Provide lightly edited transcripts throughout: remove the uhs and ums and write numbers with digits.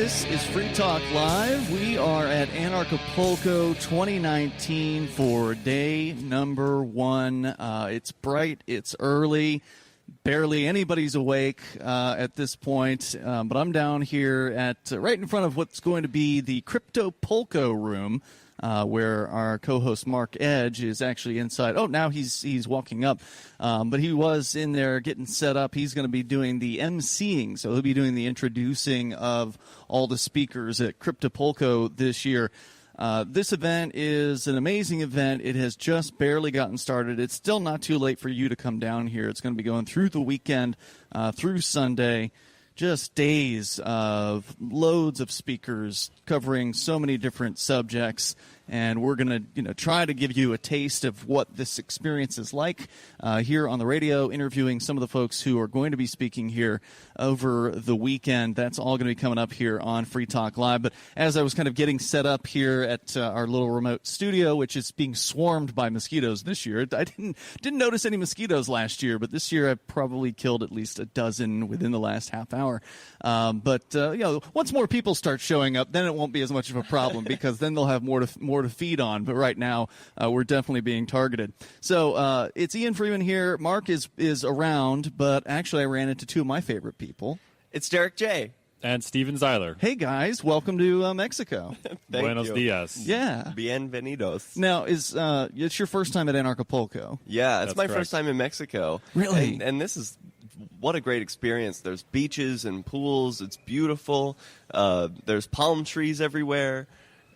This is Free Talk Live. We are at Anarchapulco 2019 for day number 1. It's bright, it's early, barely anybody's awake at this point, but I'm down here at right in front of what's going to be the Cryptopulco room, where our co-host Mark Edge is actually inside. Oh, now he's walking up, but he was in there getting set up. He's going to be doing the emceeing, so he'll be doing the introducing of all the speakers at Cryptopulco this year. This event is an amazing event. It has just barely gotten started. It's still not too late for you to come down here. It's going to be going through the weekend, through Sunday. Just days of loads of speakers covering so many different subjects, and we're going to try to give you a taste of what this experience is like here on the radio, interviewing some of the folks who are going to be speaking here over the weekend. That's all going to be coming up here on Free Talk Live. But as I was kind of getting set up here at our little remote studio, which is being swarmed by mosquitoes this year, I didn't notice any mosquitoes last year, but this year I probably killed at least a dozen within the last half hour. But once more people start showing up, then it won't be as much of a problem because then they'll have more to feed on. But right now, we're definitely being targeted. So it's Ian Freeman here. Mark is around, but actually I ran into two of my favorite people. It's Derrick J. And Steven Zeiler. Hey, guys. Welcome to Mexico. Buenos dias. Yeah. Bienvenidos. Now, it's your first time at Anarchapulco? Yeah, it's That's my correct. first time in Mexico. Really? And this is... What a great experience. There's beaches and pools. It's beautiful. There's palm trees everywhere.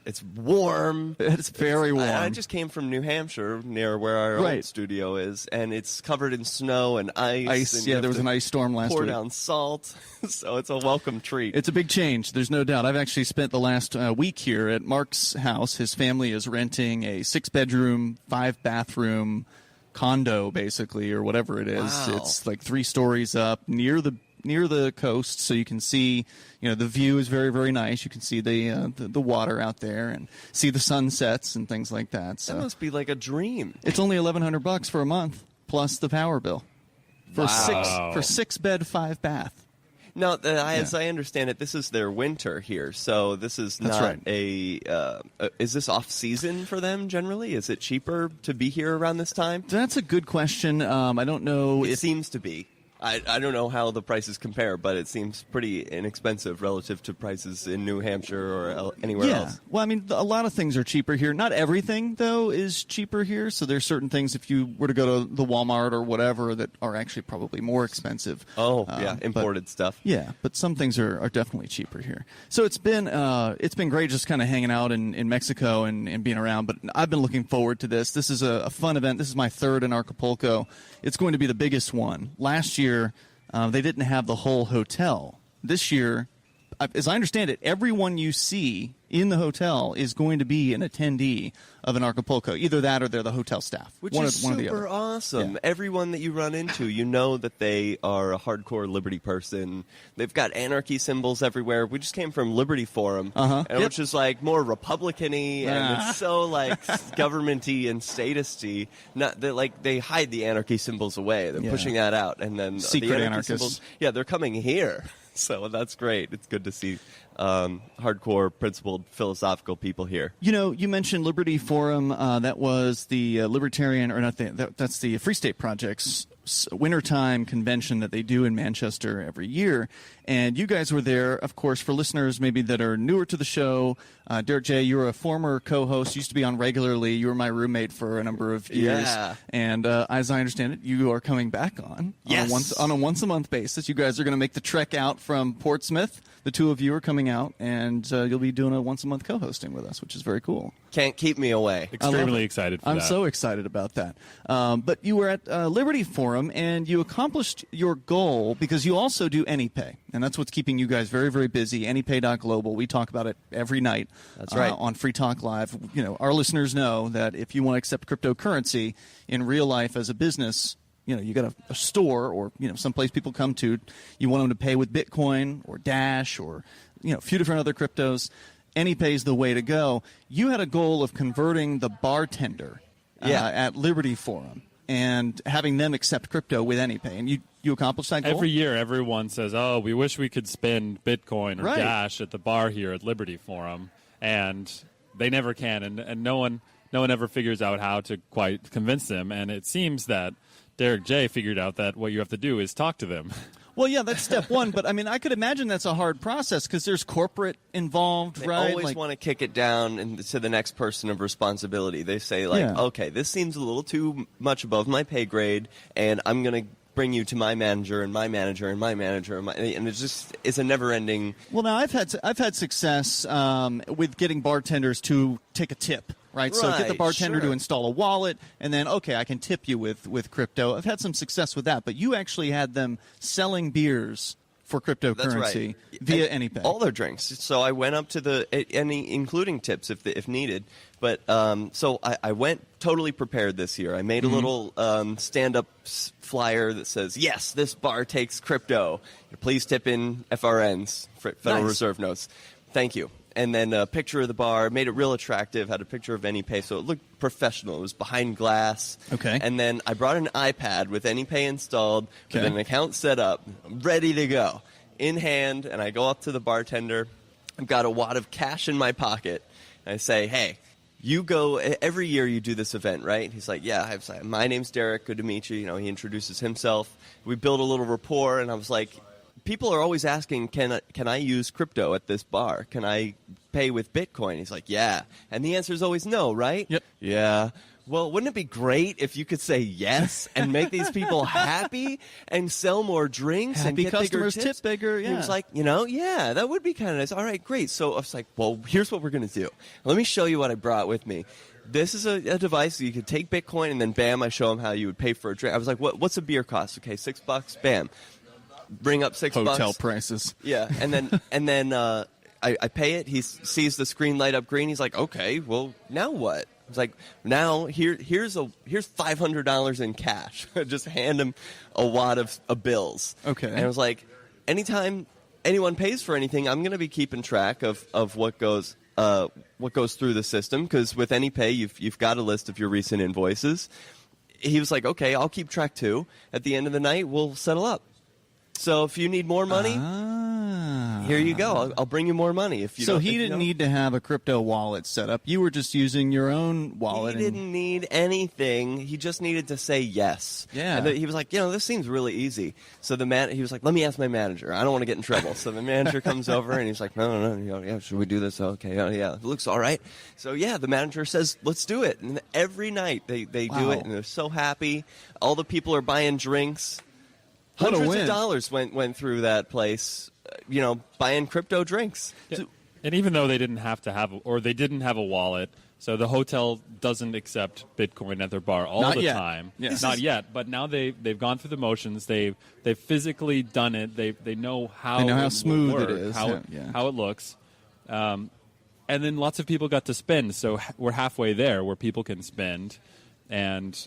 It's warm. It's very warm. I just came from New Hampshire, near where our old studio is, and it's covered in snow and ice. And there was an ice storm last pour week. down salt, so it's a welcome treat. It's a big change. There's no doubt. I've actually spent the last week here at Mark's house. His family is renting a 6-bedroom, 5-bathroom condo, basically, or whatever it is. Wow. It's like 3 stories up near the coast, so you can see, the view is very, very nice. You can see the water out there and see the sunsets and things like that. So That must be like a dream. it's only $1,100 for a month plus the power bill for Wow. 6-bed, 5-bath. Now, as I understand it, this is their winter here, so this is That's not right. is this off-season for them generally? Is it cheaper to be here around this time? That's a good question. I don't know It if seems to be. I don't know how the prices compare, but it seems pretty inexpensive relative to prices in New Hampshire or anywhere else. Well, I mean, a lot of things are cheaper here. Not everything, though, is cheaper here. So there's certain things, if you were to go to the Walmart or whatever, that are actually probably more expensive. Imported stuff. Yeah, but some things are definitely cheaper here. So it's been great just kind of hanging out in Mexico and being around. But I've been looking forward to this. This is a fun event. This is my third in Anarchapulco. It's going to be the biggest one. Last year, they didn't have the whole hotel. This year, as I understand it, everyone you see in the hotel is going to be an attendee of Anarchapulco. Either that or they're the hotel staff. Which one is or the super other. awesome. Yeah. Everyone that you run into, you know that they are a hardcore Liberty person. They've got anarchy symbols everywhere. We just came from Liberty Forum, which is like more Republican-y, and it's so like government-y and statist-y. Not that like they hide the anarchy symbols away. They're pushing that out, and then Secret the anarchy anarchists. symbols, they're coming here. So that's great. It's good to see hardcore, principled, philosophical people here. You mentioned Liberty Forum. That was the Libertarian, or not that's the Free State Project's wintertime convention that they do in Manchester every year. And you guys were there, of course, for listeners maybe that are newer to the show. Derrick J., you were a former co-host, used to be on regularly. You were my roommate for a number of years. Yeah. And as I understand it, you are coming back on a once-a-month basis. You guys are going to make the trek out from Portsmouth. The two of you are coming out, and you'll be doing a once-a-month co-hosting with us, which is very cool. Can't keep me away. Extremely excited for that. I'm so excited about that. But you were at Liberty Forum, and you accomplished your goal because you also do Anypay. And that's what's keeping you guys very, very busy. Anypay.global. We talk about it every night. That's right. On Free Talk Live. Our listeners know that if you want to accept cryptocurrency in real life as a business, you got a store or, someplace people come to, you want them to pay with Bitcoin or Dash or, a few different other cryptos. Anypay is the way to go. You had a goal of converting the bartender at Liberty Forum. and having them accept crypto with Anypay. And you accomplished that goal? Every year, everyone says, oh, we wish we could spend Bitcoin or Dash at the bar here at Liberty Forum. And they never can. And no one ever figures out how to quite convince them. And it seems that Derrick J figured out that what you have to do is talk to them. Well, yeah, that's step one. But, I mean, I could imagine that's a hard process because there's corporate involved, right? They always want to kick it down to the next person of responsibility. They say, okay, this seems a little too much above my pay grade, and I'm going to bring you to my manager and my manager and my manager. And it's a never-ending... Well, now, I've had success with getting bartenders to take a tip. Right, so get the bartender to install a wallet, and then, okay, I can tip you with crypto. I've had some success with that, but you actually had them selling beers for cryptocurrency via Anypay. All their drinks. So I went up to including tips if needed. But so I went totally prepared this year. I made a little stand-up flyer that says, yes, this bar takes crypto. Please tip in FRNs, Federal Reserve Notes. Thank you. And then a picture of the bar, made it real attractive, had a picture of Anypay, so it looked professional. It was behind glass. Okay. And then I brought an iPad with Anypay installed, with an account set up, ready to go, in hand, and I go up to the bartender. I've got a wad of cash in my pocket, and I say, hey, you go, every year you do this event, right? He's like, yeah, my name's Derrick, good to meet you. He introduces himself. We build a little rapport, and I was like, people are always asking, can I use crypto at this bar? Can I pay with Bitcoin? He's like, yeah. And the answer is always no, right? Yep. Yeah. Well, wouldn't it be great if you could say yes and make these people happy and sell more drinks and get customers bigger tips? Tip bigger, yeah. He was like, yeah, that would be kind of nice. All right, great. So I was like, well, here's what we're going to do. Let me show you what I brought with me. This is a device that you could take Bitcoin and then, bam, I show him how you would pay for a drink. I was like, what's a beer cost? Okay, $6, bam. Bring up $6. Hotel prices. Yeah, and then I pay it. He sees the screen light up green. He's like, okay, well, now what? I was like, now here's $500 in cash. Just hand him a wad of bills. Okay. And I was like, anytime anyone pays for anything, I'm going to be keeping track of what goes through the system, because with Anypay, you've got a list of your recent invoices. He was like, okay, I'll keep track too. At the end of the night, we'll settle up. So if you need more money, here you go. I'll bring you more money. So he didn't need to have a crypto wallet set up. You were just using your own wallet. He didn't need anything. He just needed to say yes. Yeah. And he was like, this seems really easy. So he was like, let me ask my manager. I don't want to get in trouble. So the manager comes over and he's like, no. Yeah, should we do this? Okay. Yeah. It looks all right. So yeah, the manager says, let's do it. And every night they do it, and they're so happy. All the people are buying drinks. Hundreds of dollars went through that place, buying crypto drinks. Yeah. And even though they didn't have a wallet, so the hotel doesn't accept Bitcoin at their bar all the time. Yes. Not yet, but now they've gone through the motions. They've physically done it. They know how smooth it is, how it looks. And then lots of people got to spend. So we're halfway there where people can spend, and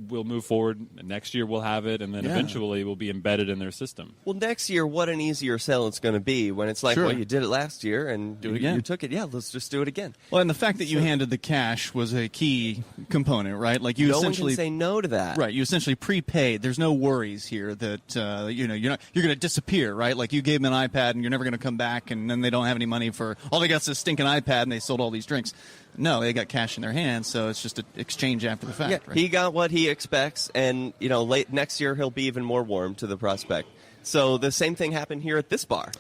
we'll move forward. Next year we'll have it, and then eventually we'll be embedded in their system. Well, next year, what an easier sell it's going to be when it's like, well, you did it last year, and do it again. You took it. Yeah, let's just do it again. Well, and the fact that you handed the cash was a key component, right? Like no one can say no to that. Right, you essentially prepaid. There's no worries here that you're going to disappear, right? Like you gave them an iPad and you're never going to come back, and then they don't have any money for all they got is a stinking iPad, and they sold all these drinks. No, they got cash in their hands, so it's just an exchange after the fact. Yeah, right? He got what he expects, and late next year he'll be even more warm to the prospect. So the same thing happened here at this bar.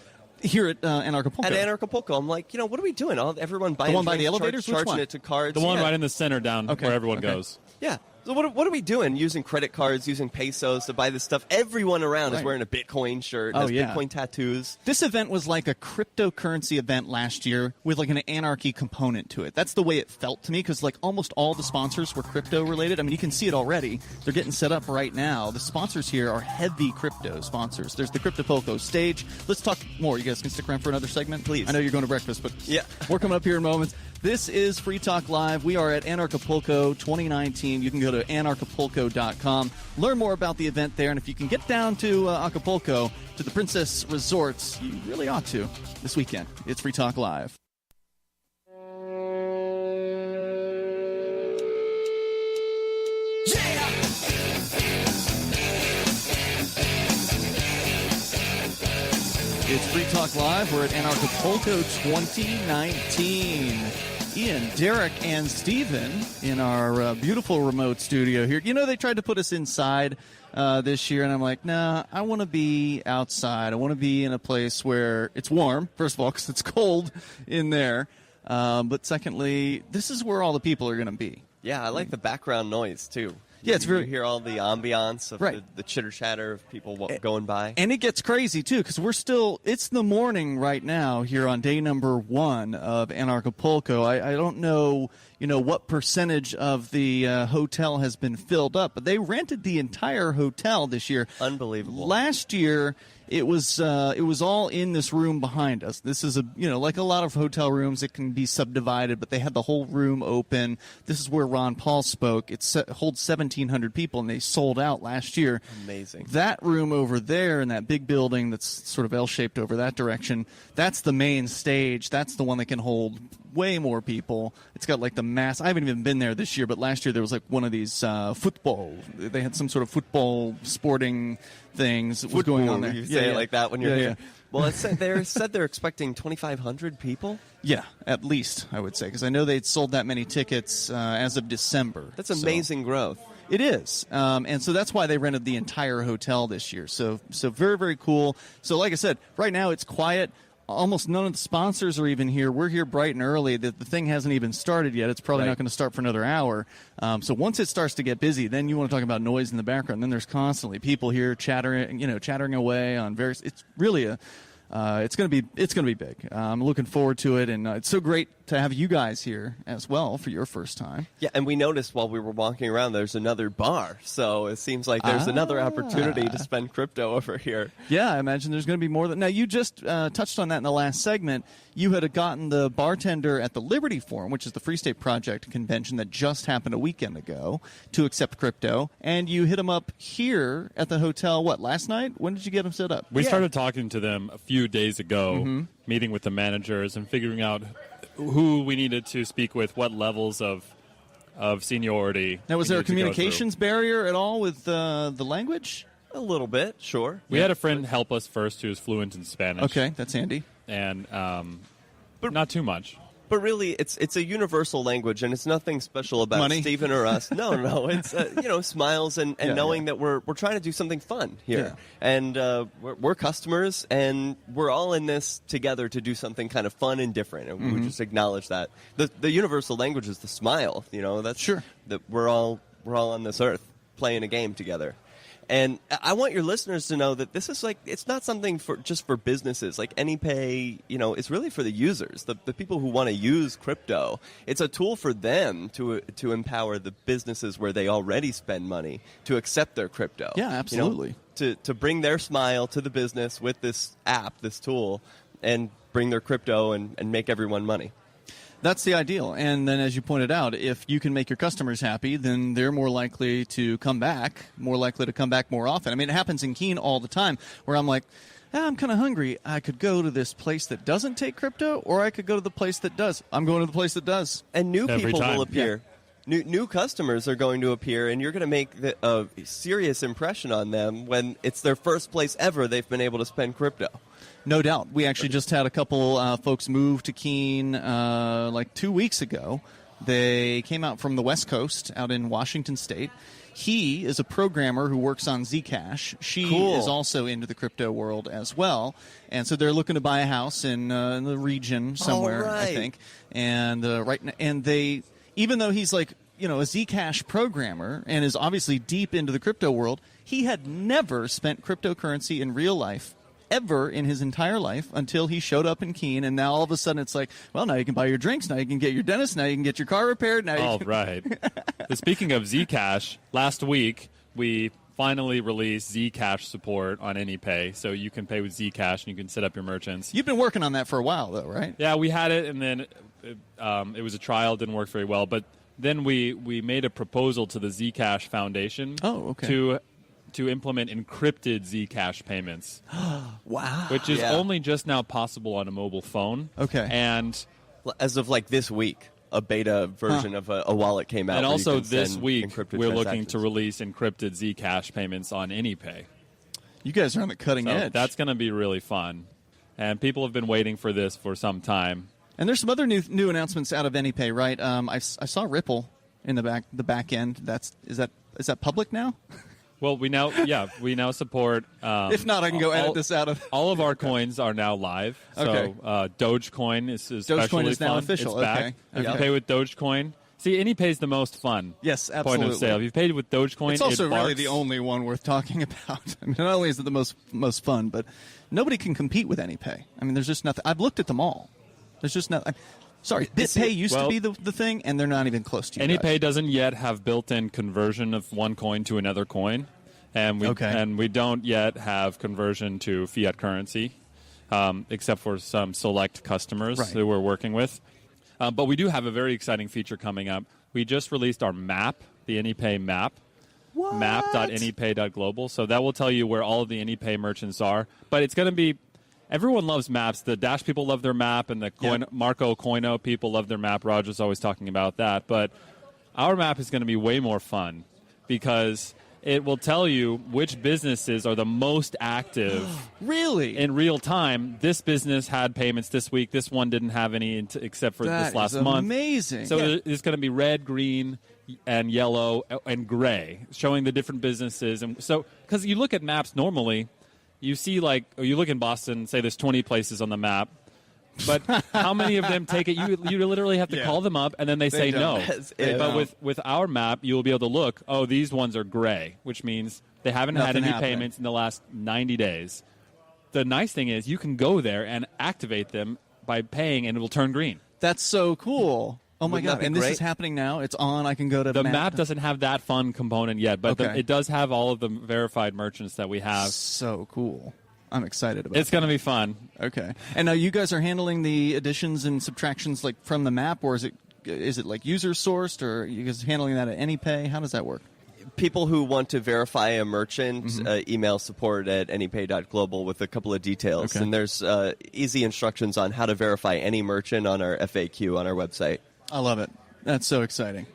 Here at Anarchapulco. At Anarchapulco, I'm like, what are we doing? Everyone buying the one by drinks, the elevators, charging it to cards. The one right in the center down where everyone goes. Yeah. So what are we doing? Using credit cards, using pesos to buy this stuff. Everyone around is wearing a Bitcoin shirt, has Bitcoin tattoos. This event was like a cryptocurrency event last year with like an anarchy component to it. That's the way it felt to me, because like almost all the sponsors were crypto related. I mean, you can see it already. They're getting set up right now. The sponsors here are heavy crypto sponsors. There's the Cryptopulco stage. Let's talk more. You guys can stick around for another segment? Please. I know you're going to breakfast, but we're coming up here in moments. This is Free Talk Live. We are at Anarchapulco 2019. You can go to anarchapulco.com. Learn more about the event there. And if you can get down to Acapulco, to the Princess Resorts, you really ought to this weekend. It's Free Talk Live. Yeah! It's Free Talk Live. We're at Anarchapulco 2019. Ian, Derrick, and Steven in our beautiful remote studio here. You know, they tried to put us inside this year, and I'm like, nah, I want to be outside. I want to be in a place where it's warm, first of all, because it's cold in there. But secondly, this is where all the people are going to be. Yeah, I like the background noise, too. Yeah, it's very. You hear all the ambiance of right. the chitter chatter of people going by, and it gets crazy too because it's the morning right now here on day number 1 of Anarchapulco. I don't know, what percentage of the hotel has been filled up, but they rented the entire hotel this year. Unbelievable. Last year. It was all in this room behind us. This is like a lot of hotel rooms, it can be subdivided, but they had the whole room open. This is where Ron Paul spoke. It holds 1,700 people, and they sold out last year. Amazing. That room over there in that big building that's sort of L-shaped over that direction, that's the main stage. That's the one that can hold way more people. It's got like the mass. I haven't even been there this year, but last year there was like one of these football. They had some sort of football sporting things that was going on there. You say it like that when you're here. Yeah. Well, they're expecting 2,500 people. Yeah, at least I would say, because I know they'd sold that many tickets as of December. That's amazing growth. It is, and so that's why they rented the entire hotel this year. So very, very cool. So like I said, right now it's quiet. Almost none of the sponsors are even here. We're here bright and early. The thing hasn't even started yet. It's probably not going to start for another hour. So once it starts to get busy, then you want to talk about noise in the background. Then there's constantly people here chattering away on various. It's really it's going to be big. I'm looking forward to it, and it's so great to have you guys here as well for your first time. Yeah, and we noticed while we were walking around, there's another bar, so it seems like there's another opportunity to spend crypto over here. Yeah, I imagine there's going to be more than. Now, you just touched on that in the last segment. You had gotten the bartender at the Liberty Forum, which is the Free State Project convention that just happened a weekend ago, to accept crypto, and you hit him up here at the hotel, last night? When did you get him set up? We started talking to them a few days ago, meeting with the managers and figuring out who we needed to speak with, what levels of seniority. Now, was there a communications barrier at all with the language? A little bit, sure. We had a friend help us first who was fluent in Spanish. Okay, that's handy. And but not too much. But really, it's a universal language, and it's nothing special about Money? Stephen or us. No, it's smiles and knowing that we're trying to do something fun here, and we're customers, and we're all in this together to do something kind of fun and different, and we just acknowledge that the universal language is the smile. That's sure that we're all on this earth playing a game together. And I want your listeners to know that this is it's not something just for businesses. Like Anypay, it's really for the users, the people who want to use crypto. It's a tool for them to empower the businesses where they already spend money to accept their crypto. Yeah, absolutely. To bring their smile to the business with this app, this tool, and bring their crypto and make everyone money. That's the ideal. And then, as you pointed out, if you can make your customers happy, then they're more likely to come back more often. I mean, it happens in Keene all the time where I'm like, I'm kind of hungry. I could go to this place that doesn't take crypto, or I could go to the place that does. I'm going to the place that does. And new Every people time. will appear. Yeah. New customers are going to appear, and you're going to make a serious impression on them when it's their first place ever they've been able to spend crypto. No doubt. We actually just had a couple folks move to Keene 2 weeks ago. They came out from the West Coast, out in Washington State. He is a programmer who works on Zcash. She is also into the crypto world as well. And so they're looking to buy a house in the region somewhere, I think. And they, even though he's a Zcash programmer and is obviously deep into the crypto world, he had never spent cryptocurrency in real life ever in his entire life until he showed up in Keene, and now all of a sudden it's like, well, now you can buy your drinks, now you can get your dentist, now you can get your car repaired. Now Right. Speaking of Zcash, last week we finally released Zcash support on Anypay, so you can pay with Zcash and you can set up your merchants. You've been working on that for a while, though, right? Yeah, we had it, and then it was a trial, didn't work very well, but then we made a proposal to the Zcash Foundation to implement encrypted Zcash payments. Wow. Which is only just now possible on a mobile phone. Okay. And as of this week, a beta version of a wallet came out. And also this week, we're looking to release encrypted Zcash payments on Anypay. You guys are on the cutting edge. That's going to be really fun. and people have been waiting for this for some time. And there's some other new announcements out of Anypay, right? I saw Ripple in the back end. Is that public now? Well, we now support. If not, I can go edit this out of. All of our coins are now live. Okay. So Dogecoin is Dogecoin is now fun. official. It's okay. back. If you pay with Dogecoin, see, Anypay is the most fun. Yes, absolutely. Point of sale. If you paid with Dogecoin, it's also it really the only one worth talking about. I mean, not only is it the most fun, but nobody can compete with Anypay. I mean, there's just nothing. I've looked at them all. There's just nothing. Sorry, BitPay used to be the thing, and they're not even close to you Anypay guys. doesn't yet have built-in conversion of one coin to another coin, and we don't yet have conversion to fiat currency, except for some select customers that we're working with. But we do have a very exciting feature coming up. We just released our map, the Anypay map, map.anypay.global. So that will tell you where all of the Anypay merchants are. But it's going to be. Everyone loves maps. The Dash people love their map, and the Marco Coino people love their map. Roger's always talking about that. But our map is going to be way more fun because it will tell you which businesses are the most active. Really? In real time. This business had payments this week. This one didn't have any except for this last month. Amazing. So it's going to be red, green, and yellow, and gray, showing the different businesses. And so, because you look at maps normally, you see, you look in Boston, say there's 20 places on the map, but how many of them take it? You literally have to call them up, and then they say no. But with our map, you will be able to look, these ones are gray, which means they haven't had any payments in the last 90 days. The nice thing is you can go there and activate them by paying, and it will turn green. That's so cool. Oh, my God. And this is happening now? It's on. I can go to the map doesn't have that fun component yet, but it does have all of the verified merchants that we have. So cool. I'm excited about it. It's going to be fun. Okay. And now you guys are handling the additions and subtractions from the map, or is it like user sourced, or are you guys handling that at Anypay? How does that work? People who want to verify a merchant, email support at anypay.global with a couple of details. And there's easy instructions on how to verify any merchant on our FAQ on our website. I love it. That's so exciting.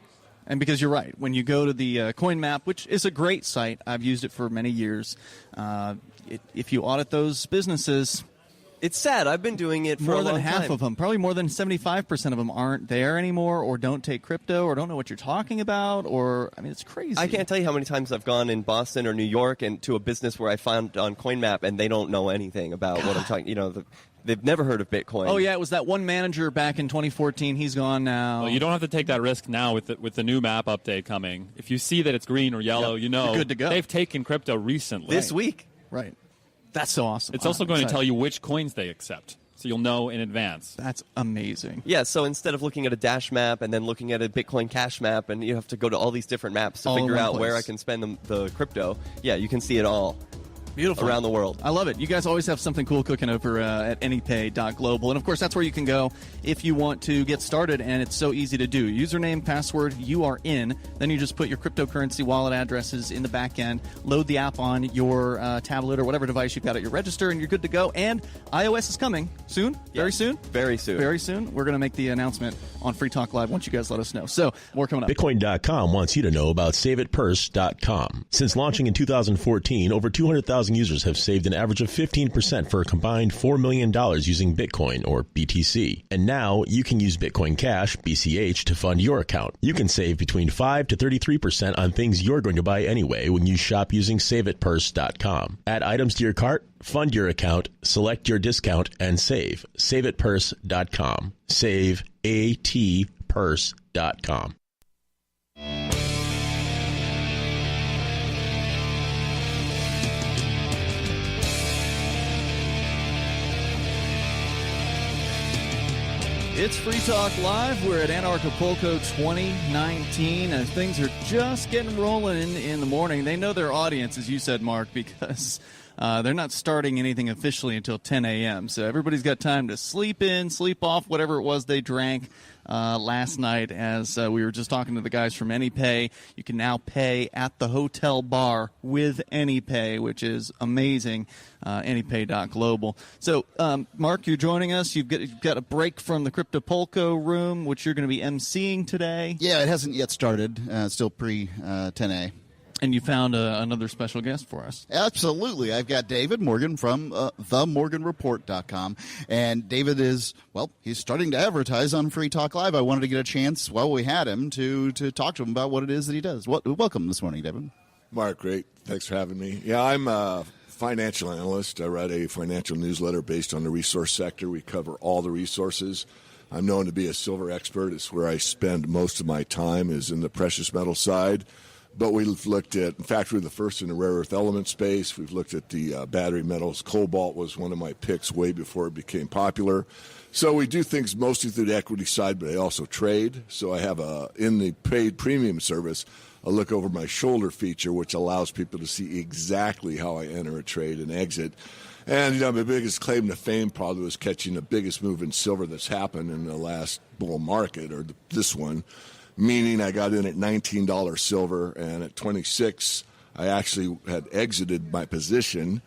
And because you're right, when you go to the Coin Map, which is a great site, I've used it for many years, if you audit those businesses... It's sad. I've been doing it for a long time. More than half of them, probably more than 75% of them aren't there anymore, or don't take crypto, or don't know what you're talking about, or, I mean, it's crazy. I can't tell you how many times I've gone in Boston or New York and to a business where I found on CoinMap, and they don't know anything about what I'm talking. They've never heard of Bitcoin. Oh, yeah, it was that one manager back in 2014. He's gone now. Well, you don't have to take that risk now with the new map update coming. If you see that it's green or yellow, you're good to go. They've taken crypto recently. This week. Right. That's so awesome. It's also going to tell you which coins they accept, so you'll know in advance. That's amazing. Yeah, so instead of looking at a Dash map and then looking at a Bitcoin Cash map, and you have to go to all these different maps to figure out where I can spend the crypto, you can see it all. Beautiful. Around the world. I love it. You guys always have something cool cooking over at anypay.global. And, of course, that's where you can go if you want to get started, and it's so easy to do. Username, password, you are in. Then you just put your cryptocurrency wallet addresses in the back end, load the app on your tablet or whatever device you've got at your register, and you're good to go. And iOS is coming soon, very soon. Very soon. Very soon. We're going to make the announcement on Free Talk Live once you guys let us know. So, more coming up. Bitcoin.com wants you to know about SaveItPurse.com. Since launching in 2014, over 200,000 users have saved an average of 15% for a combined $4 million using Bitcoin, or BTC. And now you can use Bitcoin Cash, BCH, to fund your account. You can save between 5 to 33% on things you're going to buy anyway when you shop using SaveItPurse.com. Add items to your cart, fund your account, select your discount, and save. SaveItPurse.com. Save ATPurse.com. It's Free Talk Live. We're at Anarchapulco 2019, and things are just getting rolling in the morning. They know their audience, as you said, Mark, because they're not starting anything officially until 10 a.m. So everybody's got time to sleep in, sleep off, whatever it was they drank last night. As we were just talking to the guys from Anypay, you can now pay at the hotel bar with Anypay, which is amazing. Anypay.global. So, Mark, you're joining us. You've got a break from the Cryptopulco room, which you're going to be emceeing today. Yeah, it hasn't yet started. It's still pre-10A. And you found another special guest for us. Absolutely. I've got David Morgan from themorganreport.com. And David is, well, he's starting to advertise on Free Talk Live. I wanted to get a chance while we had him to talk to him about what it is that he does. Welcome this morning, David. Mark, great. Thanks for having me. Yeah, I'm a financial analyst. I write a financial newsletter based on the resource sector. We cover all the resources. I'm known to be a silver expert. It's where I spend most of my time is in the precious metal side. But we've looked at, in fact, we're the first in the rare earth element space. We've looked at the battery metals. Cobalt was one of my picks way before it became popular. So we do things mostly through the equity side, but I also trade. So I have in the paid premium service, a look over my shoulder feature, which allows people to see exactly how I enter a trade and exit. And, my biggest claim to fame probably was catching the biggest move in silver that's happened in the last bull market, or this one. Meaning I got in at $19 silver, and at 26, I actually had exited my position,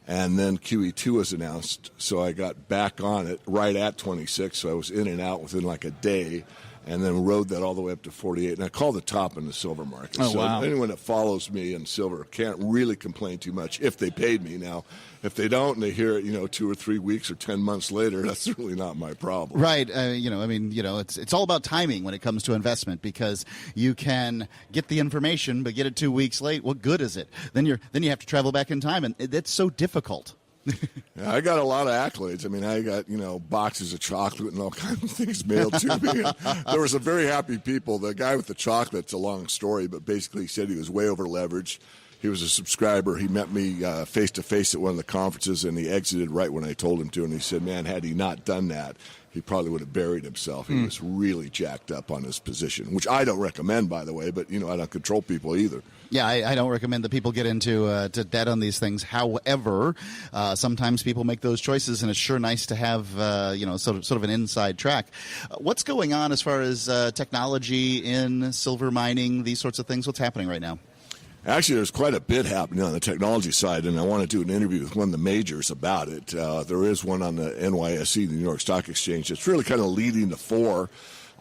and then QE2 was announced, so I got back on it right at 26, so I was in and out within like a day, and then rode that all the way up to 48, and I call the top in the silver market. Oh, so wow. Anyone that follows me in silver can't really complain too much if they paid me. Now, if they don't and they hear it, 2 or 3 weeks or 10 months later, that's really not my problem. Right. It's all about timing when it comes to investment, because you can get the information, but get it 2 weeks late. What good is it? Then you have to travel back in time, and that's so difficult. Yeah, I got a lot of accolades. I mean, I got, boxes of chocolate and all kinds of things mailed to me. And there were some very happy people. The guy with the chocolate's a long story, but basically he said he was way over leveraged. He was a subscriber. He met me face-to-face at one of the conferences, and he exited right when I told him to. And he said, man, had he not done that, he probably would have buried himself. He was really jacked up on his position, which I don't recommend, by the way, but, I don't control people either. Yeah, I don't recommend that people get into to debt on these things. However, sometimes people make those choices, and it's sure nice to have sort of an inside track. What's going on as far as technology in silver mining, these sorts of things? What's happening right now? Actually, there's quite a bit happening on the technology side, and I want to do an interview with one of the majors about it. There is one on the NYSE, the New York Stock Exchange, that's really kind of leading the fore.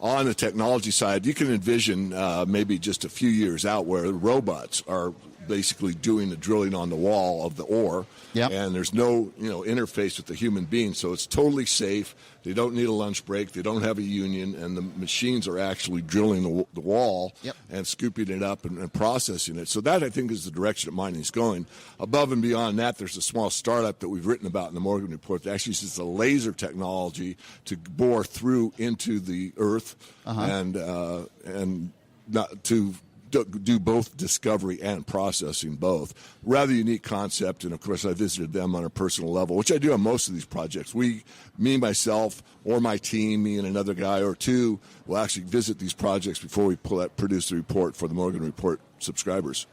On the technology side, you can envision maybe just a few years out where robots are basically doing the drilling on the wall of the ore, and there's no interface with the human being, so it's totally safe. They don't need a lunch break. They don't have a union, and the machines are actually drilling the wall and scooping it up and processing it. So that, I think, is the direction that mining is going. Above and beyond that, there's a small startup that we've written about in the Morgan Report that actually uses a laser technology to bore through into the earth and not to do both discovery and processing both. Rather unique concept, and of course I visited them on a personal level, which I do on most of these projects. Me, myself, or my team, me and another guy or two, will actually visit these projects before we produce the report for the Morgan Report subscribers.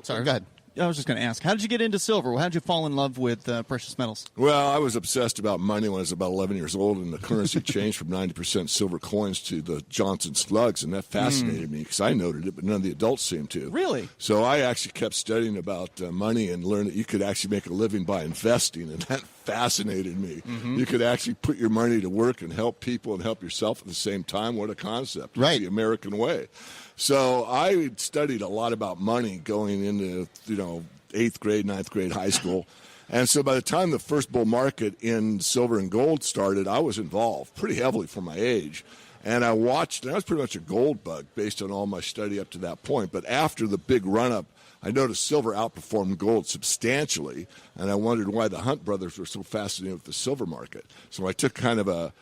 Sorry, go ahead. I was just going to ask, how did you get into silver? How did you fall in love with precious metals? Well, I was obsessed about money when I was about 11 years old, and the currency changed from 90% silver coins to the Johnson slugs, and that fascinated me because I noted it, but none of the adults seemed to. Really? So I actually kept studying about money and learned that you could actually make a living by investing, and that fascinated me. You could actually put your money to work and help people and help yourself at the same time. What a concept. Right. It's the American way. So I studied a lot about money going into, 8th grade, 9th grade, high school. And so by the time the first bull market in silver and gold started, I was involved pretty heavily for my age. And I watched, and I was pretty much a gold bug based on all my study up to that point. But after the big run-up, I noticed silver outperformed gold substantially, and I wondered why the Hunt brothers were so fascinated with the silver market. So I took kind of a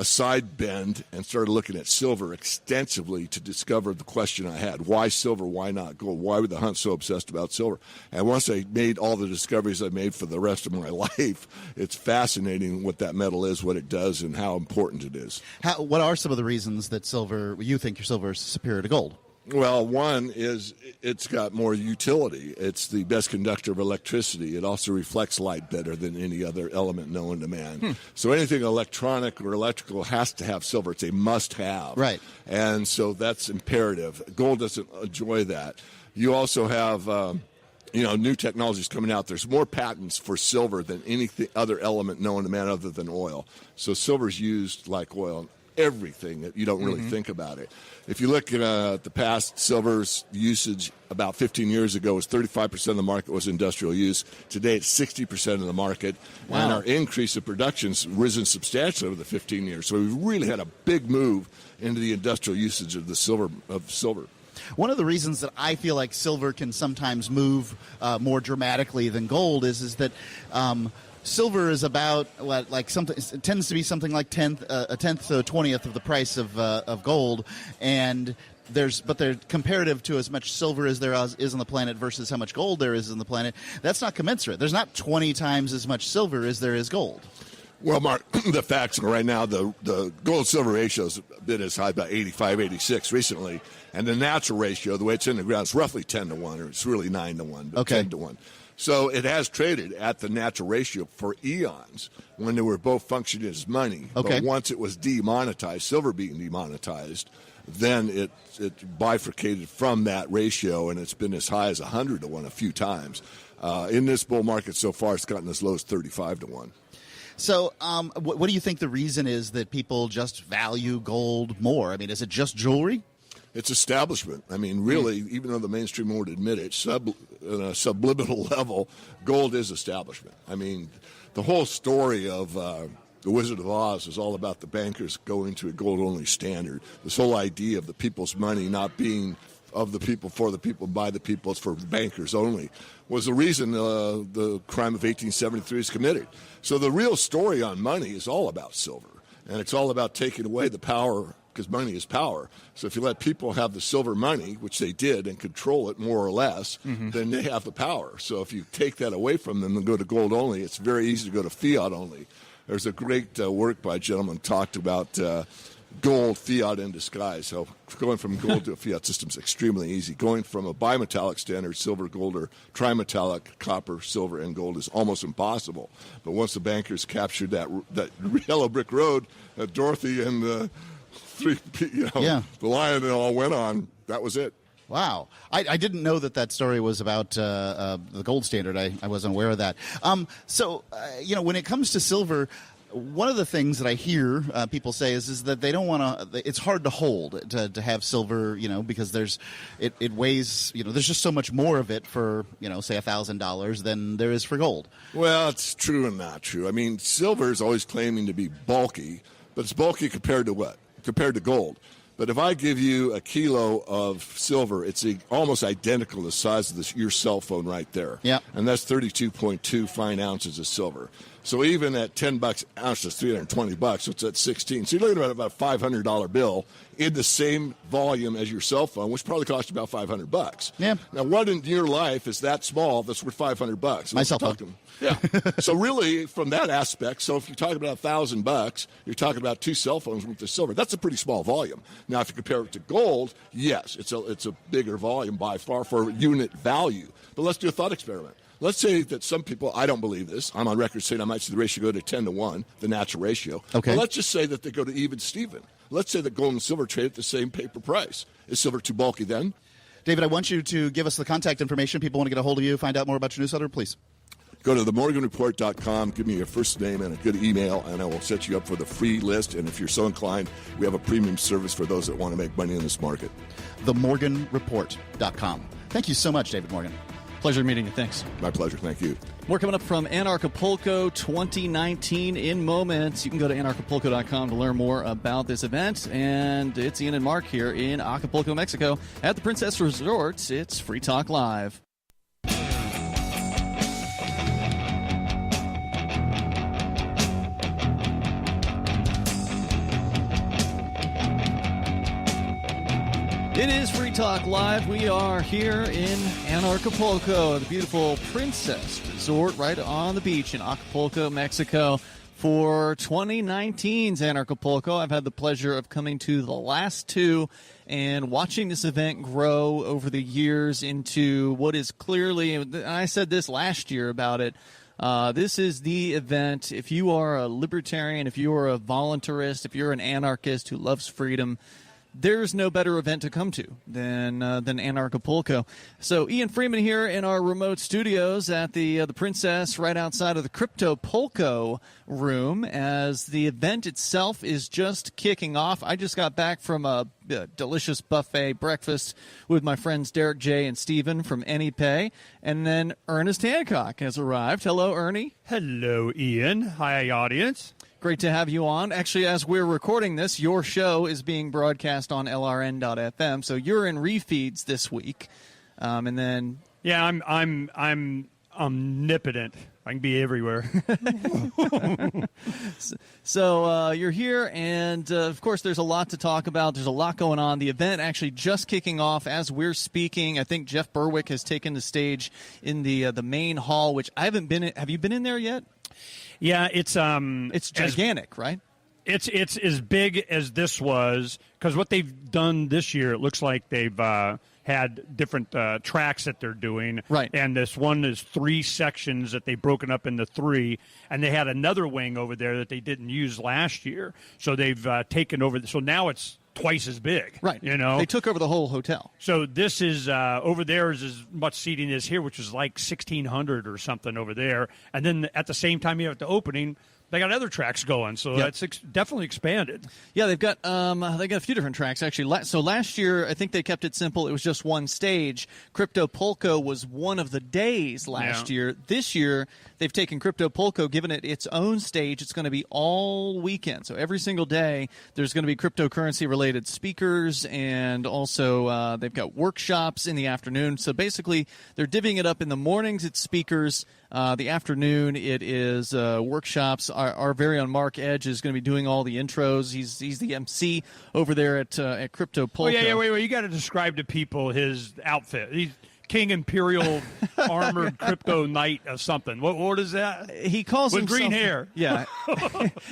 side bend and started looking at silver extensively to discover the question I had. Why silver? Why not gold? Why were the Hunts so obsessed about silver? And once I made all the discoveries I made for the rest of my life, it's fascinating what that metal is, what it does, and how important it is. What are some of the reasons that you think your silver is superior to gold? Well, one is it's got more utility. It's the best conductor of electricity. It also reflects light better than any other element known to man. So anything electronic or electrical has to have silver. It's a must-have. Right. And so that's imperative. Gold doesn't enjoy that. You also have new technologies coming out. There's more patents for silver than any other element known to man other than oil. So silver's used like oil. everything that you don't really think about it. If you look at the past, silver's usage about 15 years ago was 35% of the market was industrial use. Today it's 60% of the market. Wow. And our increase of production's risen substantially over the 15 years. So we've really had a big move into the industrial usage of silver. One of the reasons that I feel like silver can sometimes move more dramatically than gold is that silver is about it tends to be something like a tenth to a 20th of the price of gold, and they're comparative to as much silver as there is on the planet versus how much gold there is on the planet. That's not commensurate. There's not 20 times as much silver as there is gold. Well, Mark, the facts are right now the gold-silver ratio has been as high about 85, 86 recently, and the natural ratio, the way it's in the ground, is roughly 10 to 1, or it's really 9 to 1, but 10 to 1. So it has traded at the natural ratio for eons when they were both functioning as money. Okay. But once it was demonetized, silver being demonetized, then it bifurcated from that ratio, and it's been as high as 100 to 1 a few times. In this bull market so far, it's gotten as low as 35 to 1. So what do you think the reason is that people just value gold more? I mean, is it just jewelry? It's establishment. I mean, really, even though the mainstream won't admit it, on a subliminal level, gold is establishment. I mean, the whole story of The Wizard of Oz is all about the bankers going to a gold-only standard. This whole idea of the people's money not being of the people, for the people, by the people, it's for bankers only, was the reason the crime of 1873 is committed. So the real story on money is all about silver, and it's all about taking away the power, because money is power. So if you let people have the silver money, which they did, and control it more or less, then they have the power. So if you take that away from them and go to gold only, it's very easy to go to fiat only. There's a great work by a gentleman talked about gold, fiat in disguise. So going from gold to a fiat system is extremely easy. Going from a bimetallic standard, silver, gold, or trimetallic, copper, silver, and gold is almost impossible. But once the bankers captured that yellow brick road that Dorothy and the lion and all went on, that was it. Wow. I didn't know that story was about the gold standard. I wasn't aware of that. So when it comes to silver, one of the things that I hear people say is that they don't want to. It's hard to hold to have silver, because it weighs. There's just so much more of it for say $1,000 than there is for gold. Well, it's true and not true. I mean, silver is always claiming to be bulky, but it's bulky compared to what? Compared to gold. But if I give you a kilo of silver, it's almost identical to the size of your cell phone right there. Yeah. And that's 32.2 fine ounces of silver. So even at $10 ounce, that's $320. So it's at 16. So you're looking at about a $500 bill in the same volume as your cell phone, which probably cost you about $500. Yeah. Now, what in your life is that small that's worth $500? My cell phone. Yeah. So really, from that aspect, so if you're talking about $1,000, you're talking about 2 cell phones worth of silver. That's a pretty small volume. Now, if you compare it to gold, yes, it's a bigger volume by far for unit value. But let's do a thought experiment. Let's say that some people, I don't believe this, I'm on record saying I might see the ratio go to 10 to 1, the natural ratio. Okay. But let's just say that they go to even Steven. Let's say that gold and silver trade at the same paper price. Is silver too bulky then? David, I want you to give us the contact information. People want to get a hold of you, find out more about your newsletter, please. Go to themorganreport.com, give me your first name and a good email, and I will set you up for the free list. And if you're so inclined, we have a premium service for those that want to make money in this market. Themorganreport.com. Thank you so much, David Morgan. Pleasure meeting you. Thanks. My pleasure. Thank you. More coming up from Anarchapulco 2019 in moments. You can go to anarchapulco.com to learn more about this event. And it's Ian and Mark here in Acapulco, Mexico at the Princess Resort. It's Free Talk Live. It is Free Talk Live. We are here in Anarchapulco, the beautiful Princess Resort right on the beach in Acapulco, Mexico, for 2019's Anarchapulco. I've had the pleasure of coming to the last 2 and watching this event grow over the years into what is clearly, and I said this last year about it, this is the event. If you are a libertarian, if you are a voluntarist, if you're an anarchist who loves freedom, there's no better event to come to than Anarchapulco. So Ian Freeman here in our remote studios at the Princess, right outside of the Cryptopulco room, as the event itself is just kicking off. I just got back from a delicious buffet breakfast with my friends Derrick, Jay, and Steven from Anypay, and then Ernest Hancock has arrived. Hello, Ernie. Hello, Ian. Hi, audience. Great to have you on. Actually, as we're recording this, your show is being broadcast on LRN.FM, so you're in refeeds this week, and then I'm omnipotent. I can be everywhere. So you're here, and of course, there's a lot to talk about. There's a lot going on. The event actually just kicking off as we're speaking. I think Jeff Berwick has taken the stage in the main hall, which I haven't been in. Have you been in there yet? Yeah, it's gigantic, right? It's as big as this was, because what they've done this year, it looks like they've had different tracks that they're doing. Right. And this one is 3 sections that they've broken up into 3, and they had another wing over there that they didn't use last year. So they've taken over. So now it's twice as big. Right. You know? They took over the whole hotel. So this is over there is as much seating as here, which is like 1,600 or something over there. And then at the same time, at the opening, they got other tracks going, so it's definitely expanded. Yeah, they've got a few different tracks actually. So last year, I think they kept it simple. It was just one stage. Cryptopulco was one of the days last year. This year, they've taken Cryptopulco, given it its own stage. It's going to be all weekend. So every single day, there's going to be cryptocurrency-related speakers, and also they've got workshops in the afternoon. So basically, they're divvying it up. In the mornings, it's speakers. The afternoon, it is workshops. Our very own Mark Edge is going to be doing all the intros. He's the MC over there at Cryptopulco. Oh, yeah, wait. You got to describe to people his outfit. He's King Imperial Armored Crypto Knight of something. What is that? He calls with himself green hair. Yeah,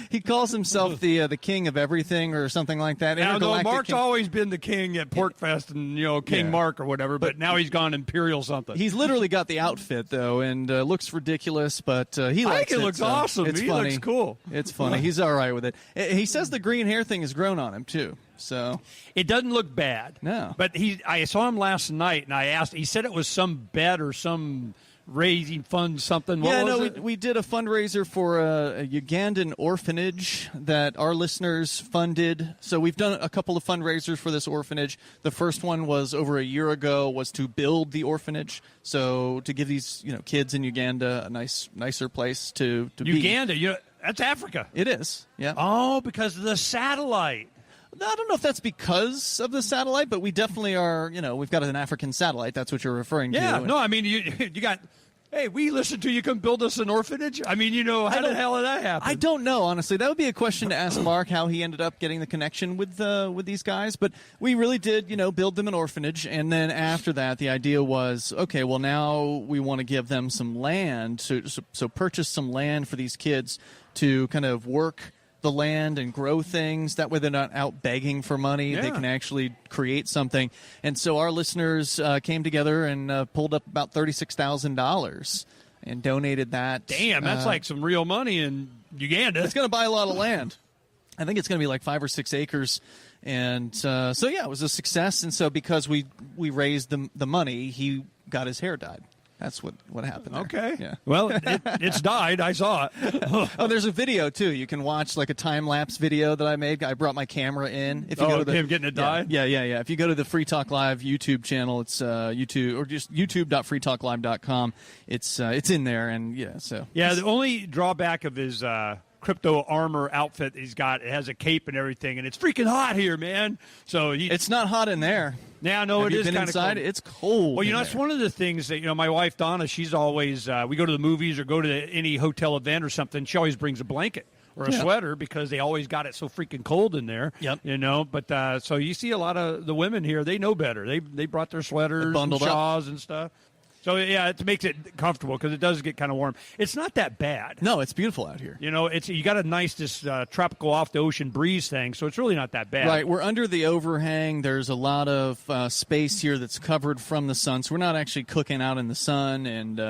he calls himself the king of everything or something like that. Now, Mark's always been the king at Porkfest and King Mark or whatever, but now he's gone Imperial something. He's literally got the outfit though, and looks ridiculous, but he likes it. I think it looks awesome. It's he funny. Looks cool. It's funny. He's all right with it. He says the green hair thing has grown on him too. So it doesn't look bad. No. But I saw him last night, and I asked. He said it was some bet or some raising fund something. What was it? We did a fundraiser for a Ugandan orphanage that our listeners funded. So we've done a couple of fundraisers for this orphanage. The first one was over a year ago, was to build the orphanage. So to give these kids in Uganda a nicer place to be. Uganda, that's Africa. It is. Yeah. Oh, because of the satellite. I don't know if that's because of the satellite, but we definitely are, we've got an African satellite. That's what you're referring to. Yeah, no, I mean, you got, hey, we listened to you come build us an orphanage? I mean, how the hell did that happen? I don't know, honestly. That would be a question to ask Mark, how he ended up getting the connection with these guys. But we really did, build them an orphanage. And then after that, the idea was, okay, well, now we want to give them some land. So purchase some land for these kids to kind of work the land and grow things. That way they're not out begging for money. Yeah. They can actually create something. And so our listeners came together and pulled up about $36,000 and donated that. Damn, that's like some real money in Uganda. It's going to buy a lot of land. I think it's going to be like 5 or 6 acres. And it was a success. And so because we raised the money, he got his hair dyed. That's what happened there. Okay. Yeah. Well, it's died. I saw it. Oh, there's a video, too. You can watch like a time-lapse video that I made. I brought my camera in. If you go to him getting it dyed? Yeah. If you go to the Free Talk Live YouTube channel, it's YouTube, or just youtube.freetalklive.com. It's in there, and the only drawback of his crypto armor outfit he's got, it has a cape and everything, and it's freaking hot here, man. So it's not hot in there. Yeah, no, it is kind of inside. Cold. It's cold. Well, that's one of the things that my wife Donna, she's always we go to the movies or go to any hotel event or something. She always brings a blanket or a sweater because they always got it so freaking cold in there. Yep. But so you see a lot of the women here, they know better. They brought their sweaters, and shawls, and stuff. So, yeah, it makes it comfortable because it does get kind of warm. It's not that bad. No, it's beautiful out here. You know, you got a nice tropical off-the-ocean breeze thing, so it's really not that bad. Right, we're under the overhang. There's a lot of space here that's covered from the sun, so we're not actually cooking out in the sun. And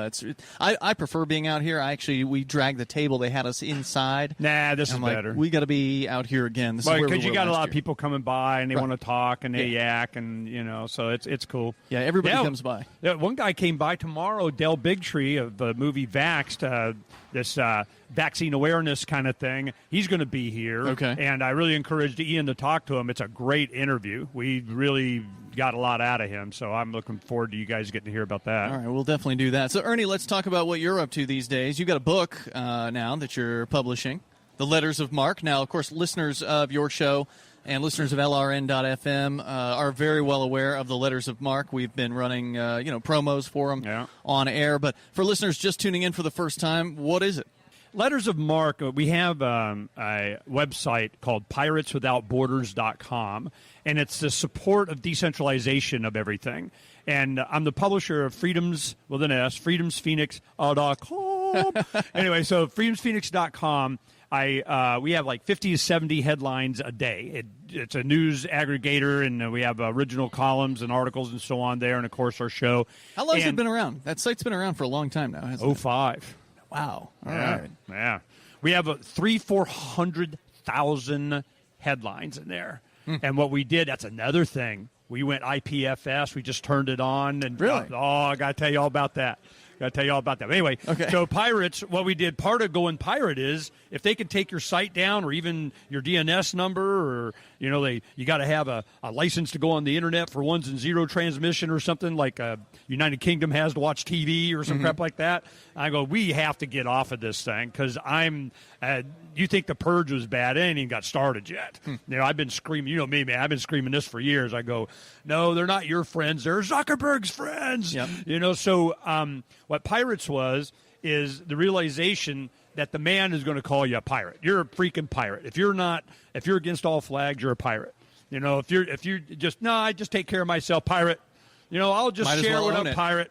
I prefer being out here. We dragged the table. They had us inside. Nah, this is better. We got to be out here again. This is where because you got a lot of year. People coming by, and they want to talk, and they yak, and, you know, so it's cool. Yeah, everybody comes by. Yeah, one guy came by tomorrow, Del Bigtree of the movie Vaxxed, this vaccine awareness kind of thing. He's going to be here. Okay. And I really encouraged Ian to talk to him. It's a great interview. We really got a lot out of him, so I'm looking forward to you guys getting to hear about that. All right, we'll definitely do that. So, Ernie, let's talk about what you're up to these days. You've got a book now that you're publishing, The Letters of Mark. Now, of course, listeners of your show and listeners of LRN.FM are very well aware of the Letters of Mark. We've been running, promos for them on air. But for listeners just tuning in for the first time, what is it? Letters of Mark, we have a website called pirateswithoutborders.com, and it's the support of decentralization of everything. And I'm the publisher of Freedoms, with an S, freedomsphoenix.com. Anyway, so freedomsphoenix.com. We have like 50 to 70 headlines a day. It's a news aggregator, and we have original columns and articles and so on there, and, of course, our show. How long has it been around? That site's been around for a long time now, hasn't it? 05. Wow. All right. Yeah. We have 400,000 headlines in there. And what we did, that's another thing. We went IPFS. We just turned it on. And really? I got to tell you all about that. Anyway, So pirates, what we did, part of going pirate is if they can take your site down or even your DNS number, or, you know, you got to have a license to go on the internet for 1s and 0 transmission or something like United Kingdom has to watch TV or some crap like that. I go, we have to get off of this thing because you think the purge was bad. It ain't even got started yet. You know, I've been screaming, you know me, man, I've been screaming this for years. I go, no, they're not your friends. They're Zuckerberg's friends. Yep. You know, so what pirates is the realization that the man is going to call you a pirate. You're a freaking pirate. If you're against all flags, you're a pirate. You know, if you just, no, I just take care of myself, pirate. You know, I'll just share what I'm pirate.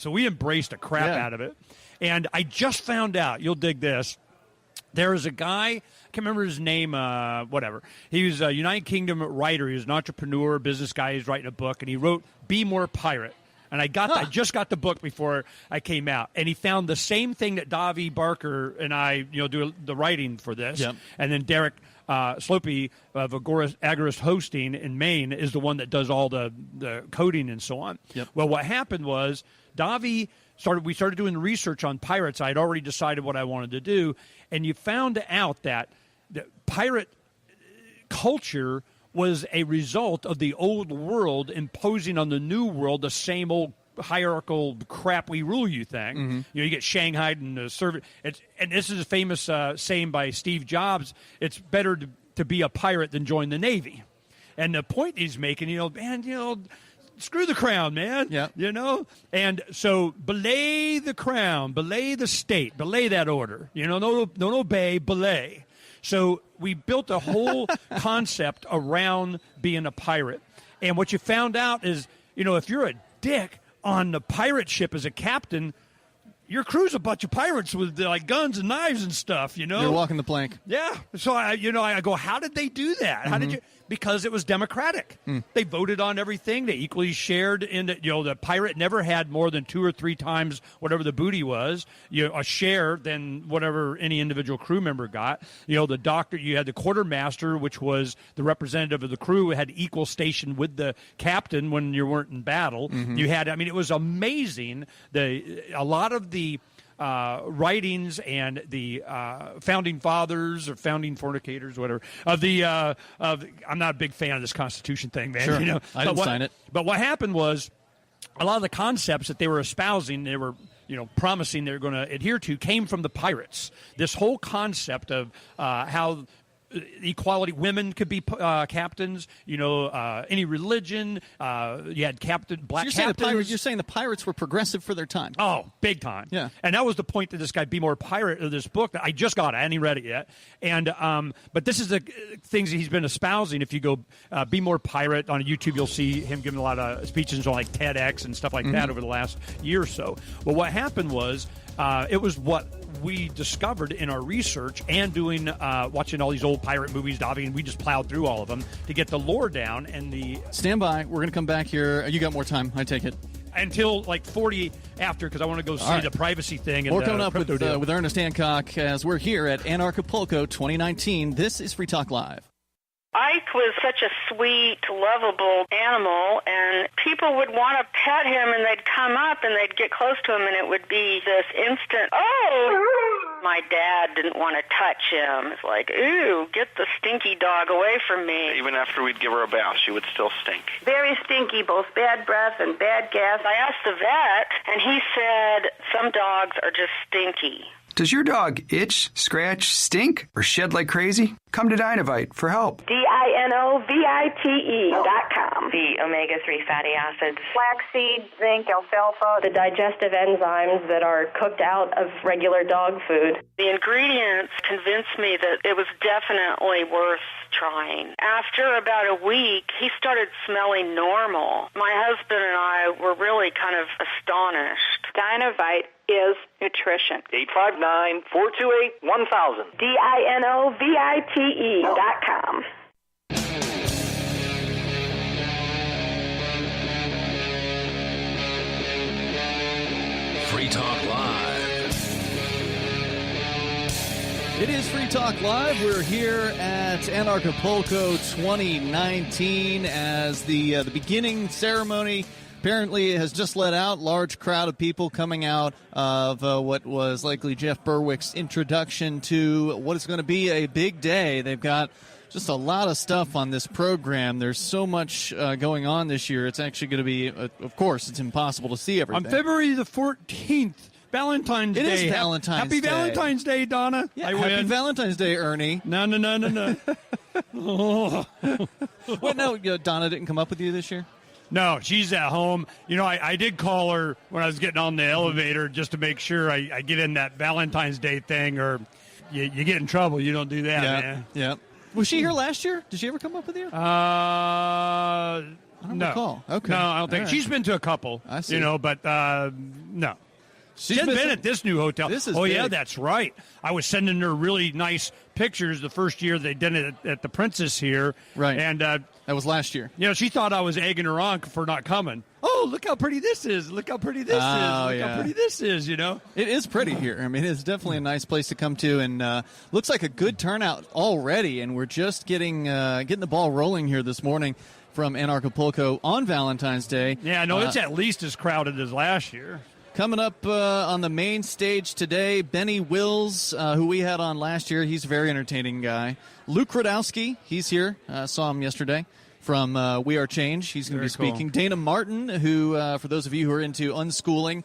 So we embraced the crap out of it. And I just found out, you'll dig this, there is a guy, I can't remember his name, whatever. He was a United Kingdom writer. He was an entrepreneur, business guy. He's writing a book, and he wrote Be More Pirate. And I just got the book before I came out, and he found the same thing that Davi Barker and I, do the writing for this. Yep. And then Derrick Slopey of Agorist Hosting in Maine is the one that does all the coding and so on. Yep. Well, what happened was Davi we started doing the research on pirates. I had already decided what I wanted to do, and you found out that the pirate culture was a result of the old world imposing on the new world the same old hierarchical crap we rule you thing. Mm-hmm. You know, you get shanghaied and served. And this is a famous saying by Steve Jobs, it's better to be a pirate than join the Navy. And the point he's making, screw the crown, man. Yeah. And so belay the crown, belay the state, belay that order. Don't obey, belay. So we built a whole concept around being a pirate. And what you found out is, if you're a dick on the pirate ship as a captain, your crew's a bunch of pirates with like guns and knives and stuff, You're walking the plank. Yeah. So I go, how did they do that? How did you? Because it was democratic. They voted on everything. They equally shared in the pirate never had more than 2 or 3 times whatever the booty was, a share than whatever any individual crew member got. The doctor, you had the quartermaster, which was the representative of the crew, had equal station with the captain when you weren't in battle. You had, it was amazing. A lot of the writings and the founding fathers or founding fornicators, whatever, I'm not a big fan of this Constitution thing, man. Sure. I didn't sign it. But what happened was a lot of the concepts that they were espousing, they were promising they were going to adhere to, came from the pirates. This whole concept of how equality. Women could be captains. Any religion. You had black captains. You're saying the pirates were progressive for their time. Oh, big time. Yeah. And that was the point that this guy, Be More Pirate, of this book that I just got. I hadn't read it yet. And but this is the things that he's been espousing. If you go Be More Pirate on YouTube, you'll see him giving a lot of speeches on like TEDx and stuff like that over the last year or so. Well, what happened was it was what we discovered in our research and doing watching all these old pirate movies. And we just plowed through all of them to get the lore down. And stand by. We're going to come back here. You got more time. I take it. Until like 40 after, because I want to go see the privacy thing. And we're coming up with Ernest Hancock as we're here at Anarchapulco 2019. This is Free Talk Live. Ike was such a sweet, lovable animal, and people would want to pet him, and they'd come up, and they'd get close to him, and it would be this instant, oh! My dad didn't want to touch him. It's like, ooh, get the stinky dog away from me. Even after we'd give her a bath, she would still stink. Very stinky, both bad breath and bad gas. I asked the vet, and he said some dogs are just stinky. Does your dog itch, scratch, stink, or shed like crazy? Come to Dinovite for help. DINOVITE.com. The omega-3 fatty acids. Flaxseed, zinc, alfalfa. The digestive enzymes that are cooked out of regular dog food. The ingredients convinced me that it was definitely worth trying. After about a week, he started smelling normal. My husband and I were really kind of astonished. Dinovite is nutrition. 859-428-1000. DINOVITE.com. Free Talk Live. It is Free Talk Live. We're here at Anarchapulco 2019 as the beginning ceremony apparently has just let out. Large crowd of people coming out of what was likely Jeff Berwick's introduction to what is going to be a big day. They've got just a lot of stuff on this program. There's so much going on this year. It's actually going to be, of course, it's impossible to see everything. On February the 14th, Valentine's Day. It is Valentine's Day. Happy Valentine's Day, Donna. Yeah, happy Valentine's Day, Ernie. No. Oh. What, no, Donna didn't come up with you this year? No, she's at home. I did call her when I was getting on the elevator just to make sure I get in that Valentine's Day thing, or you get in trouble. You don't do that, man. Yeah. Was she here last year? Did she ever come up with you? I don't recall. Okay. No, I don't think. All right. She's been to a couple. I see. But no. She hasn't been at this new hotel. This is big. big. Yeah, that's right. I was sending her really nice pictures the first year they did it at the Princess here. Right. And that was last year. She thought I was egging her on for not coming. Oh, look how pretty this is. Look how pretty this is. How pretty this is, It is pretty here. I mean, it's definitely a nice place to come to, and looks like a good turnout already, and we're just getting the ball rolling here this morning from Anarchapulco on Valentine's Day. Yeah, no, it's at least as crowded as last year. Coming up on the main stage today, Benny Wills, who we had on last year. He's a very entertaining guy. Luke Radowski, he's here. Saw him yesterday from We Are Change. He's going to be speaking. Cool. Dana Martin, who, for those of you who are into unschooling,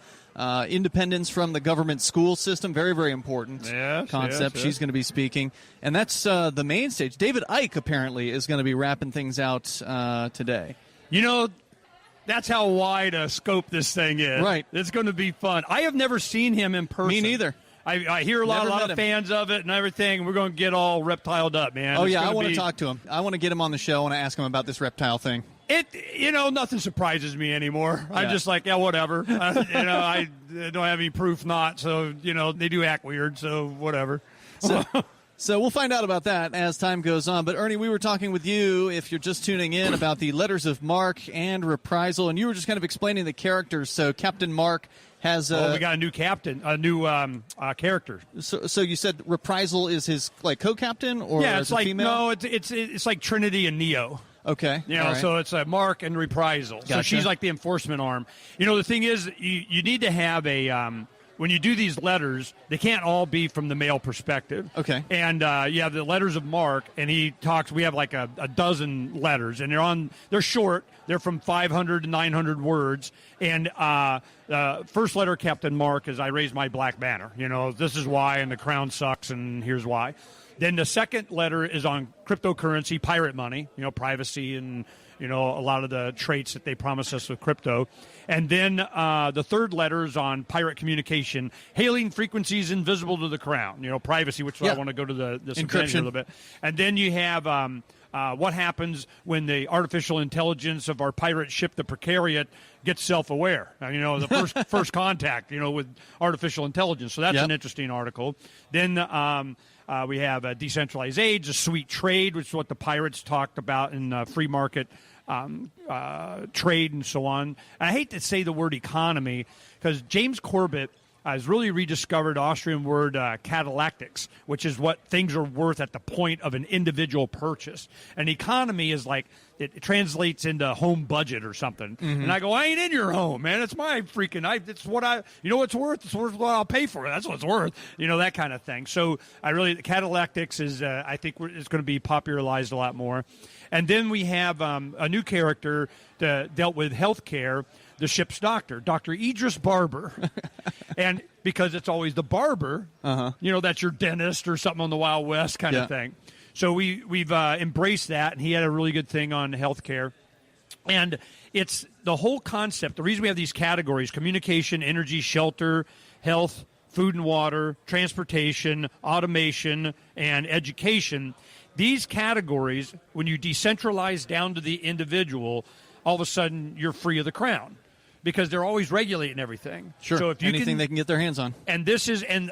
independence from the government school system, very, very important concept. Yes. She's going to be speaking. And that's the main stage. David Icke, apparently, is going to be wrapping things out today. That's how wide a scope this thing is. Right. It's going to be fun. I have never seen him in person. Me neither. I hear a lot of fans of it and everything. We're going to get all reptiled up, man. Oh, I want to talk to him. I want to get him on the show. I want to ask him about this reptile thing. Nothing surprises me anymore. I'm just like, whatever. I don't have any proof not, so, they do act weird, so whatever. So we'll find out about that as time goes on. But, Ernie, we were talking with you, if you're just tuning in, about the letters of marque and reprisal, and you were just kind of explaining the characters. So Captain Mark has we got a new captain, a new character. So you said reprisal is his co-captain, or it's like female? No, it's like Trinity and Neo. Okay. Right. So it's a Mark and reprisal. Gotcha. So she's like the enforcement arm. The thing is, you need to have a when you do these letters, they can't all be from the male perspective. Okay. And you have the letters of Mark, and he talks. We have like a dozen letters, and they're short. They're from 500 to 900 words. And first letter, Captain Mark, is I raise my black banner. This is why, and the crown sucks, and here's why. Then the second letter is on cryptocurrency, pirate money, privacy and, a lot of the traits that they promise us with crypto. And then the third letter is on pirate communication, hailing frequencies invisible to the crown, privacy, which I want to go to the encryption a little bit. And then you have what happens when the artificial intelligence of our pirate ship, the Precariat, gets self-aware. The first contact, with artificial intelligence. So that's an interesting article. Then we have decentralized age, a sweet trade, which is what the pirates talked about in free market trade and so on. I hate to say the word economy because James Corbett has really rediscovered Austrian word catalactics, which is what things are worth at the point of an individual purchase. An economy is like, it translates into home budget or something. Mm-hmm. And I go, I ain't in your home, man. It's my freaking, it's what it's worth. It's worth what I'll pay for it. That's what it's worth. That kind of thing. So the catalactics is, I think it's going to be popularized a lot more. And then we have a new character that dealt with healthcare, the ship's doctor, Dr. Idris Barber. And because it's always the barber, that's your dentist or something on the Wild West kind of thing. So we've embraced that, and he had a really good thing on healthcare. And it's the whole concept. The reason we have these categories, communication, energy, shelter, health, food and water, transportation, automation, and education, these categories, when you decentralize down to the individual, all of a sudden you're free of the crown. Because they're always regulating everything. Sure. So if anything they can get their hands on. And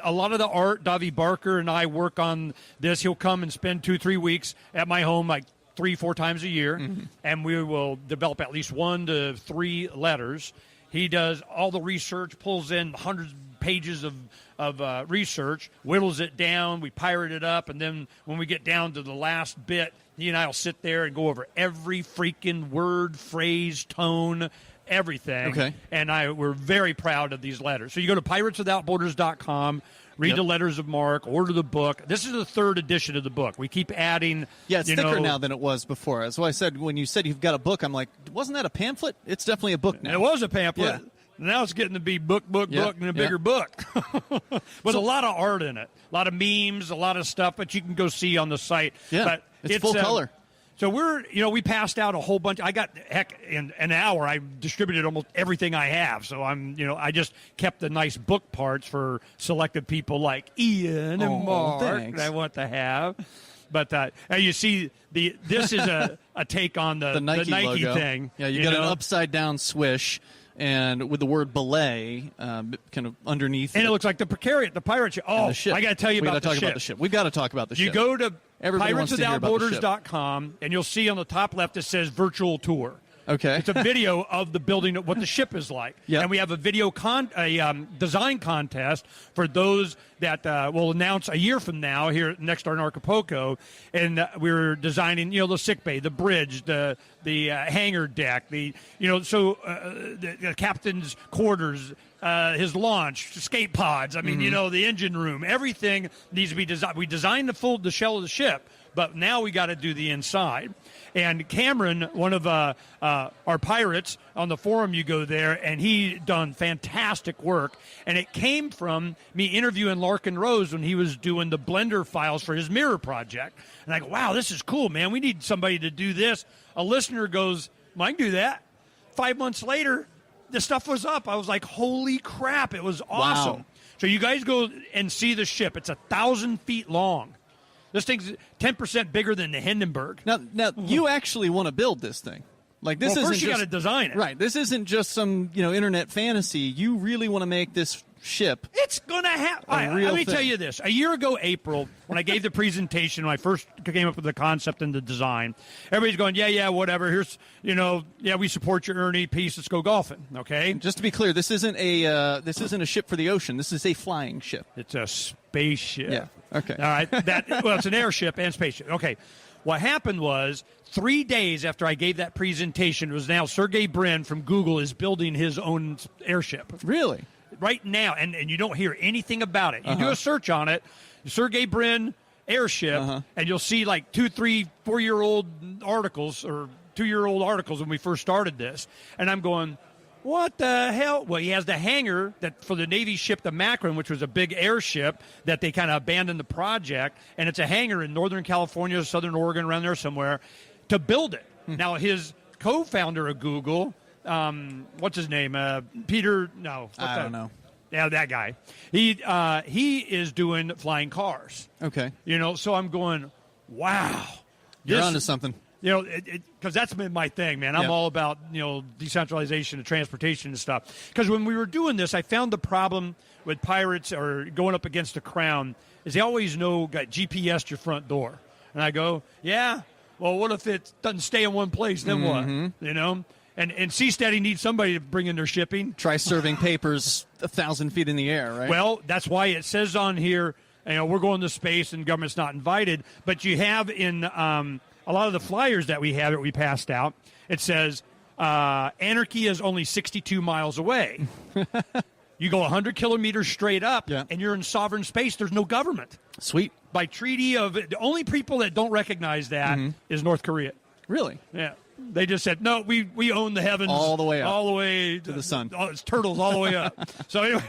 a lot of the art, Davi Barker and I work on this. He'll come and spend 2-3 weeks at my home, like 3-4 times a year, and we will develop at least 1 to 3 letters. He does all the research, pulls in hundreds of pages of research, whittles it down, we pirate it up, and then when we get down to the last bit, he and I will sit there and go over every freaking word, phrase, tone, everything. Okay. And we're very proud of these letters. So you go to pirateswithoutborders.com, read the letters of marque, order the book. This is the 3rd edition of the book. We keep adding. Yeah, it's thicker now than it was before. That's why I said when you said you've got a book, I'm like, wasn't that a pamphlet? It's definitely a book now. It was a pamphlet. Yeah. Now it's getting to be book, and a bigger book. But a lot of art in it. A lot of memes, a lot of stuff that you can go see on the site. Yeah, but it's full color. So we passed out a whole bunch. I got, in an hour, I distributed almost everything I have. So I just kept the nice book parts for selected people like Ian and Mark that I want to have. But you see, this is a take on the Nike logo. Thing. Yeah, you got an upside-down swish. And with the word belay kind of underneath and it looks like the Precariat, the pirate ship. Oh, ship. I got to tell you about the ship. We've got to talk about the ship. You go to pirateswithoutborders.com, and you'll see on the top left it says virtual tour. Okay. It's a video of the building, what the ship is like. Yep. And we have a video design contest for those that we'll announce a year from now here next to Anarchapulco. And we're designing, the sick bay, the bridge, the hangar deck, the captain's quarters, his launch, escape pods. I mean, the engine room, everything needs to be designed. We designed the shell of the ship, but now we got to do the inside. And Cameron, one of our pirates on the forum, you go there, and he done fantastic work. And it came from me interviewing Larkin Rose when he was doing the Blender files for his Mirror project. And I go, wow, this is cool, man. We need somebody to do this. A listener goes, well, I can do that. 5 months later, the stuff was up. I was like, holy crap, it was awesome. Wow. So you guys go and see the ship. It's 1,000 feet long. This thing's 10% bigger than the Hindenburg. Now you actually want to build this thing. Like this isn't first you got to design it. Right. This isn't just some, internet fantasy. You really want to make this ship. It's going to happen. Let me tell you this. A year ago, April, when I gave the presentation, when I first came up with the concept and the design, everybody's going, yeah, whatever. Here's, we support you, Ernie. Peace. Let's go golfing. Okay. Just to be clear, this isn't a ship for the ocean. This is a flying ship. It's a spaceship. Yeah. Okay. All right. It's an airship and spaceship. Okay. What happened was 3 days after I gave that presentation, it was now Sergey Brin from Google is building his own airship. Really? Right now, and you don't hear anything about it. You do a search on it, Sergey Brin airship, and you'll see like 2, 3, 4-year-old articles or 2-year-old articles when we first started this. And I'm going, What the hell? Well, he has the hangar that for the Navy ship, the Macron, which was a big airship that they kind of abandoned the project, and it's a hangar in Northern California, Southern Oregon, around there somewhere, to build it. Now, his co-founder of Google, what's his name? Peter? No, I don't know. Yeah, that guy. He is doing flying cars. Okay. So I'm going, wow. You're onto something. Because that's been my thing, man. I'm all about, decentralization and transportation and stuff. Because when we were doing this, I found the problem with pirates or going up against the crown is they always got GPS to your front door. And I go, yeah, well, what if it doesn't stay in one place? Then what? And Seasteady needs somebody to bring in their shipping. Try serving papers 1,000 feet in the air, right? Well, that's why it says on here, we're going to space and government's not invited. But you have in a lot of the flyers that we have that we passed out, it says anarchy is only 62 miles away. You go 100 kilometers straight up, and you're in sovereign space. There's no government. Sweet. By treaty of the only people that don't recognize that is North Korea. Really? Yeah. They just said, no, we own the heavens. All the way up. All the way to the sun. It's turtles all the way up. So anyway,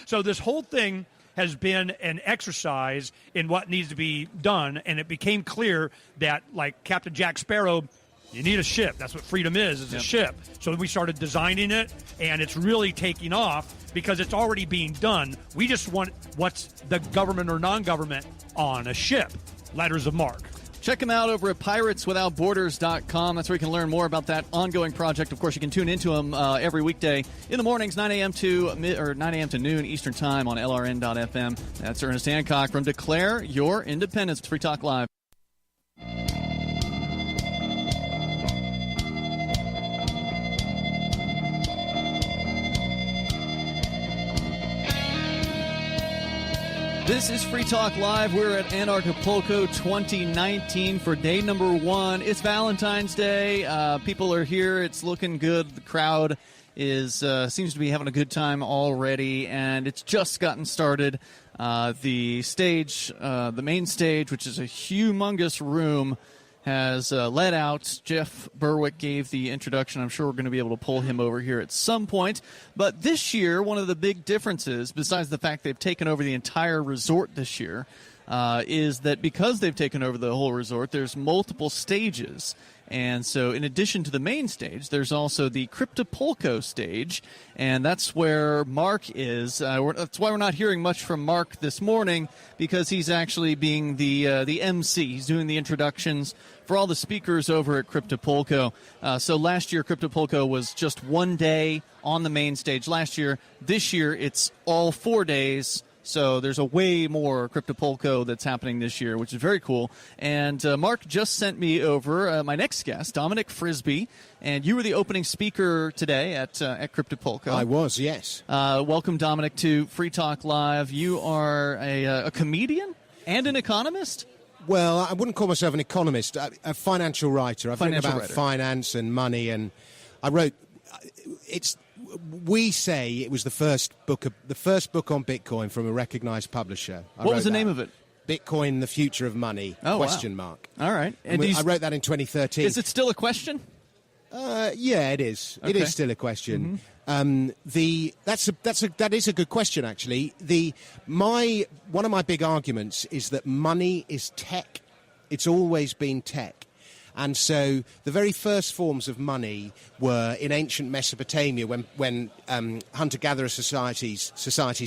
so this whole thing has been an exercise in what needs to be done, and it became clear that, like Captain Jack Sparrow, you need a ship. That's what freedom is a ship. So we started designing it, and it's really taking off because it's already being done. We just want what's the government or non-government on a ship. Letters of marque. Check them out over at pirateswithoutborders.com. That's where you can learn more about that ongoing project. Of course, you can tune into them every weekday in the mornings, 9 a.m. to noon Eastern Time on LRN.FM. That's Ernest Hancock from Declare Your Independence. Free Talk Live. This is Free Talk Live. We're at Anarchapulco 2019 for day number 1. It's Valentine's Day. People are here. It's looking good. The crowd seems to be having a good time already, and it's just gotten started. The stage, the main stage, which is a humongous room, has let out. Jeff Berwick gave the introduction. I'm sure we're going to be able to pull him over here at some point. But this year, one of the big differences, besides the fact they've taken over the entire resort this year, is that because they've taken over the whole resort, there's multiple stages. And so in addition to the main stage, there's also the Cryptogasmic stage, and that's where Mark is. That's why we're not hearing much from Mark this morning, because he's actually being the MC. He's doing the introductions for all the speakers over at Cryptogasmic. So last year, Cryptogasmic was just one day on the main stage last year. This year, it's all 4 days. So there's a way more Cryptogasmic that's happening this year, which is very cool. And Mark just sent me over my next guest, Dominic Frisby, and you were the opening speaker today at Cryptogasmic. I was, yes. Welcome, Dominic, to Free Talk Live. You are a comedian and an economist? Well, I wouldn't call myself an economist. A financial writer. I've written about finance and money, and I wrote. We say it was the first book on Bitcoin from a recognized publisher. What was the name of it? Bitcoin: The Future of Money? ? All right. I wrote that in 2013. Is it still a question? Yeah, it is. Okay. It is still a question. That is a good question, actually. One of my big arguments is that money is tech. It's always been tech. And so the very first forms of money were in ancient Mesopotamia when hunter-gatherer societies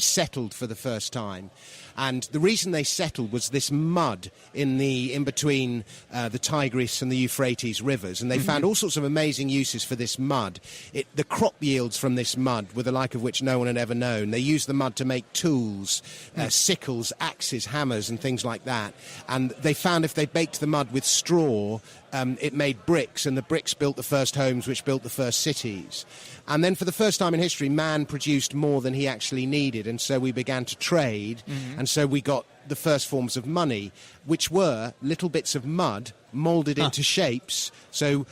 settled for the first time. And the reason they settled was this mud in between the Tigris and the Euphrates rivers. And they found all sorts of amazing uses for this mud. The crop yields from this mud were the like of which no one had ever known. They used the mud to make tools, sickles, axes, hammers, and things like that. And they found if they baked the mud with straw, it made bricks, and the bricks built the first homes, which built the first cities. And then for the first time in history, man produced more than he actually needed, and so we began to trade, and so we got the first forms of money, which were little bits of mud moulded into shapes. So,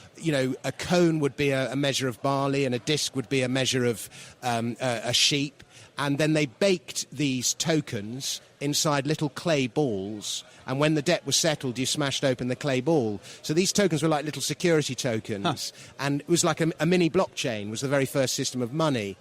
a cone would be a measure of barley, and a disc would be a measure of a sheep. and then they baked these tokens inside little clay balls, and when the debt was settled, you smashed open the clay ball. So these tokens were like little security tokens, and it was like a mini blockchain, was the very first system of money.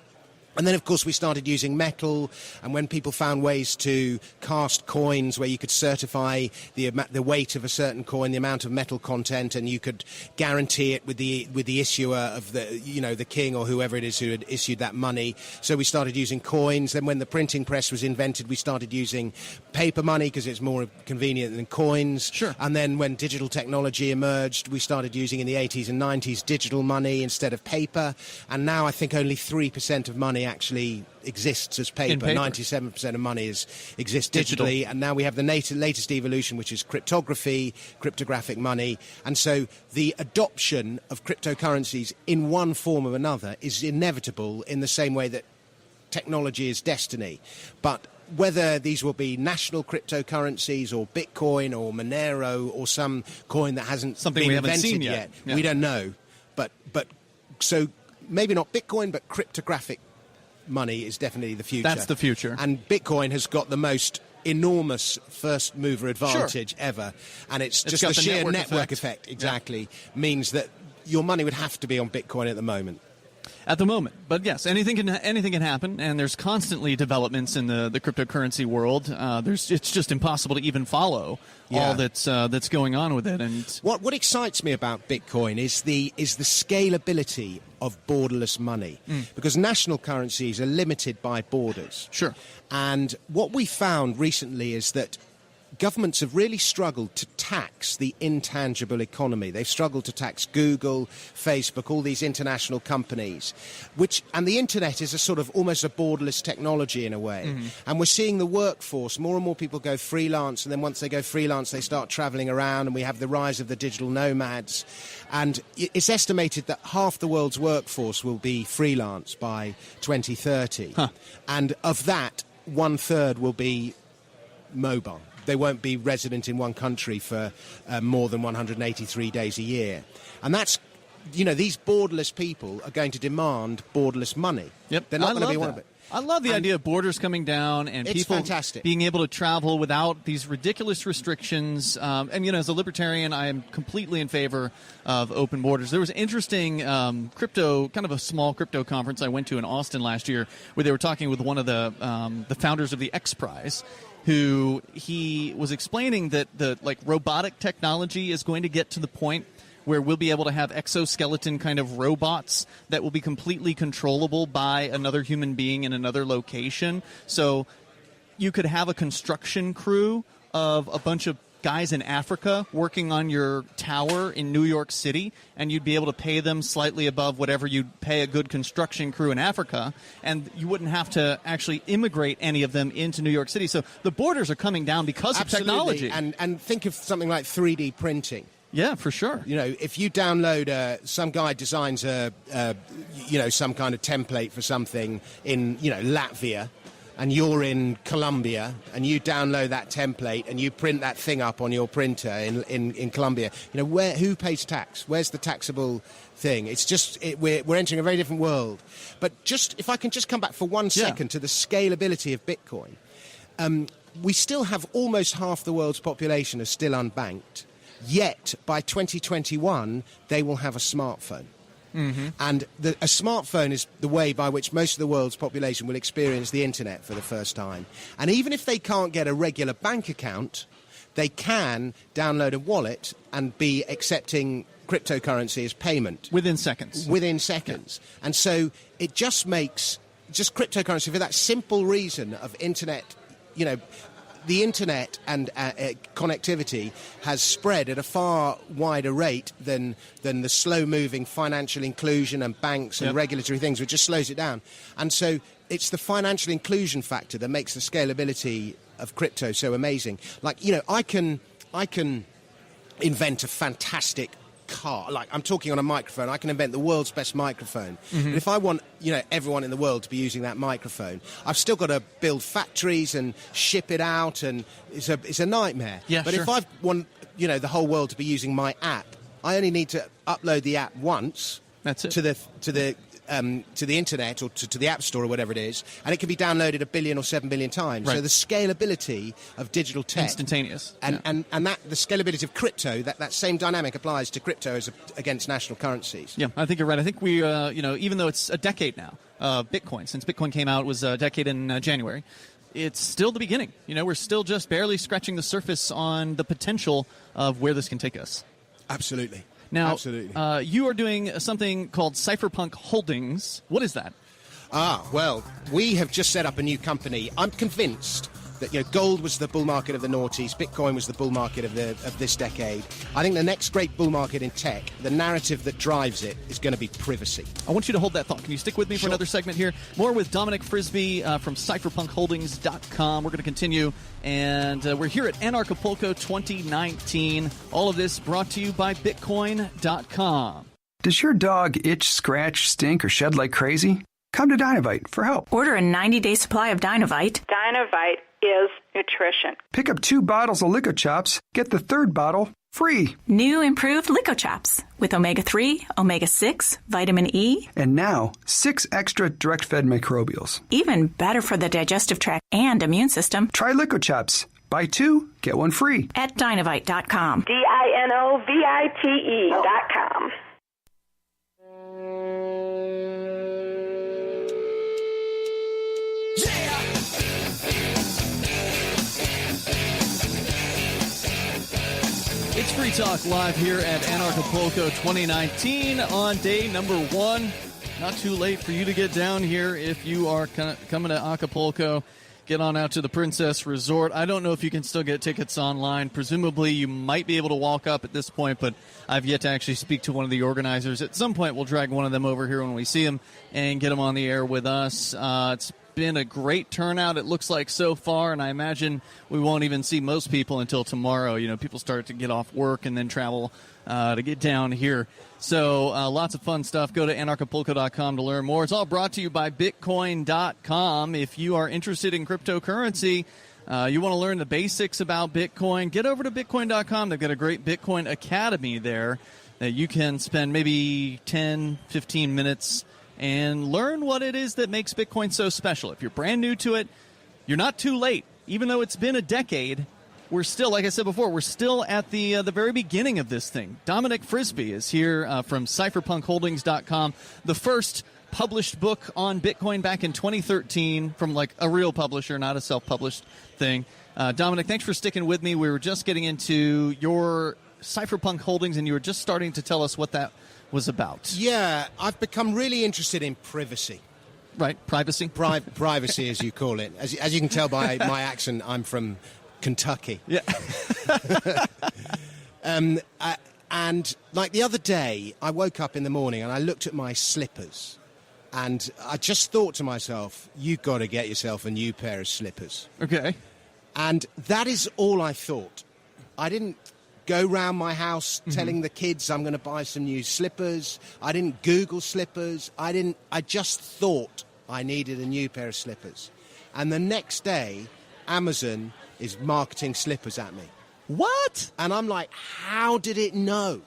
And then, of course, we started using metal, and when people found ways to cast coins where you could certify the weight of a certain coin, the amount of metal content, and you could guarantee it with the issuer of the king or whoever it is who had issued that money. So we started using coins. Then when the printing press was invented, we started using paper money because it's more convenient than coins. Sure. And then when digital technology emerged, we started using in the 80s and 90s digital money instead of paper. And now I think only 3% of money actually exists as paper. 97% of money exists digitally, and now we have the latest evolution, which is cryptography, cryptographic money. And so the adoption of cryptocurrencies in one form or another is inevitable, in the same way that technology is destiny. But whether these will be national cryptocurrencies or Bitcoin or Monero or some coin that hasn't been invented yet, we don't know. But so maybe not Bitcoin, but cryptographic money is definitely the future. That's the future. And Bitcoin has got the most enormous first mover advantage ever. And it's just the sheer network effect exactly means that your money would have to be on Bitcoin at the moment. At the moment. But yes, anything can happen, and there's constantly developments in the cryptocurrency world. It's just impossible to even follow all that's going on with it. And what excites me about Bitcoin is the scalability of borderless money, because national currencies are limited by borders. Sure. And what we found recently is that governments have really struggled to tax the intangible economy. They've struggled to tax Google, Facebook, all these international companies, and the internet is a sort of almost a borderless technology in a way. And we're seeing the workforce, more and more people go freelance, and then once they go freelance, they start traveling around, and we have the rise of the digital nomads. And it's estimated that half the world's workforce will be freelance by 2030. And of that, 1/3 will be mobile. They won't be resident in one country for more than 183 days a year. And that's, these borderless people are going to demand borderless money. Yep. They're not going to be one of it. I love the idea of borders coming down and people being able to travel without these ridiculous restrictions. And, as a libertarian, I am completely in favor of open borders. There was an interesting crypto, kind of a small crypto conference I went to in Austin last year, where they were talking with one of the founders of the X Prize, who he was explaining that the robotic technology is going to get to the point where we'll be able to have exoskeleton kind of robots that will be completely controllable by another human being in another location. So you could have a construction crew of a bunch of guys in Africa working on your tower in New York City, and you'd be able to pay them slightly above whatever you'd pay a good construction crew in Africa, and you wouldn't have to actually immigrate any of them into New York City. So the borders are coming down because of technology. And think of something like 3D printing. Yeah, for sure. If you download some guy designs some kind of template for something in, Latvia, and you're in Colombia, and you download that template and you print that thing up on your printer in Colombia, who pays tax? Where's the taxable thing? It's just we're entering a very different world. But if I can just come back for 1 second to the scalability of Bitcoin, we still have almost half the world's population is still unbanked. Yet, by 2021, they will have a smartphone. And a smartphone is the way by which most of the world's population will experience the internet for the first time. And even if they can't get a regular bank account, they can download a wallet and be accepting cryptocurrency as payment. Within seconds. Yeah. And so it just makes cryptocurrency for that simple reason of internet, the internet and connectivity has spread at a far wider rate than the slow-moving financial inclusion and banks and regulatory things, which just slows it down. And so it's the financial inclusion factor that makes the scalability of crypto so amazing. I can invent a fantastic car. I'm talking on a microphone. I can invent the world's best microphone. But if I want, everyone in the world to be using that microphone, I've still got to build factories and ship it out, and it's a nightmare. Yeah, but if I want, the whole world to be using my app, I only need to upload the app once. That's it. To the to the internet or to the App Store or whatever it is, and it can be downloaded 1 billion or 7 billion times. Right. So the scalability of digital tech, instantaneous, and that the scalability of crypto, that same dynamic applies to crypto as against national currencies. Yeah, I think you're right. I think we, even though it's a decade now, Bitcoin, since Bitcoin came out, it was a decade in January. It's still the beginning. We're still just barely scratching the surface on the potential of where this can take us. Absolutely. Now, absolutely. You are doing something called Cypherpunk Holdings. What is that? Well, we have just set up a new company. I'm convinced that gold was the bull market of the noughties, Bitcoin was the bull market of this decade. I think the next great bull market in tech, the narrative that drives it, is going to be privacy. I want you to hold that thought. Can you stick with me for another segment here? More with Dominic Frisby from cypherpunkholdings.com. We're going to continue, and we're here at Anarchapulco 2019. All of this brought to you by Bitcoin.com. Does your dog itch, scratch, stink, or shed like crazy? Come to Dynavite for help. Order a 90-day supply of Dynavite. Dynavite is nutrition. Pick up 2 bottles of Lico Chops. Get the 3rd bottle free. New improved Lico Chops with omega-3, omega-6, vitamin E. And now, 6 extra direct-fed microbials. Even better for the digestive tract and immune system. Try Lico Chops. Buy 2, get 1 free. At Dynavite.com. DINOVITE.com. It's Free Talk Live here at Anarchapulco 2019 on day number 1. Not too late for you to get down here if you are coming to Acapulco. Get on out to the Princess Resort. I don't know if you can still get tickets online. Presumably you might be able to walk up at this point, but I've yet to actually speak to one of the organizers. At some point we'll drag one of them over here when we see them and get them on the air with us. It's been a great turnout, it looks like, so far, and I imagine we won't even see most people until tomorrow. People start to get off work and then travel to get down here. So lots of fun stuff. Go to Anarchapulco.com to learn more. It's all brought to you by Bitcoin.com. If you are interested in cryptocurrency, you want to learn the basics about Bitcoin, get over to Bitcoin.com. They've got a great Bitcoin Academy there that you can spend maybe 10, 15 minutes and learn what it is that makes Bitcoin so special. If you're brand new to it, you're not too late. Even though it's been a decade, we're still, like I said before, we're still at the very beginning of this thing. Dominic Frisby is here from cypherpunkholdings.com. The first published book on Bitcoin back in 2013 from like a real publisher, not a self-published thing. Dominic, thanks for sticking with me. We were just getting into your Cypherpunk Holdings, and you were just starting to tell us what that was about. Yeah, I've become really interested in privacy. Right, privacy? Privacy, as you call it. As you can tell by my accent, I'm from Kentucky. Yeah. And like the other day, I woke up in the morning and I looked at my slippers. And I just thought to myself, you've got to get yourself a new pair of slippers. Okay. And that is all I thought. I didn't go round my house telling the kids I'm going to buy some new slippers. I didn't Google slippers. I just thought I needed a new pair of slippers. And the next day, Amazon is marketing slippers at me. What? And I'm like, how did it know?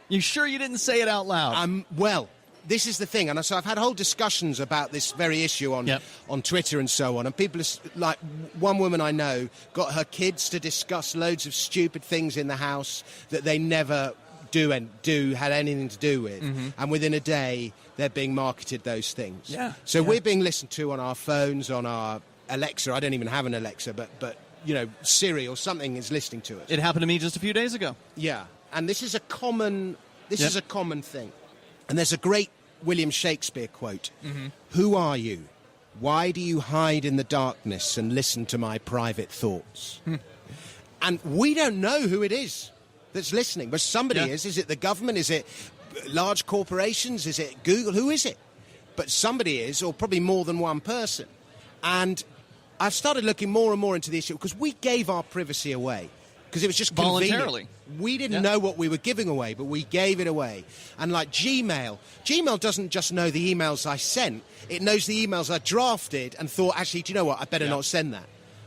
You sure you didn't say it out loud? Well, this is the thing. And so I've had whole discussions about this very issue on Twitter and so on. And people, like one woman I know, got her kids to discuss loads of stupid things in the house that they never had anything to do with. And within a day, they're being marketed those things. Yeah. So we're being listened to on our phones, on our Alexa. I don't even have an Alexa, but Siri or something is listening to us. It happened to me just a few days ago. Yeah. And this is a common thing. And there's a great William Shakespeare quote. Who are you? Why do you hide in the darkness and listen to my private thoughts? And we don't know who it is that's listening, but somebody is. Is it the government? Is it large corporations? Is it Google? Who is it? But somebody is, or probably more than one person. And I've started looking more and more into the issue because we gave our privacy away because it was just voluntarily. Convenient. We didn't know what we were giving away, but we gave it away. And like Gmail doesn't just know the emails I sent; it knows the emails I drafted and thought, actually, do you know what? I better not send that.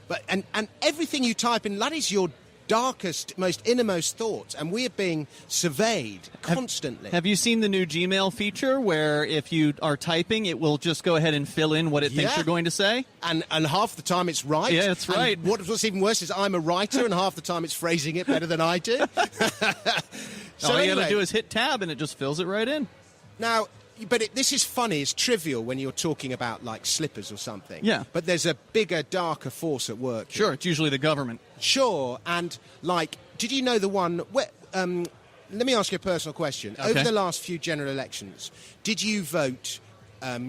But and everything you type in, that is your darkest, most innermost thoughts, and we're being surveyed constantly. Have you seen the new Gmail feature where if you are typing, it will just go ahead and fill in what it thinks you're going to say? And half the time it's right. Yeah, it's right. And what's even worse is I'm a writer, and half the time it's phrasing it better than I do. So all you got to do is hit tab, and it just fills it right in. Now, but this is funny. It's trivial when you're talking about, like, slippers or something. Yeah. But there's a bigger, darker force at work here. Sure, it's usually the government. Sure, and, like, did you know the one... let me ask you a personal question. Okay. Over the last few general elections, did you vote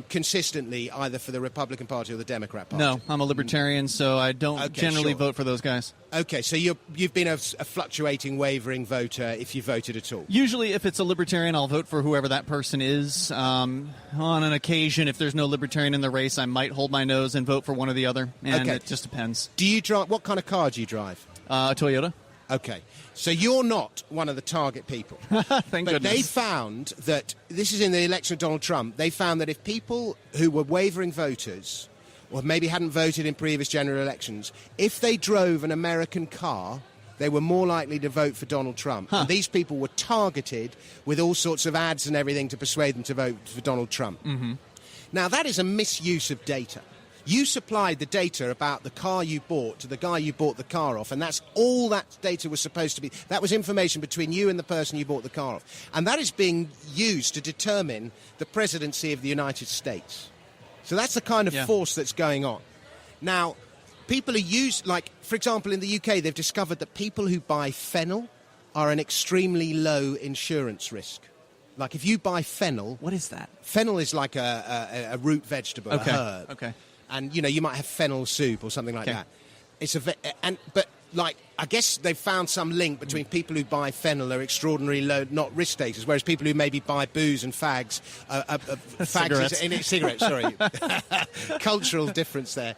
consistently either for the Republican Party or the Democrat Party? No, I'm a libertarian, so I don't generally vote for those guys. Okay, so you've been a fluctuating, wavering voter if you voted at all? Usually, if it's a libertarian, I'll vote for whoever that person is. On an occasion, if there's no libertarian in the race, I might hold my nose and vote for one or the other, and it just depends. Do you drive? What kind of car do you drive? A Toyota. Okay, so you're not one of the target people. Thank goodness. But they found that, this is in the election of Donald Trump, they found that if people who were wavering voters, or maybe hadn't voted in previous general elections, if they drove an American car, they were more likely to vote for Donald Trump. And these people were targeted with all sorts of ads and everything to persuade them to vote for Donald Trump. Mm-hmm. Now, that is a misuse of data. You supplied the data about the car you bought to the guy you bought the car off, and that's all that data was supposed to be. That was information between you and the person you bought the car off. And that is being used to determine the presidency of the United States. So that's the kind of force that's going on. Now, people are for example, in the UK, they've discovered that people who buy fennel are an extremely low insurance risk. Like, if you buy fennel... What is that? Fennel is like a root vegetable, a herb. Okay. And, you might have fennel soup or something like that. It's but I guess they've found some link between people who buy fennel are extraordinarily low, not risk takers, whereas people who maybe buy booze and fags, cigarettes, sorry, cultural difference there.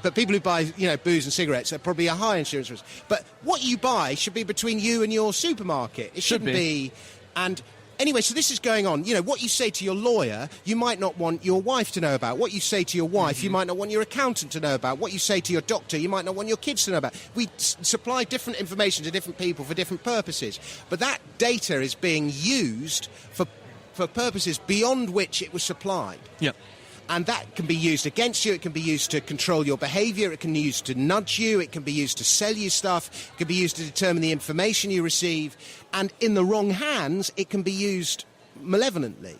But people who buy, booze and cigarettes are probably a high insurance risk. But what you buy should be between you and your supermarket. It shouldn't be. And anyway, so this is going on. What you say to your lawyer, you might not want your wife to know about. What you say to your wife, you might not want your accountant to know about. What you say to your doctor, you might not want your kids to know about. We supply different information to different people for different purposes. But that data is being used for purposes beyond which it was supplied. Yep. And that can be used against you. It can be used to control your behavior. It can be used to nudge you. It can be used to sell you stuff. It can be used to determine the information you receive. And in the wrong hands, it can be used malevolently.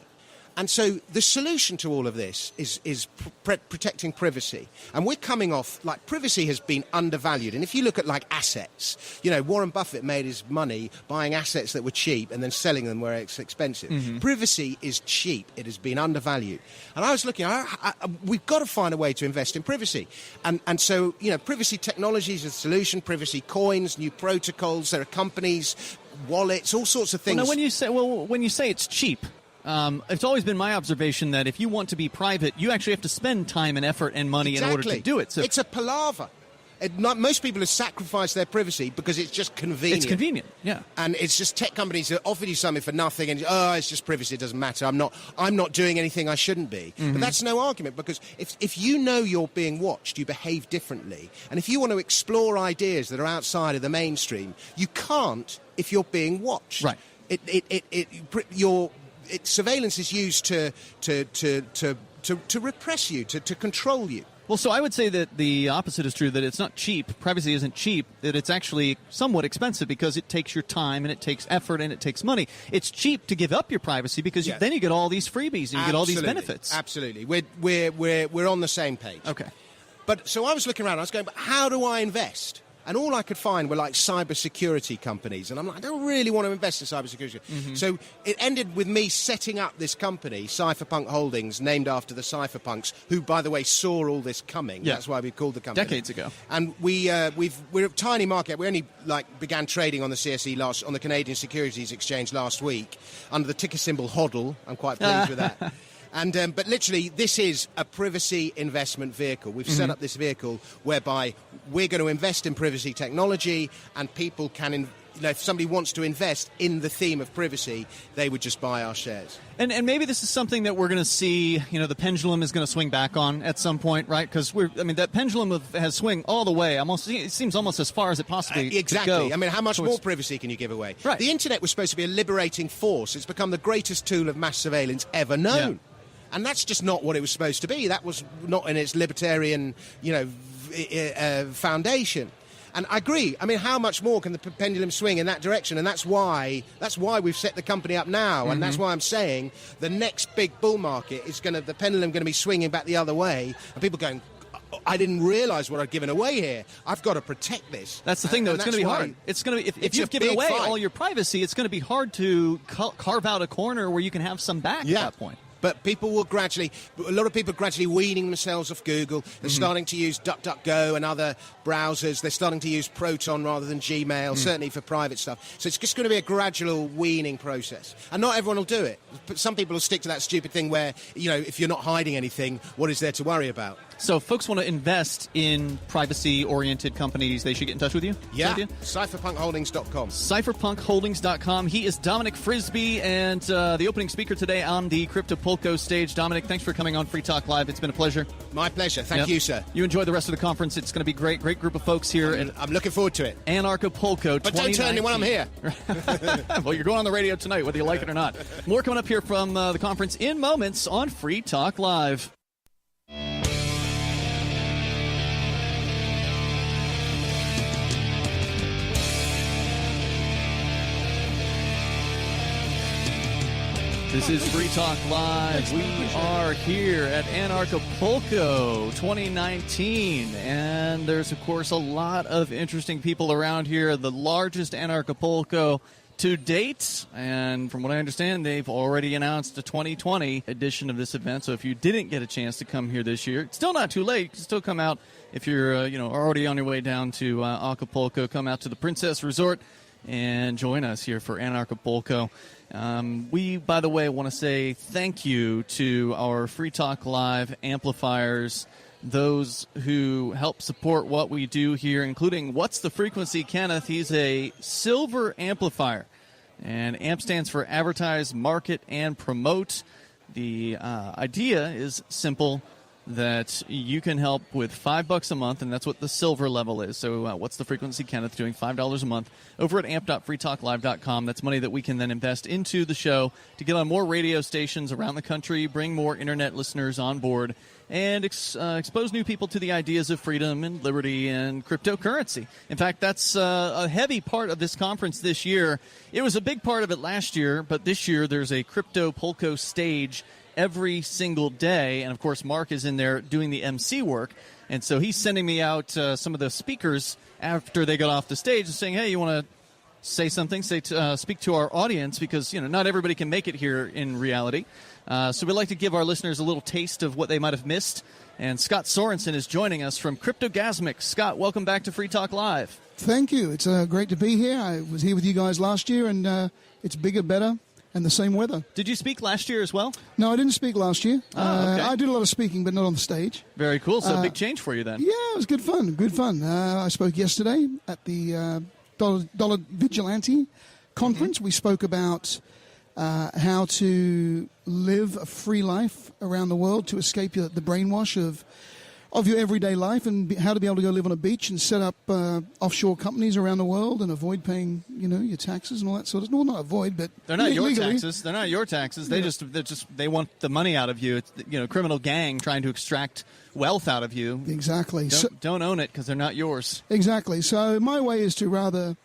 And so the solution to all of this is protecting privacy. And we're coming off, privacy has been undervalued. And if you look at, assets, Warren Buffett made his money buying assets that were cheap and then selling them where it's expensive. Mm-hmm. Privacy is cheap. It has been undervalued. And I was looking, we've got to find a way to invest in privacy. And so, privacy technologies is a solution, privacy coins, new protocols, there are companies, wallets, all sorts of things. Well, now, when you say it's cheap, it's always been my observation that if you want to be private, you actually have to spend time and effort and money in order to do it. So it's a palaver. Most people have sacrificed their privacy because it's just convenient. It's convenient, yeah. And it's just tech companies that offer you something for nothing, and it's just privacy. It doesn't matter. I'm not doing anything I shouldn't be. Mm-hmm. But that's no argument, because if you know you're being watched, you behave differently. And if you want to explore ideas that are outside of the mainstream, you can't if you're being watched. Right. Surveillance is used to repress you, to control you. Well, so I would say that the opposite is true, that it's not cheap. Privacy isn't cheap, that it's actually somewhat expensive because it takes your time and it takes effort and it takes money. It's cheap to give up your privacy because then you get all these freebies and you get all these benefits. Absolutely. We're on the same page. Okay. But so I was looking around, I was going, but how do I invest? And all I could find were cybersecurity companies. And I'm like, I don't really want to invest in cybersecurity. Mm-hmm. So it ended with me setting up this company, Cypherpunk Holdings, named after the cypherpunks, who, by the way, saw all this coming. Yeah. That's why we called the company. Decades ago. And we're a tiny market. We only began trading on the CSE on the Canadian Securities Exchange last week under the ticker symbol HODL. I'm quite pleased with that. And but literally, this is a privacy investment vehicle. We've set up this vehicle whereby we're going to invest in privacy technology, and people can if somebody wants to invest in the theme of privacy, they would just buy our shares. And maybe this is something that we're going to see, the pendulum is going to swing back on at some point, right? Because that pendulum has swung all the way. It seems almost as far as it possibly exactly. could go. I mean, how much more privacy can you give away? Right. The internet was supposed to be a liberating force. It's become the greatest tool of mass surveillance ever known. Yeah. And that's just not what it was supposed to be. That was not in its libertarian, foundation. And I agree. I mean, how much more can the pendulum swing in that direction? And that's why we've set the company up now. And that's why I'm saying the next big bull market is the pendulum going to be swinging back the other way. And people going, I didn't realise what I'd given away here. I've got to protect this. That's the thing, though. It's going to be hard. It's going to be if you've given away all your privacy, it's going to be hard to carve out a corner where you can have some back at that point. But a lot of people are gradually weaning themselves off Google. They're starting to use DuckDuckGo and other browsers. They're starting to use Proton rather than Gmail, certainly for private stuff. So it's just going to be a gradual weaning process. And not everyone will do it. But some people will stick to that stupid thing where, if you're not hiding anything, what is there to worry about? So if folks want to invest in privacy-oriented companies, they should get in touch with you? Yeah, cypherpunkholdings.com. Cypherpunkholdings.com. He is Dominic Frisby, and the opening speaker today on the Cryptopulco stage. Dominic, thanks for coming on Free Talk Live. It's been a pleasure. My pleasure. Thank you, sir. You enjoy the rest of the conference. It's going to be great. Great group of folks here. I'm looking forward to it. Anarchapulco 2019. But don't turn me when I'm here. Well, you're going on the radio tonight, whether you like it or not. More coming up here from the conference in moments on Free Talk Live. This is Free Talk Live. We are here at Anarchapulco 2019, and there's, of course, a lot of interesting people around here. The largest Anarchapulco to date, and from what I understand, they've already announced a 2020 edition of this event. So if you didn't get a chance to come here this year, it's still not too late. You can still come out if you're already on your way down to Acapulco. Come out to the Princess Resort and join us here for Anarchapulco. We, by the way, want to say thank you to our Free Talk Live amplifiers, those who help support what we do here, including What's the Frequency, Kenneth. He's a silver amplifier, and AMP stands for Advertise, Market, and Promote. The idea is simple, that you can help with $5 a month, and that's what the silver level is. So What's the Frequency, Kenneth, doing $5 a month over at amp.freetalklive.com. That's money that we can then invest into the show to get on more radio stations around the country, bring more internet listeners on board, and expose new people to the ideas of freedom and liberty and cryptocurrency. In fact, that's a heavy part of this conference this year. It was a big part of it last year, but this year there's a Cryptopulco stage every single day, and of course Mark is in there doing the MC work, and so he's sending me out some of the speakers after they got off the stage and saying, hey, you want to say something, speak to our audience, because not everybody can make it here in reality. So we'd like to give our listeners a little taste of what they might have missed, and Scott Sorensen is joining us from Cryptogasmic. Scott, welcome back to Free Talk Live. Thank you. It's great to be here. I was here with you guys last year, and it's bigger, better, and the same weather. Did you speak last year as well? No, I didn't speak last year. Okay. I did a lot of speaking, but not on the stage. Very cool. So big change for you then. Yeah, it was good fun. Good fun. I spoke yesterday at the Dollar Vigilante conference. Mm-hmm. We spoke about how to live a free life around the world to escape the brainwash of your everyday life, and how to be able to go live on a beach and set up offshore companies around the world and avoid paying, your taxes and all that sort of stuff. Well, not avoid, but they're not legally. your taxes. They're not your taxes. They they want the money out of you. It's criminal gang trying to extract wealth out of you. Exactly. Don't own it because they're not yours. Exactly. So my way is to rather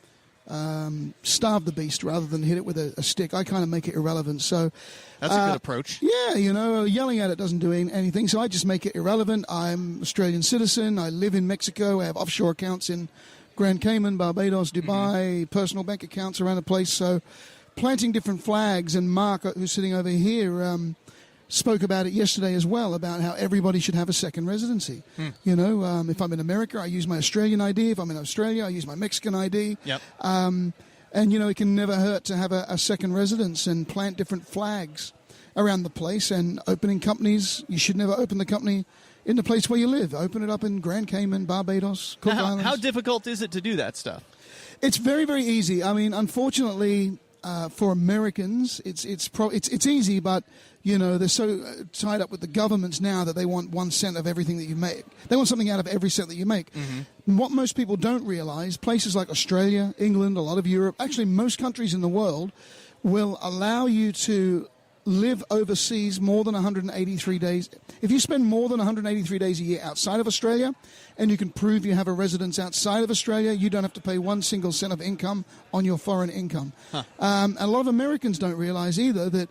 starve the beast rather than hit it with a stick. I kind of make it irrelevant. So that's a good approach. Yeah, yelling at it doesn't do anything. So I just make it irrelevant. I'm an Australian citizen. I live in Mexico. I have offshore accounts in Grand Cayman, Barbados, Dubai, personal bank accounts around the place. So planting different flags. And Mark, who's sitting over here, spoke about it yesterday as well, about how everybody should have a second residency. If I'm in America, I use my Australian ID. If I'm in Australia, I use my Mexican ID. Yep. And, it can never hurt to have a second residence and plant different flags around the place. And opening companies, you should never open the company in the place where you live. Open it up in Grand Cayman, Barbados, Cook Islands. How difficult is it to do that stuff? It's very, very easy. I mean, unfortunately, for Americans, it's easy, but they're so tied up with the governments now that they want 1 cent of everything that you make. They want something out of every cent that you make. Mm-hmm. What most people don't realize, places like Australia, England, a lot of Europe, actually most countries in the world will allow you to live overseas more than 183 days. If you spend more than 183 days a year outside of Australia and you can prove you have a residence outside of Australia, you don't have to pay 1 single cent of income on your foreign income. Huh. A lot of Americans don't realize either that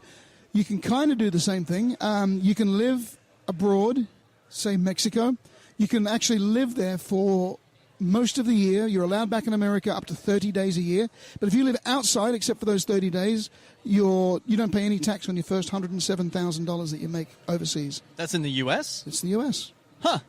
you can kind of do the same thing. You can live abroad, say Mexico. You can actually live there for most of the year. You're allowed back in America up to 30 days a year. But if you live outside, except for those 30 days, you don't pay any tax on your first $107,000 that you make overseas. That's in the U.S.? It's the U.S. Huh.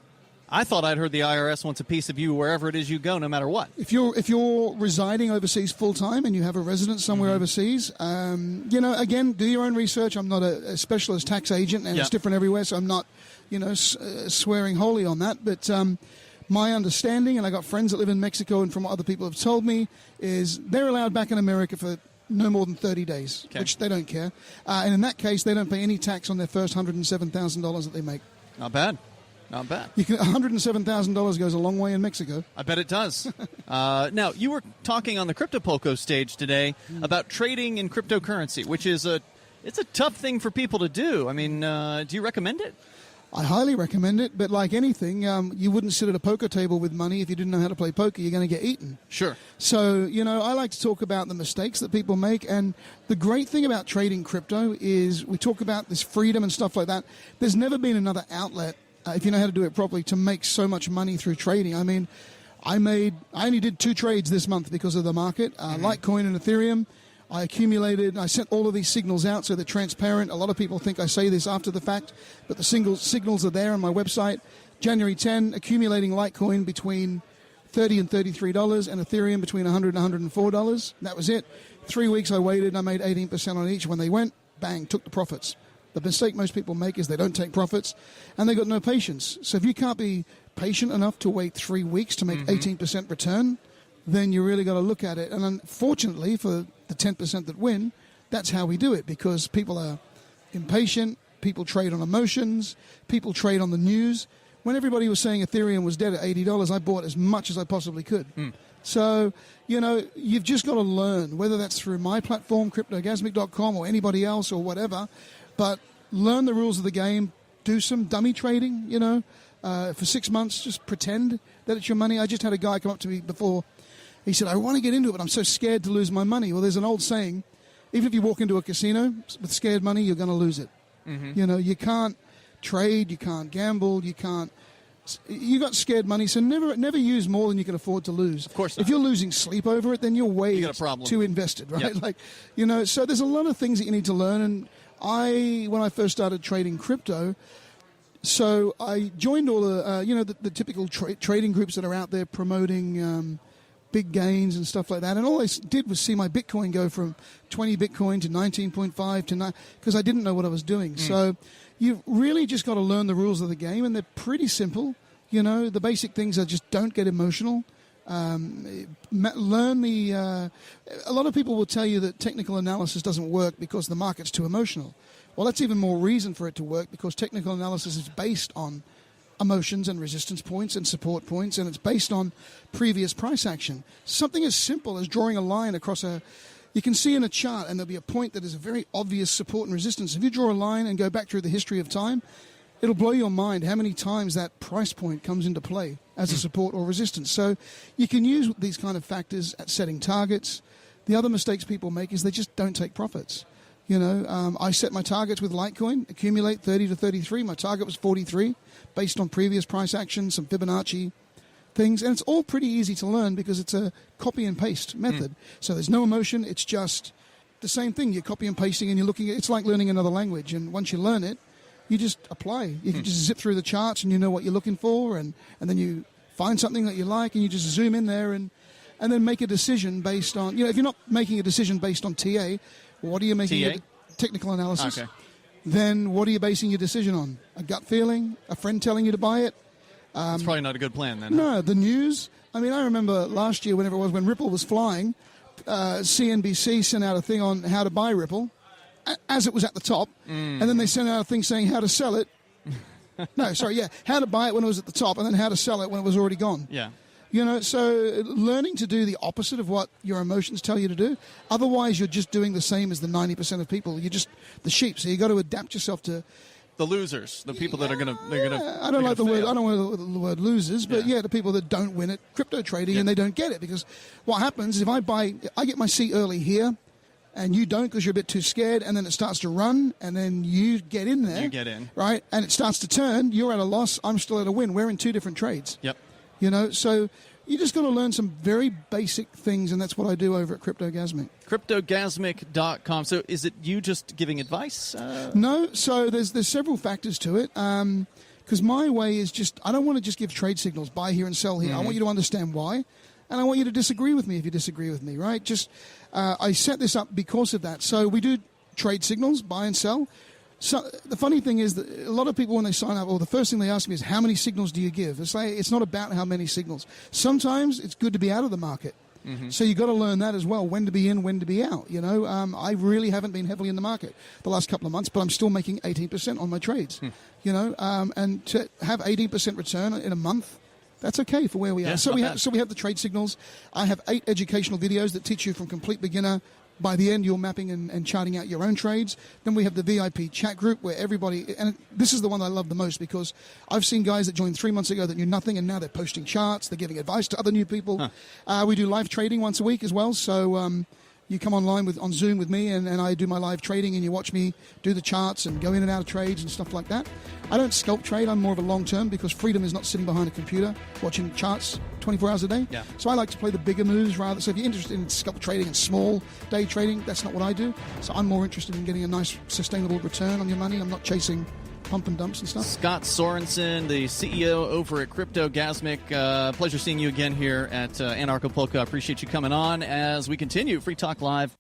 I thought I'd heard the IRS wants a piece of you wherever it is you go, no matter what. If you're residing overseas full-time and you have a residence somewhere overseas, again, do your own research. I'm not a specialist tax agent, and it's different everywhere, so I'm not, swearing wholly on that. But my understanding, and I got friends that live in Mexico, and from what other people have told me, is they're allowed back in America for no more than 30 days, which they don't care. And in that case, they don't pay any tax on their first $107,000 that they make. Not bad. Not bad. $107,000 goes a long way in Mexico. I bet it does. Now, you were talking on the Cryptopolco stage today about trading in cryptocurrency, which is it's a tough thing for people to do. I mean, do you recommend it? I highly recommend it, but like anything, you wouldn't sit at a poker table with money if you didn't know how to play poker. You're going to get eaten. Sure. So, I like to talk about the mistakes that people make, and the great thing about trading crypto is we talk about this freedom and stuff like that. There's never been another outlet, if you know how to do it properly, to make so much money through trading. I mean, I only did 2 trades this month because of the market, Litecoin and Ethereum. I sent all of these signals out so they're transparent. A lot of people think I say this after the fact, but the signals are there on my website. January 10, accumulating Litecoin between $30 and $33 and Ethereum between $100 and $104. That was it. 3 weeks I waited and I made 18% on each. When they went, bang, took the profits. The mistake most people make is they don't take profits and they got no patience. So if you can't be patient enough to wait 3 weeks to make 18% return, then you really got to look at it. And unfortunately, for the 10% that win, that's how we do it, because people are impatient, people trade on emotions, people trade on the news. When everybody was saying Ethereum was dead at $80, I bought as much as I possibly could. So, you've just got to learn, whether that's through my platform, Cryptogasmic.com, or anybody else or whatever, but learn the rules of the game, do some dummy trading, for 6 months, just pretend that it's your money. I just had a guy come up to me before. He said, I want to get into it, but I'm so scared to lose my money. Well, there's an old saying, even if you walk into a casino with scared money, you're going to lose it. You can't trade, you can't gamble, you got scared money, so never use more than you can afford to lose. Of course not. If you're losing sleep over it, then you're way too invested, right? Yep. So there's a lot of things that you need to learn. And when I first started trading crypto, so I joined all the typical trading groups that are out there promoting big gains and stuff like that. And all I did was see my Bitcoin go from 20 Bitcoin to 19.5 to 9, because I didn't know what I was doing. So you've really just got to learn the rules of the game, and they're pretty simple. The basic things are just don't get emotional. Learn a lot of people will tell you that technical analysis doesn't work because the market's too emotional. Well, that's even more reason for it to work, because technical analysis is based on emotions and resistance points and support points, and it's based on previous price action. Something as simple as drawing a line across you can see in a chart, and there'll be a point that is a very obvious support and resistance. If you draw a line and go back through the history of time, it'll blow your mind how many times that price point comes into play as a support or resistance. So you can use these kind of factors at setting targets. The other mistakes people make is they just don't take profits. I set my targets with Litecoin, accumulate 30 to 33. My target was 43, based on previous price action, some Fibonacci things. And it's all pretty easy to learn because it's a copy and paste method. So there's no emotion. It's just the same thing. You're copy and pasting, and you're looking at it's like learning another language. And once you learn it, you just apply. You can just zip through the charts and you know what you're looking for. And then you find something that you like and you just zoom in there and then make a decision based on, if you're not making a decision based on TA, what are you making? Technical analysis. Okay. Then what are you basing your decision on? A gut feeling? A friend telling you to buy it? That's probably not a good plan then. No, the news, I mean, I remember last year, whenever it was, when Ripple was flying, CNBC sent out a thing on how to buy Ripple, as it was at the top, and then they sent out a thing saying how to sell it. How to buy it when it was at the top, and then how to sell it when it was already gone. Yeah. You know, so learning to do the opposite of what your emotions tell you to do. Otherwise, you're just doing the same as the 90% of people. You're just the sheep. So you got to adapt yourself to the losers, the people that are going to. I don't like the word. I don't want the word losers, but the people that don't win at crypto trading and they don't get it, because what happens if I get my seat early here, and you don't because you're a bit too scared, and then it starts to run, and then you get in there. You get in, right, and it starts to turn. You're at a loss. I'm still at a win. We're in two different trades. Yep. You know, so you just got to learn some very basic things, and that's what I do over at Cryptogasmic. Cryptogasmic.com. So is it you just giving advice? No, so there's several factors to it. Because my way is just, I don't want to just give trade signals, buy here and sell here. I want you to understand why, and I want you to disagree with me if you disagree with me, right? Just, I set this up because of that. So we do trade signals, buy and sell. So the funny thing is that a lot of people, when they sign up, the first thing they ask me is, how many signals do you give? It's not about how many signals. Sometimes it's good to be out of the market. So you got to learn that as well, when to be in, when to be out. You know, I really haven't been heavily in the market the last couple of months, but I'm still making 18% on my trades. You know, and to have 18% return in a month, that's okay for where we are. So we have the trade signals. I have 8 educational videos that teach you from complete beginner. By the end, you're mapping and charting out your own trades. Then we have the VIP chat group where everybody, and this is the one I love the most, because I've seen guys that joined 3 months ago that knew nothing, and now they're posting charts, they're giving advice to other new people. We do live trading once a week as well, so you come online on Zoom with me, and I do my live trading, and you watch me do the charts and go in and out of trades and stuff like that. I don't scalp trade. I'm more of a long-term, because freedom is not sitting behind a computer watching charts 24 hours a day. Yeah. So I like to play the bigger moves rather. So if you're interested in scalp trading and small day trading, that's not what I do. So I'm more interested in getting a nice sustainable return on your money. I'm not chasing pump and dumps and stuff. Scott Sorensen, the CEO over at Cryptogasmic. Pleasure seeing you again here at Anarchapulco. I appreciate you coming on as we continue Free Talk Live.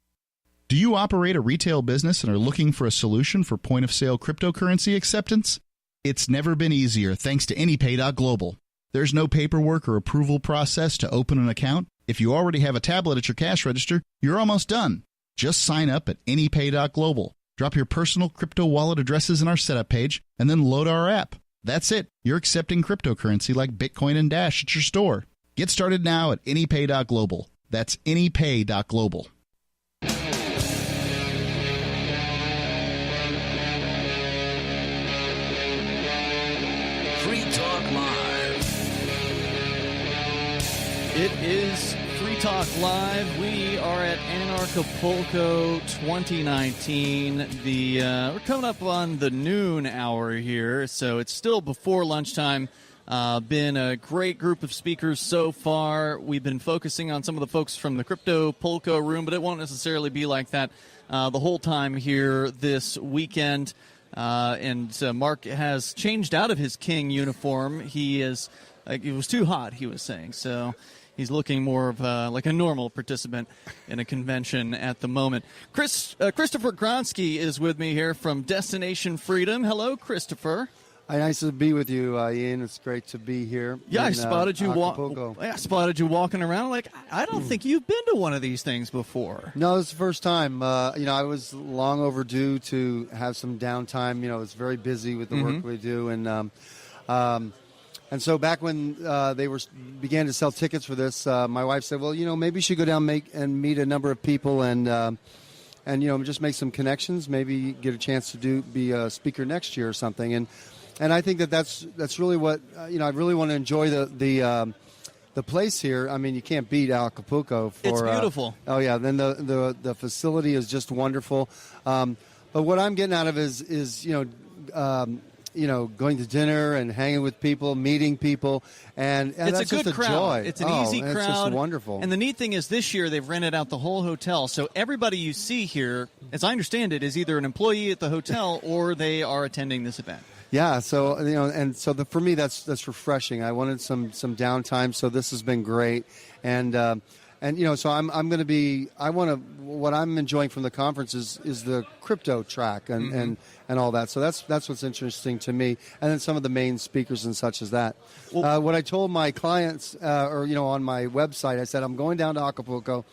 Do you operate a retail business and are looking for a solution for point-of-sale cryptocurrency acceptance? It's never been easier thanks to Anypay.global. There's no paperwork or approval process to open an account. If you already have a tablet at your cash register, you're almost done. Just sign up at Anypay.global. Drop your personal crypto wallet addresses in our setup page, and then load our app. That's it. You're accepting cryptocurrency like Bitcoin and Dash at your store. Get started now at Anypay.global. That's Anypay.global. Free Talk Live. It is Free Talk Live. We are at Anarchapulco 2019. We're coming up on the noon hour here, so it's still before lunchtime. Been a great group of speakers so far. We've been focusing on some of the folks from the Cryptopulco room, but it won't necessarily be like that the whole time here this weekend. And Mark has changed out of his king uniform. It was too hot, he was saying, so he's looking more of like a normal participant in a convention at the moment. Christopher Gronski is with me here from Destination Freedom. Hello, Christopher. Nice to be with you, Ian. It's great to be here. Yeah, in, I spotted you. I spotted you walking around. Like, I don't think you've been to one of these things before. No, it's the first time. I was long overdue to have some downtime. It's very busy with the work we do, and so back when they began to sell tickets for this, my wife said, "Well, maybe you should go down and meet a number of people and just make some connections. Maybe get a chance to be a speaker next year or something." And I think that's really what I really want to enjoy the place here. I mean, you can't beat Acapulco. It's beautiful. Oh yeah, then the facility is just wonderful. But what I'm getting out of is going to dinner and hanging with people, meeting people, and it's that's a good just a crowd. joy. It's an easy crowd. It's just wonderful. And the neat thing is, this year they've rented out the whole hotel, so everybody you see here, as I understand it, is either an employee at the hotel or they are attending this event. Yeah, so for me that's refreshing. I wanted some downtime, so this has been great, and so I'm going to be. What I'm enjoying from the conference is the crypto track and all that. So that's what's interesting to me. And then some of the main speakers and such as that. What I told my clients, on my website, I said I'm going down to Acapulco.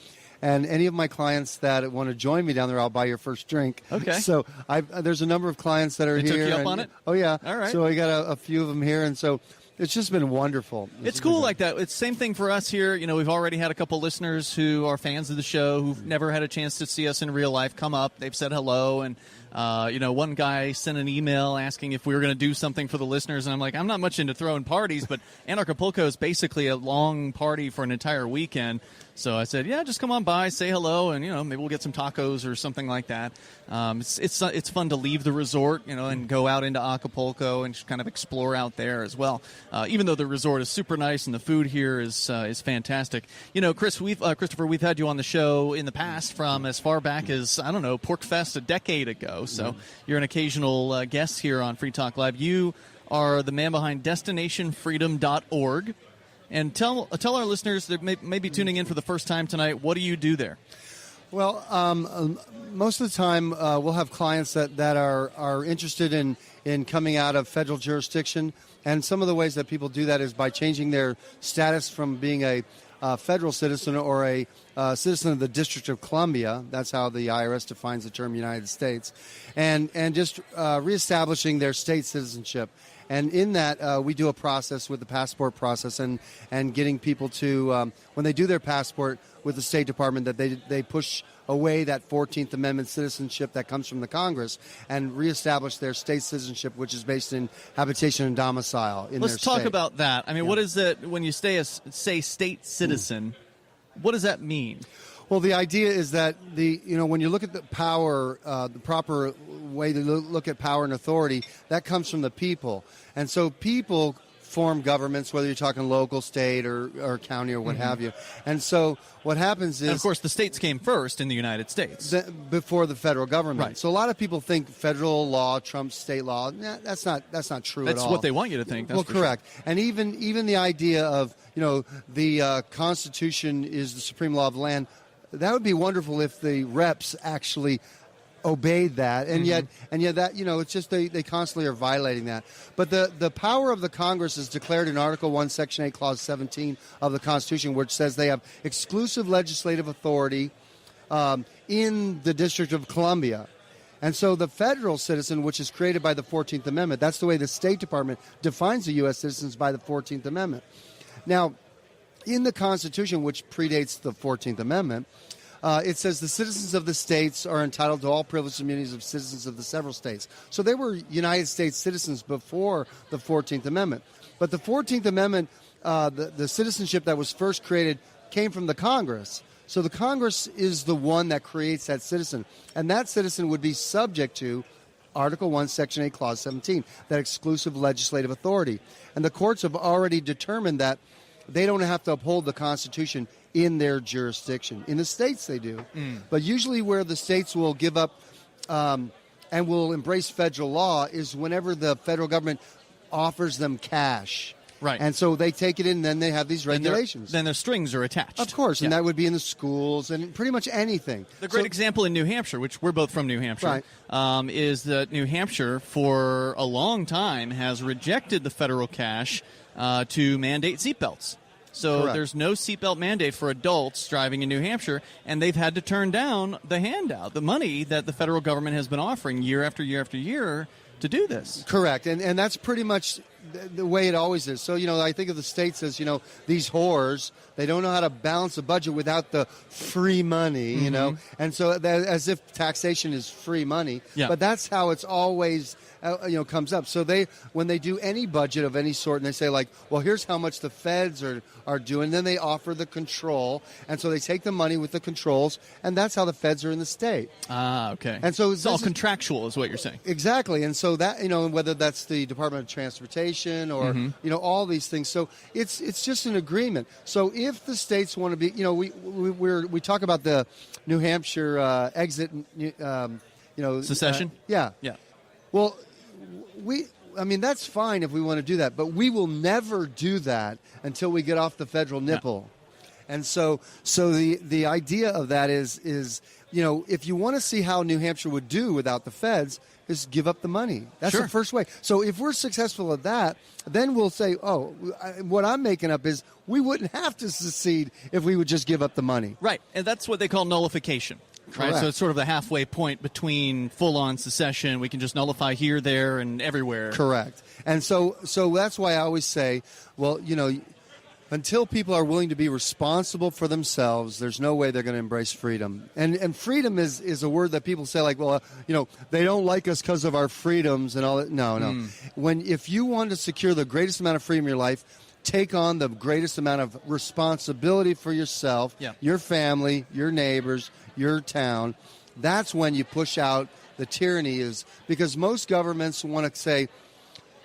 And any of my clients that want to join me down there, I'll buy your first drink. Okay. So there's a number of clients that are they here. Took you up on it? Oh, yeah. All right. So I got a few of them here. And so it's just been wonderful. It's cool like that. It's the same thing for us here. We've already had a couple listeners who are fans of the show who've never had a chance to see us in real life come up. They've said hello. And, one guy sent an email asking if we were going to do something for the listeners. And I'm like, I'm not much into throwing parties, but Anarchapulco is basically a long party for an entire weekend. So I said, yeah, just come on by, say hello, and maybe we'll get some tacos or something like that. It's fun to leave the resort, and go out into Acapulco and just kind of explore out there as well. Even though the resort is super nice and the food here is fantastic. Christopher, we've had you on the show in the past from as far back as Pork Fest a decade ago. So you're an occasional guest here on Free Talk Live. You are the man behind DestinationFreedom.org. And tell our listeners that may be tuning in for the first time tonight, what do you do there? Well, most of the time we'll have clients that are interested in coming out of federal jurisdiction. And some of the ways that people do that is by changing their status from being a federal citizen or a citizen of the District of Columbia. That's how the IRS defines the term United States. And just reestablishing their state citizenship. And in that, we do a process with the passport process and getting people to, when they do their passport with the State Department, that they push away that 14th Amendment citizenship that comes from the Congress and reestablish their state citizenship, which is based in habitation and domicile in their state. Let's talk about that. I mean, what is it when you say state citizen? What does that mean? Well, the idea is that when you look at the power, the proper way to look at power and authority, that comes from the people. And so people form governments, whether you're talking local, state, or county, or what have you. And so what happens is... And, of course, the states came first in the United States. Before the federal government. Right. So a lot of people think federal law trumps state law. Nah, that's not true at all. That's what they want you to think. That's correct. Sure. And even the idea of, the Constitution is the supreme law of the land, that would be wonderful if the reps actually obeyed that, and yet that it's just they constantly are violating that. But the power of the Congress is declared in Article 1, Section 8, Clause 17 of the Constitution, which says they have exclusive legislative authority in the District of Columbia. And so the federal citizen, which is created by the 14th Amendment, that's the way the State Department defines the U.S. citizens, by the 14th Amendment. Now, in the Constitution, which predates the 14th Amendment, it says the citizens of the states are entitled to all privileges and immunities of citizens of the several states. So they were United States citizens before the 14th Amendment. But the 14th Amendment, the citizenship that was first created, came from the Congress. So the Congress is the one that creates that citizen. And that citizen would be subject to Article 1, Section 8, Clause 17, that exclusive legislative authority. And the courts have already determined that they don't have to uphold the Constitution in their jurisdiction. In the states, they do. But usually where the states will give up and will embrace federal law is whenever the federal government offers them cash. Right. And so they take it in, and then they have these regulations. Then their strings are attached. Of course, and that would be in the schools and pretty much anything. The great example in New Hampshire, which we're both from New Hampshire, is that New Hampshire, for a long time, has rejected the federal cash to mandate seatbelts. So there's no seatbelt mandate for adults driving in New Hampshire, and they've had to turn down the handout, the money that the federal government has been offering year after year after year to do this. Correct, and that's pretty much the way it always is. So, I think of the states as, these whores, they don't know how to balance a budget without the free money, and so as if taxation is free money. Yeah. But that's how it's always comes up. So when they do any budget of any sort, and they say well, here's how much the feds are doing, then they offer the control, and so they take the money with the controls, and that's how the feds are in the state. Okay. And so it's all contractual, is what you're saying. Exactly, and so that whether that's the Department of Transportation or all these things, so it's just an agreement. So if the states want to be, we talk about the New Hampshire exit, secession. Yeah. Well, that's fine if we want to do that, but we will never do that until we get off the federal nipple. And so the idea of that is if you want to see how New Hampshire would do without the feds, is give up the money. That's the first way. So if we're successful at that, then we'll say, what I'm making up is we wouldn't have to secede if we would just give up the money. Right, and that's what they call nullification. Right, so it's sort of the halfway point between full-on secession. We can just nullify here, there, and everywhere. Correct. And so that's why I always say, until people are willing to be responsible for themselves, there's no way they're going to embrace freedom. And freedom is a word that people say, they don't like us because of our freedoms and all that. No. If you want to secure the greatest amount of freedom in your life, take on the greatest amount of responsibility for yourself, your family, your neighbors, your town. That's when you push out the tyranny, because most governments want to say,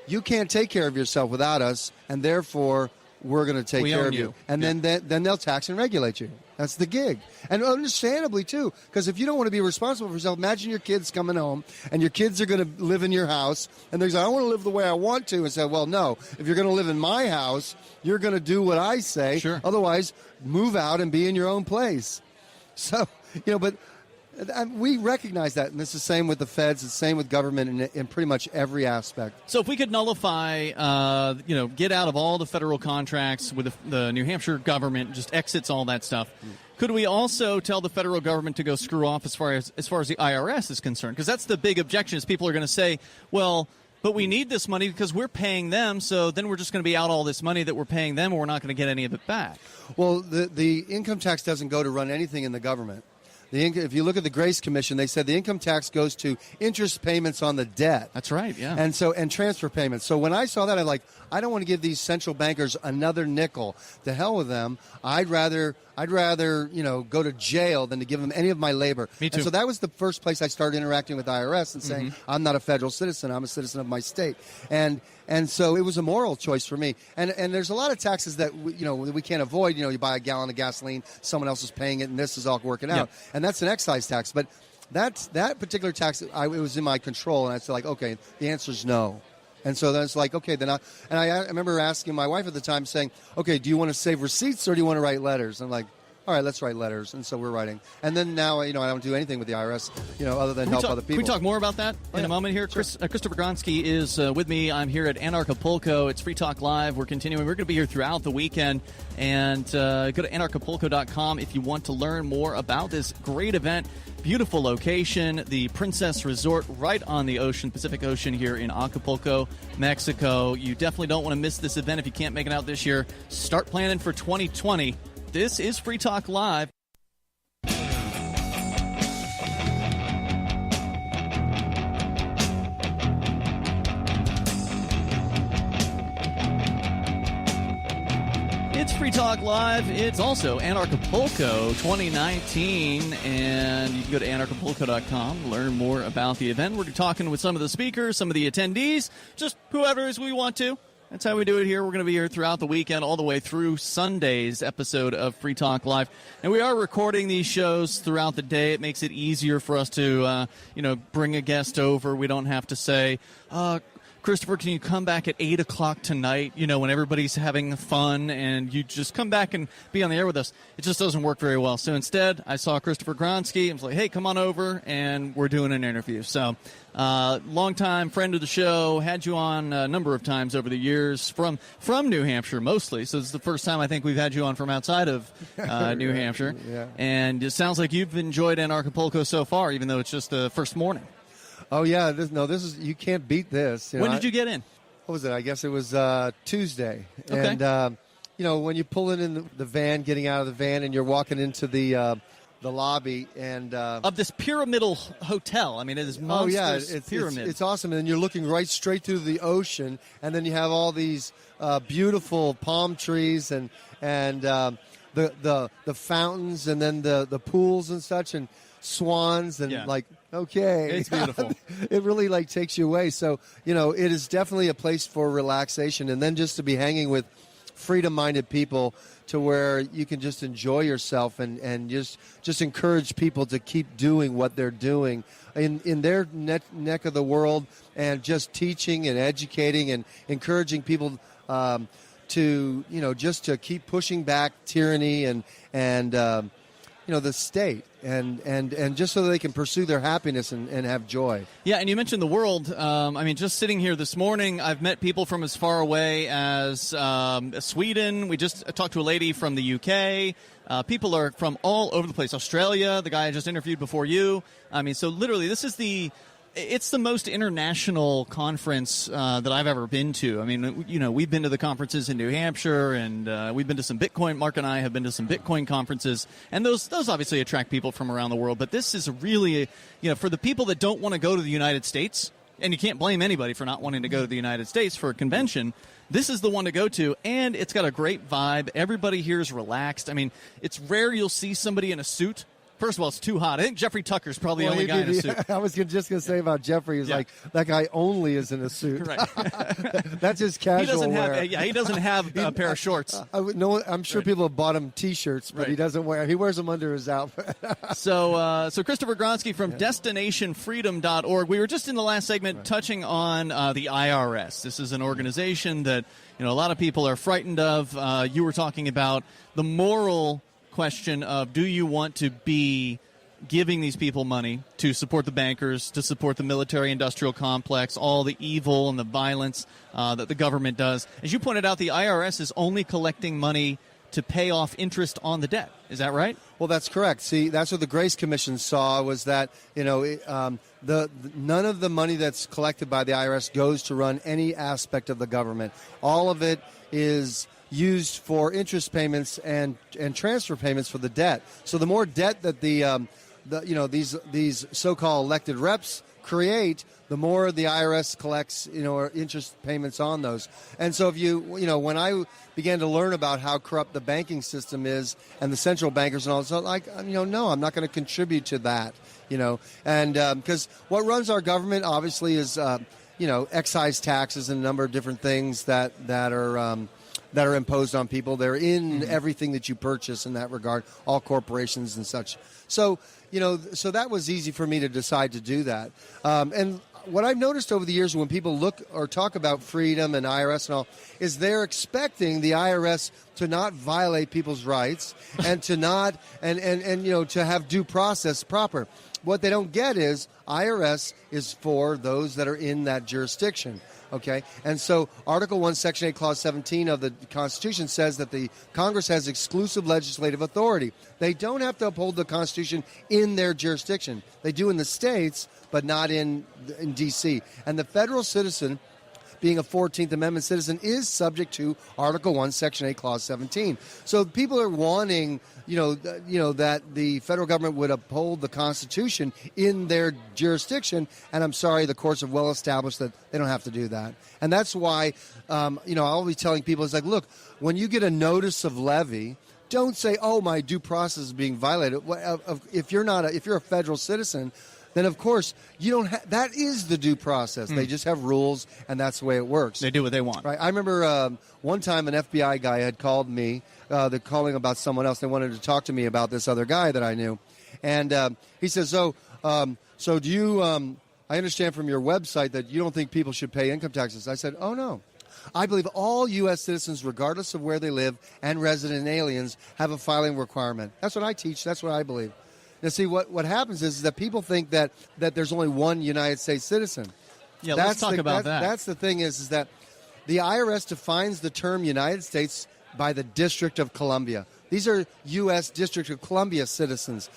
you can't take care of yourself without us, and therefore we're going to take care of you. And then they'll tax and regulate you. That's the gig. And understandably, too, because if you don't want to be responsible for yourself, imagine your kids coming home, and your kids are going to live in your house, and they're saying, I want to live the way I want to. And say, well, no, if you're going to live in my house, you're going to do what I say. Sure. Otherwise, move out and be in your own place. So, but we recognize that, and it's the same with the feds, it's the same with government in pretty much every aspect. So if we could nullify, get out of all the federal contracts with the New Hampshire government, just exits all that stuff, could we also tell the federal government to go screw off as far as the IRS is concerned? Because that's the big objection, is people are going to say, well, but we need this money because we're paying them, so then we're just going to be out all this money that we're paying them, and we're not going to get any of it back. Well, the income tax doesn't go to run anything in the government. If you look at the Grace Commission, they said the income tax goes to interest payments on the debt. That's right, yeah. And transfer payments. So when I saw that, I'm like, I don't want to give these central bankers another nickel. To hell with them. I'd rather go to jail than to give them any of my labor. Me too. And so that was the first place I started interacting with IRS and saying, I'm not a federal citizen, I'm a citizen of my state. And so it was a moral choice for me. And there's a lot of taxes that we can't avoid. You buy a gallon of gasoline, someone else is paying it, and this is all working out. And that's an excise tax. But that particular tax, it was in my control, and I said, okay, the answer is no. And so then it's like, okay, I remember asking my wife at the time, saying, okay, do you want to save receipts or do you want to write letters? I'm like, all right, let's write letters. And so we're writing. And then now, I don't do anything with the IRS, other than help other people. Can we talk more about that in a moment here? Sure. Christopher Gronski is with me. I'm here at Anarchapulco. It's Free Talk Live. We're continuing. We're going to be here throughout the weekend. And go to Anarchapulco.com if you want to learn more about this great event. Beautiful location, the Princess Resort right on the ocean, Pacific Ocean here in Acapulco, Mexico. You definitely don't want to miss this event if you can't make it out this year. Start planning for 2020. This is Free Talk Live. It's Free Talk Live. It's also Anarchapulco 2019, and you can go to anarchapulco.com to learn more about the event. We're talking with some of the speakers, some of the attendees, just whoever as we want to. That's how we do it here. We're going to be here throughout the weekend, all the way through Sunday's episode of Free Talk Live. And we are recording these shows throughout the day. It makes it easier for us to, bring a guest over. We don't have to say, Christopher, can you come back at 8 o'clock tonight, when everybody's having fun, and you just come back and be on the air with us. It just doesn't work very well. So instead, I saw Christopher Gronski. I was like, hey, come on over, and we're doing an interview. So longtime friend of the show, had you on a number of times over the years from New Hampshire mostly. So this is the first time I think we've had you on from outside of New Hampshire. Yeah. And it sounds like you've enjoyed Anarchapulco so far, even though it's just the first morning. Oh, yeah. This is, you can't beat this. When did you get in? What was it? I guess it was Tuesday. Okay. And, when you pull in the van, getting out of the van, and you're walking into the lobby and of this pyramidal hotel. I mean, it is monstrous pyramid. It's awesome. And you're looking right straight through the ocean, and then you have all these beautiful palm trees and the fountains, and then the pools and such, and swans, and okay, it's beautiful. It really takes you away. So it is definitely a place for relaxation, and then just to be hanging with freedom-minded people to where you can just enjoy yourself and just encourage people to keep doing what they're doing in their neck of the world, and just teaching and educating and encouraging people to just to keep pushing back tyranny and the state and just so that they can pursue their happiness and have joy. Yeah, and you mentioned the world. Just sitting here this morning, I've met people from as far away as Sweden. We just talked to a lady from the UK. People are from all over the place. Australia, the guy I just interviewed before you. So literally, it's the most international conference that I've ever been to. We've been to the conferences in New Hampshire, and we've been to some Bitcoin. Mark and I have been to some Bitcoin conferences, and those obviously attract people from around the world. But this is really, for the people that don't want to go to the United States, and you can't blame anybody for not wanting to go to the United States for a convention. This is the one to go to, and it's got a great vibe. Everybody here is relaxed. It's rare you'll see somebody in a suit. First of all, it's too hot. I think Jeffrey Tucker's probably the only guy in a suit. I was just going to say about Jeffrey, is like, that guy only is in a suit. Right. That's his casual wear. He doesn't have a pair of shorts. I'm sure people have bought him T-shirts, but he doesn't wear. He wears them under his outfit. So Christopher Gronski from DestinationFreedom.org. We were just in the last segment touching on the IRS. This is an organization that a lot of people are frightened of. You were talking about the moral question of, do you want to be giving these people money to support the bankers, to support the military-industrial complex, all the evil and the violence that the government does? As you pointed out, the IRS is only collecting money to pay off interest on the debt. Is that right? Well, that's correct. See, that's what the Grace Commission saw, was that none of the money that's collected by the IRS goes to run any aspect of the government. All of it is used for interest payments and transfer payments for the debt. So the more debt that these so-called elected reps create, the more the IRS collects, interest payments on those. And so when I began to learn about how corrupt the banking system is and the central bankers and all, so no, I'm not going to contribute to that, and because what runs our government obviously is, excise taxes and a number of different things that are imposed on people. They're in everything that you purchase in that regard, all corporations and such. So, so that was easy for me to decide to do that. And what I've noticed over the years when people look or talk about freedom and IRS and all, is they're expecting the IRS to not violate people's rights and to not, and to have due process proper. What they don't get is IRS is for those that are in that jurisdiction. Okay, and so Article 1, Section 8, Clause 17 of the Constitution says that the Congress has exclusive legislative authority. They don't have to uphold the Constitution in their jurisdiction. They do in the states, but not in D.C. And the federal citizen, being a 14th Amendment citizen, is subject to Article 1, Section 8, Clause 17. So people are wanting, that the federal government would uphold the Constitution in their jurisdiction, and I'm sorry, the courts have well established that they don't have to do that. And that's why, I'll be telling people, it's like, look, when you get a notice of levy, don't say, oh, my due process is being violated. If you're a federal citizen, then of course you don't. That is the due process. They just have rules, and that's the way it works. They do what they want. Right. I remember one time an FBI guy had called me. They're calling about someone else. They wanted to talk to me about this other guy that I knew, and he says, "So do you? I understand from your website that you don't think people should pay income taxes." I said, "Oh no." I believe all U.S. citizens, regardless of where they live, and resident aliens, have a filing requirement. That's what I teach. That's what I believe. Now, see, what happens is that people think that there's only one United States citizen. Yeah, let's talk about that. That's the thing is that the IRS defines the term United States by the District of Columbia. These are U.S. District of Columbia citizens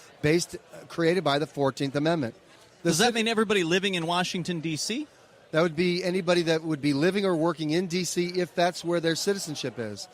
created by the 14th Amendment. Does that mean everybody living in Washington, D.C.? That would be anybody that would be living or working in D.C. if that's where their citizenship is.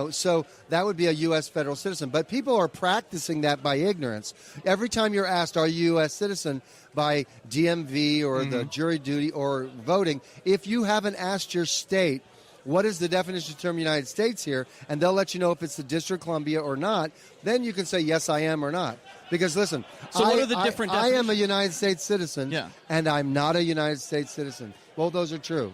So that would be a U.S. federal citizen. But people are practicing that by ignorance. Every time you're asked, are you a U.S. citizen, by DMV or the jury duty or voting, if you haven't asked your state, what is the definition of the term United States here, and they'll let you know if it's the District of Columbia or not, then you can say, yes, I am or not. Because, listen, so what are the different I am a United States citizen, and I'm not a United States citizen. Both those are true.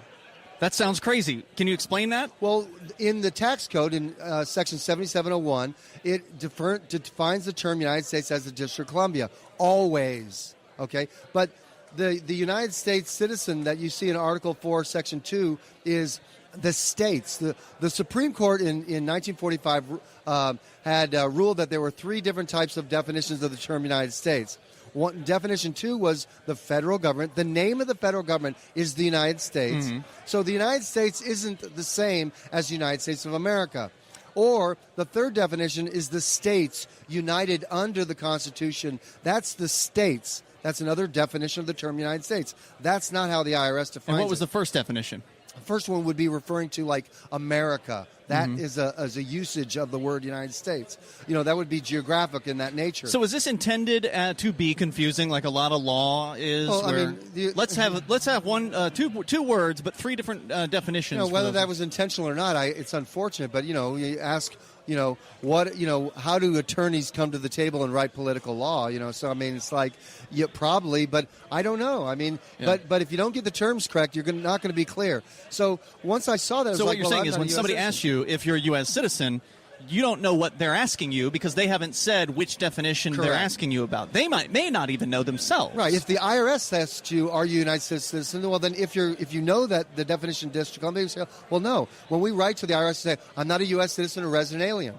That sounds crazy. Can you explain that? Well, in the tax code, in Section 7701, it defines the term United States as the District of Columbia, always. Okay? But the United States citizen that you see in Article 4, Section 2 is the states. The Supreme Court in 1945 had ruled that there were three different types of definitions of the term United States. Definition 2 was the federal government. The name of the federal government is the United States. Mm-hmm. So the United States isn't the same as the United States of America. Or the third definition is the states united under the Constitution. That's the states. That's another definition of the term United States. That's not how the IRS defines it. And what was the first definition? The first one would be referring to, like, America. That is a usage of the word United States. That would be geographic in that nature. So is this intended to be confusing, like a lot of law is? Well, let's have two words, but three different definitions. Whether that was intentional or not, it's unfortunate. But you ask. How do attorneys come to the table and write political law? So I mean, it's like, probably, but I don't know. I mean, but if you don't get the terms correct, you're not going to be clear. So once I saw that, so what you're saying is when somebody asks you if you're a U.S. citizen, you don't know what they're asking you because they haven't said which definition they're asking you about. They may not even know themselves. Right. If the IRS asks you, "Are you a United States citizen?" Well, then if you know that the definition of District of Columbia, you say, "Well, no." When we write to the IRS, say, "I'm not a U.S. citizen or resident alien,"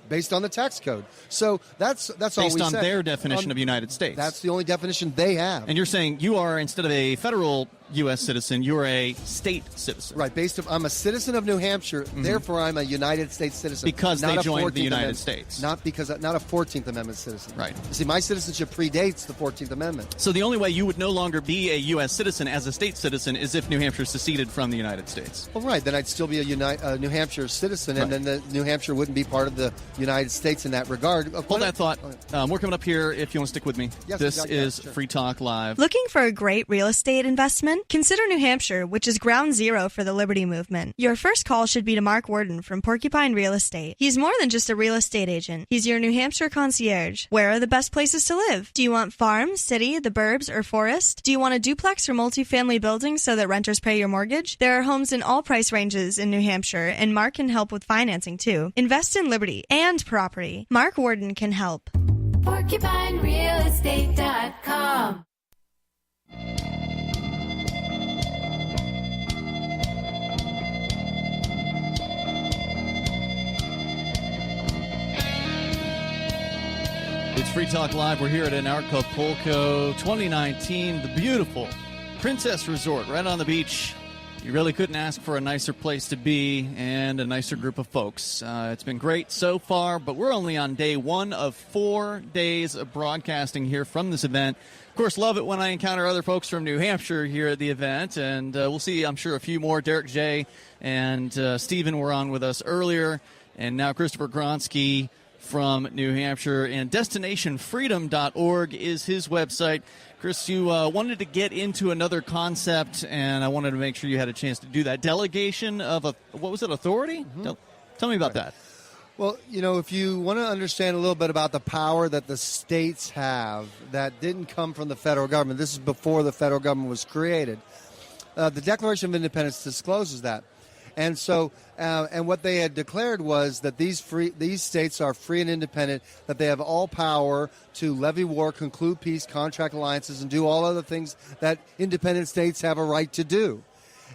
based on the tax code. So that's all we say. Based on their definition of United States. That's the only definition they have. And you're saying you are, instead of a federal U.S. citizen, you're a state citizen. Right. I'm a citizen of New Hampshire, therefore I'm a United States citizen. Because they joined the United States. Not a 14th Amendment citizen. Right. See, my citizenship predates the 14th Amendment. So the only way you would no longer be a U.S. citizen as a state citizen is if New Hampshire seceded from the United States. Well, right. Then I'd still be a New Hampshire citizen, and then New Hampshire wouldn't be part of the United States in that regard. Hold that thought. We're coming up here if you want to stick with me. Yes, this is Free Talk Live. Looking for a great real estate investment? Consider New Hampshire, which is ground zero for the Liberty Movement. Your first call should be to Mark Worden from Porcupine Real Estate. He's more than just a real estate agent. He's your New Hampshire concierge. Where are the best places to live? Do you want farm, city, the burbs, or forest? Do you want a duplex or multifamily building so that renters pay your mortgage? There are homes in all price ranges in New Hampshire, and Mark can help with financing too. Invest in liberty and property. Mark Worden can help. PorcupineRealEstate.com. It's Free Talk Live. We're here at Anarchapulco 2019, the beautiful Princess Resort right on the beach. You really couldn't ask for a nicer place to be and a nicer group of folks. It's been great so far, but we're only on day one of 4 days of broadcasting here from this event. Of course, love it when I encounter other folks from New Hampshire here at the event, and we'll see, I'm sure, a few more. Derrick, Jay, and Stephen were on with us earlier, and now Christopher Gronski from New Hampshire, and destinationfreedom.org is his website. Chris, you wanted to get into another concept, and I wanted to make sure you had a chance to do that. Delegation of, authority? Mm-hmm. Tell me about that. Well, if you want to understand a little bit about the power that the states have that didn't come from the federal government, this is before the federal government was created. The Declaration of Independence discloses that. And so, and what they had declared was that these states are free and independent, that they have all power to levy war, conclude peace, contract alliances, and do all other things that independent states have a right to do.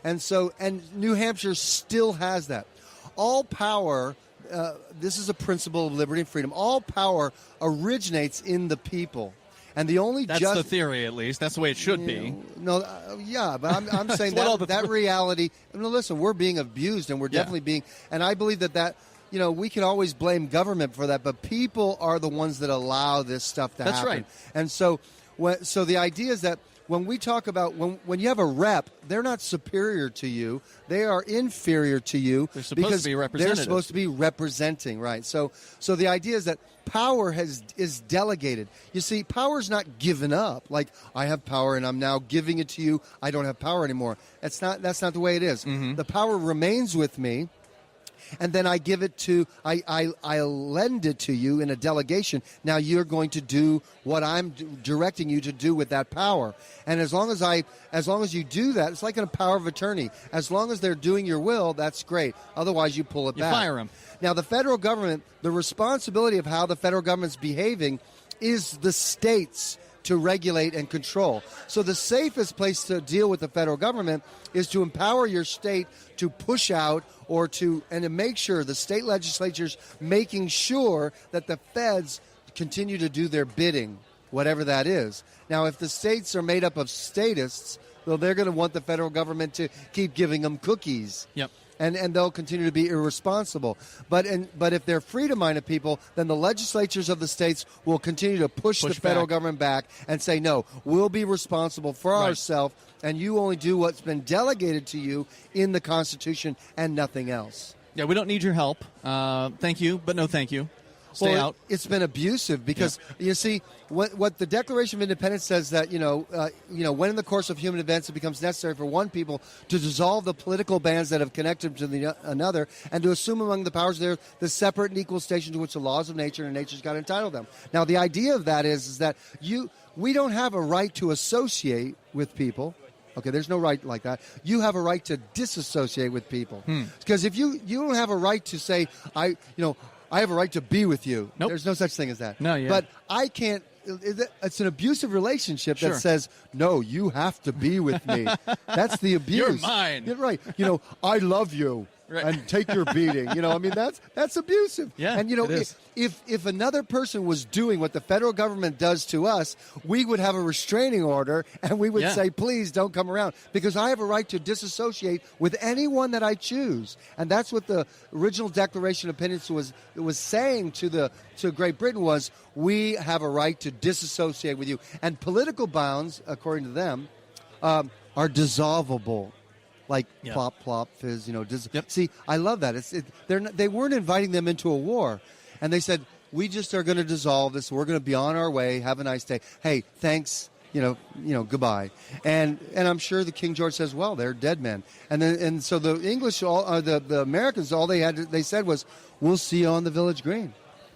And so, and New Hampshire still has that. All power, this is a principle of liberty and freedom, all power originates in the people. And the only that's the theory, at least. That's the way it should be. No, but I'm saying that reality. No, listen, we're being abused, and we're definitely being. And I believe that we can always blame government for that, but people are the ones that allow this stuff to happen. That's right. And so the idea is that when we talk about when you have a rep, they're not superior to you; they are inferior to you. They're supposed to be representative. They're supposed to be representing, right? So the idea is that power is delegated. You see, power is not given up. Like, I have power and I'm now giving it to you. I don't have power anymore. That's not the way it is. Mm-hmm. The power remains with me. And then I give it to, I lend it to you in a delegation. Now you're going to do what I'm directing you to do with that power. And as long as you do that, it's like a power of attorney. As long as they're doing your will, that's great. Otherwise, you pull it back. You fire them. Now, the federal government, the responsibility of how the federal government's behaving is the states. to regulate and control. So the safest place to deal with the federal government is to empower your state to push out and to make sure the state legislatures making sure that the feds continue to do their bidding, whatever that is. Now, if the states are made up of statists, well, they're going to want the federal government to keep giving them cookies. Yep. And they'll continue to be irresponsible. But if they're freedom-minded people, then the legislatures of the states will continue to push the federal government back and say, no, we'll be responsible for ourselves, and you only do what's been delegated to you in the Constitution and nothing else. Yeah, we don't need your help. Thank you, but no thank you. Stay out. It's been abusive because you see what the Declaration of Independence says that when in the course of human events it becomes necessary for one people to dissolve the political bands that have connected them to another and to assume among the powers there the separate and equal station to which the laws of nature and nature's got entitled them. Now the idea of that is that we don't have a right to associate with people. Okay, there's no right like that. You have a right to disassociate with people. Because if you don't have a right to say I have a right to be with you. Nope. There's no such thing as that. No, yeah. But I can't. It's an abusive relationship that says, no, you have to be with me. That's the abuse. You're mine. You're right. I love you. Right. And take your beating. That's abusive. Yeah, and if another person was doing what the federal government does to us, we would have a restraining order and we would say, please don't come around, because I have a right to disassociate with anyone that I choose. And that's what the original Declaration of Independence was saying to Great Britain was, we have a right to disassociate with you. And political bounds, according to them, are dissolvable. Like plop, plop, fizz, See, I love that. They weren't inviting them into a war. And they said, we just are going to dissolve this. We're going to be on our way. Have a nice day. Hey, thanks, goodbye. And I'm sure the King George says, well, they're dead men. And so the English, the Americans, all they said was, we'll see you on the village green.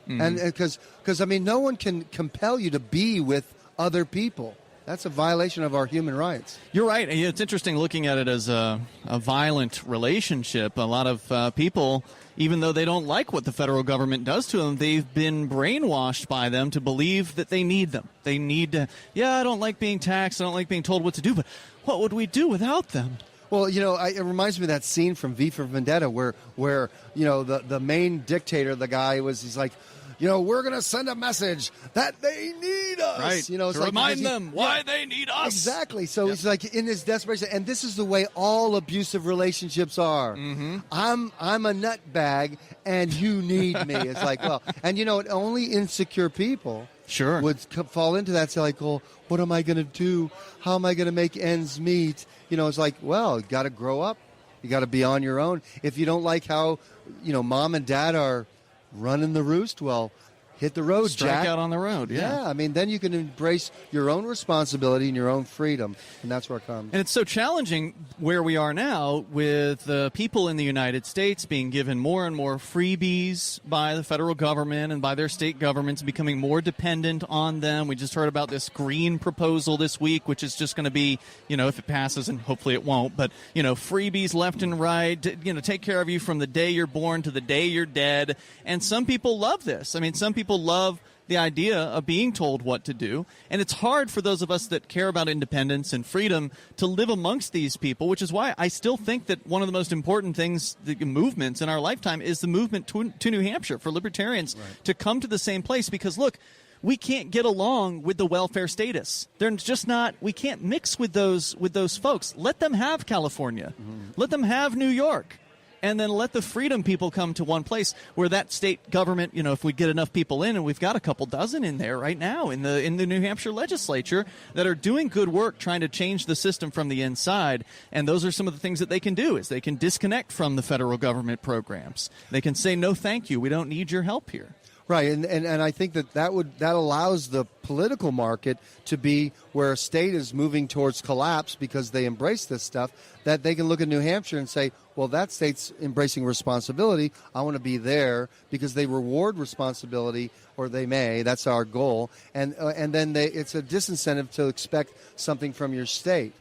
Mm-hmm. And because no one can compel you to be with other people. That's a violation of our human rights. You're right. It's interesting looking at it as a violent relationship. A lot of people, even though they don't like what the federal government does to them, they've been brainwashed by them to believe that they need them. They need to, I don't like being taxed. I don't like being told what to do. But what would we do without them? Well, it reminds me of that scene from V for Vendetta where the main dictator, the guy, he's like, we're going to send a message that they need us. Right. To remind them why they need us. Exactly. So he's like in his desperation. And this is the way all abusive relationships are. Mm-hmm. I'm a nutbag and you need me. It's like, well, and only insecure people would fall into that. Say like, well, what am I going to do? How am I going to make ends meet? It's like, well, you got to grow up. You got to be on your own. If you don't like how, mom and dad are running the roost, well, hit the road, Strike Jack. out on the road, yeah. Then you can embrace your own responsibility and your own freedom, and that's where it comes. And it's so challenging where we are now with the people in the United States being given more and more freebies by the federal government and by their state governments, becoming more dependent on them. We just heard about this green proposal this week, which is just going to be, if it passes, and hopefully it won't, but, freebies left and right, take care of you from the day you're born to the day you're dead. And some people love this. Some people love the idea of being told what to do, and it's hard for those of us that care about independence and freedom to live amongst these people, which is why I still think that one of the most important things, the movements in our lifetime, is the movement to New Hampshire for libertarians to come to the same place, because look, we can't get along with the welfare status. They're just not. We can't mix with those folks. Let them have California. Mm-hmm. Let them have New York. And then let the freedom people come to one place where that state government, if we get enough people in, and we've got a couple dozen in there right now in the New Hampshire legislature that are doing good work trying to change the system from the inside. And those are some of the things that they can do, is they can disconnect from the federal government programs. They can say, no, thank you. We don't need your help here. Right, and I think that allows the political market to be where a state is moving towards collapse because they embrace this stuff, that they can look at New Hampshire and say, well, that state's embracing responsibility. I want to be there because they reward responsibility, or they may. That's our goal. And then it's a disincentive to expect something from your state.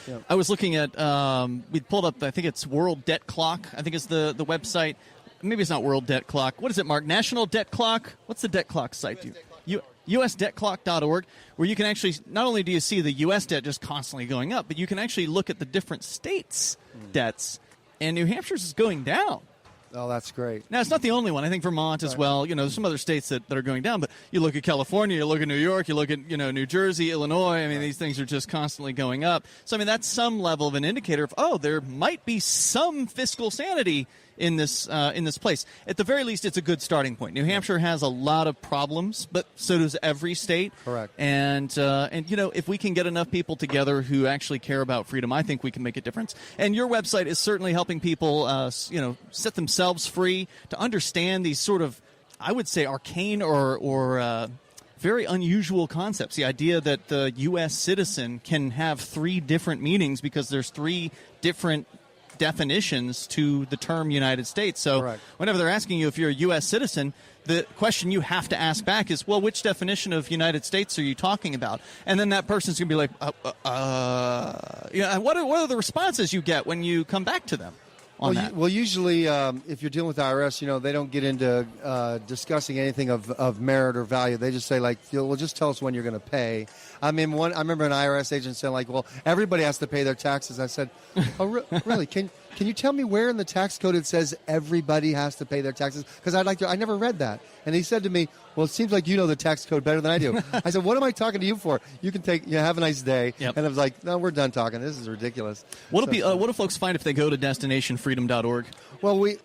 Yeah. I was looking at, we pulled up, I think it's World Debt Clock, I think is the website. Maybe it's not World Debt Clock. What is it, Mark? National Debt Clock? What's the debt clock site? usdebtclock.org, where you can actually, not only do you see the U.S. debt just constantly going up, but you can actually look at the different states' debts, and New Hampshire's is going down. Oh, that's great. Now, it's not the only one. I think Vermont as well. There's some other states that are going down, but you look at California, you look at New York, you look at, New Jersey, Illinois. I mean, these things are just constantly going up. So, I mean, that's some level of an indicator of, there might be some fiscal sanity in this place. At the very least, it's a good starting point. New Hampshire has a lot of problems, but so does every state. Correct. And if we can get enough people together who actually care about freedom, I think we can make a difference. And your website is certainly helping people, set themselves free to understand these sort of, I would say, arcane or very unusual concepts. The idea that the U.S. citizen can have 3 different meanings because there's 3 different definitions to the term United States. So Correct. Whenever they're asking you if you're a U.S. citizen, the question you have to ask back is, well, which definition of United States are you talking about? And then that person's going to be like, what are the responses you get when you come back to them? Well, usually, if you're dealing with the IRS, they don't get into discussing anything of merit or value. They just say, well, just tell us when you're going to pay. I remember an IRS agent saying, well, everybody has to pay their taxes. I said, oh, really? Can you tell me where in the tax code it says everybody has to pay their taxes? Because I never read that. And he said to me, well, it seems like you know the tax code better than I do. I said, what am I talking to you for? You can have a nice day. Yep. And I was like, no, we're done talking. This is ridiculous. What do folks find if they go to destinationfreedom.org? Well, we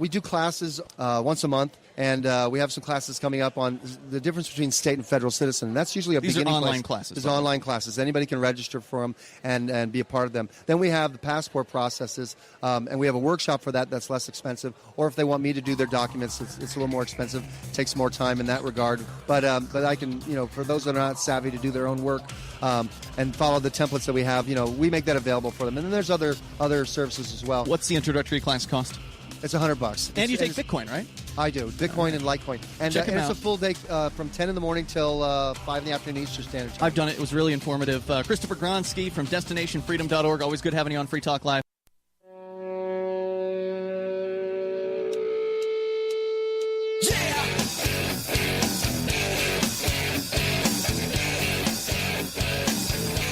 do classes once a month, and we have some classes coming up on the difference between state and federal citizen. And that's usually a beginning online place. classes. These are online classes. Anybody can register for them and be a part of them. Then we have the passport processes, and we have a workshop for that that's less expensive. Or if they want me to do their documents, it's a little more expensive. It takes more time in that regard. But I can, for those that are not savvy to do their own work and follow the templates that we have, we make that available for them. And then there's other services as well. What's the introductory class cost? It's $100. And you take Bitcoin, right? I do. Bitcoin and Litecoin. And Check 'em it's out. a full day from 10 in the morning till 5 in the afternoon Eastern Standard Time. I've done it. It was really informative. Christopher Gronski from destinationfreedom.org. Always good having you on Free Talk Live.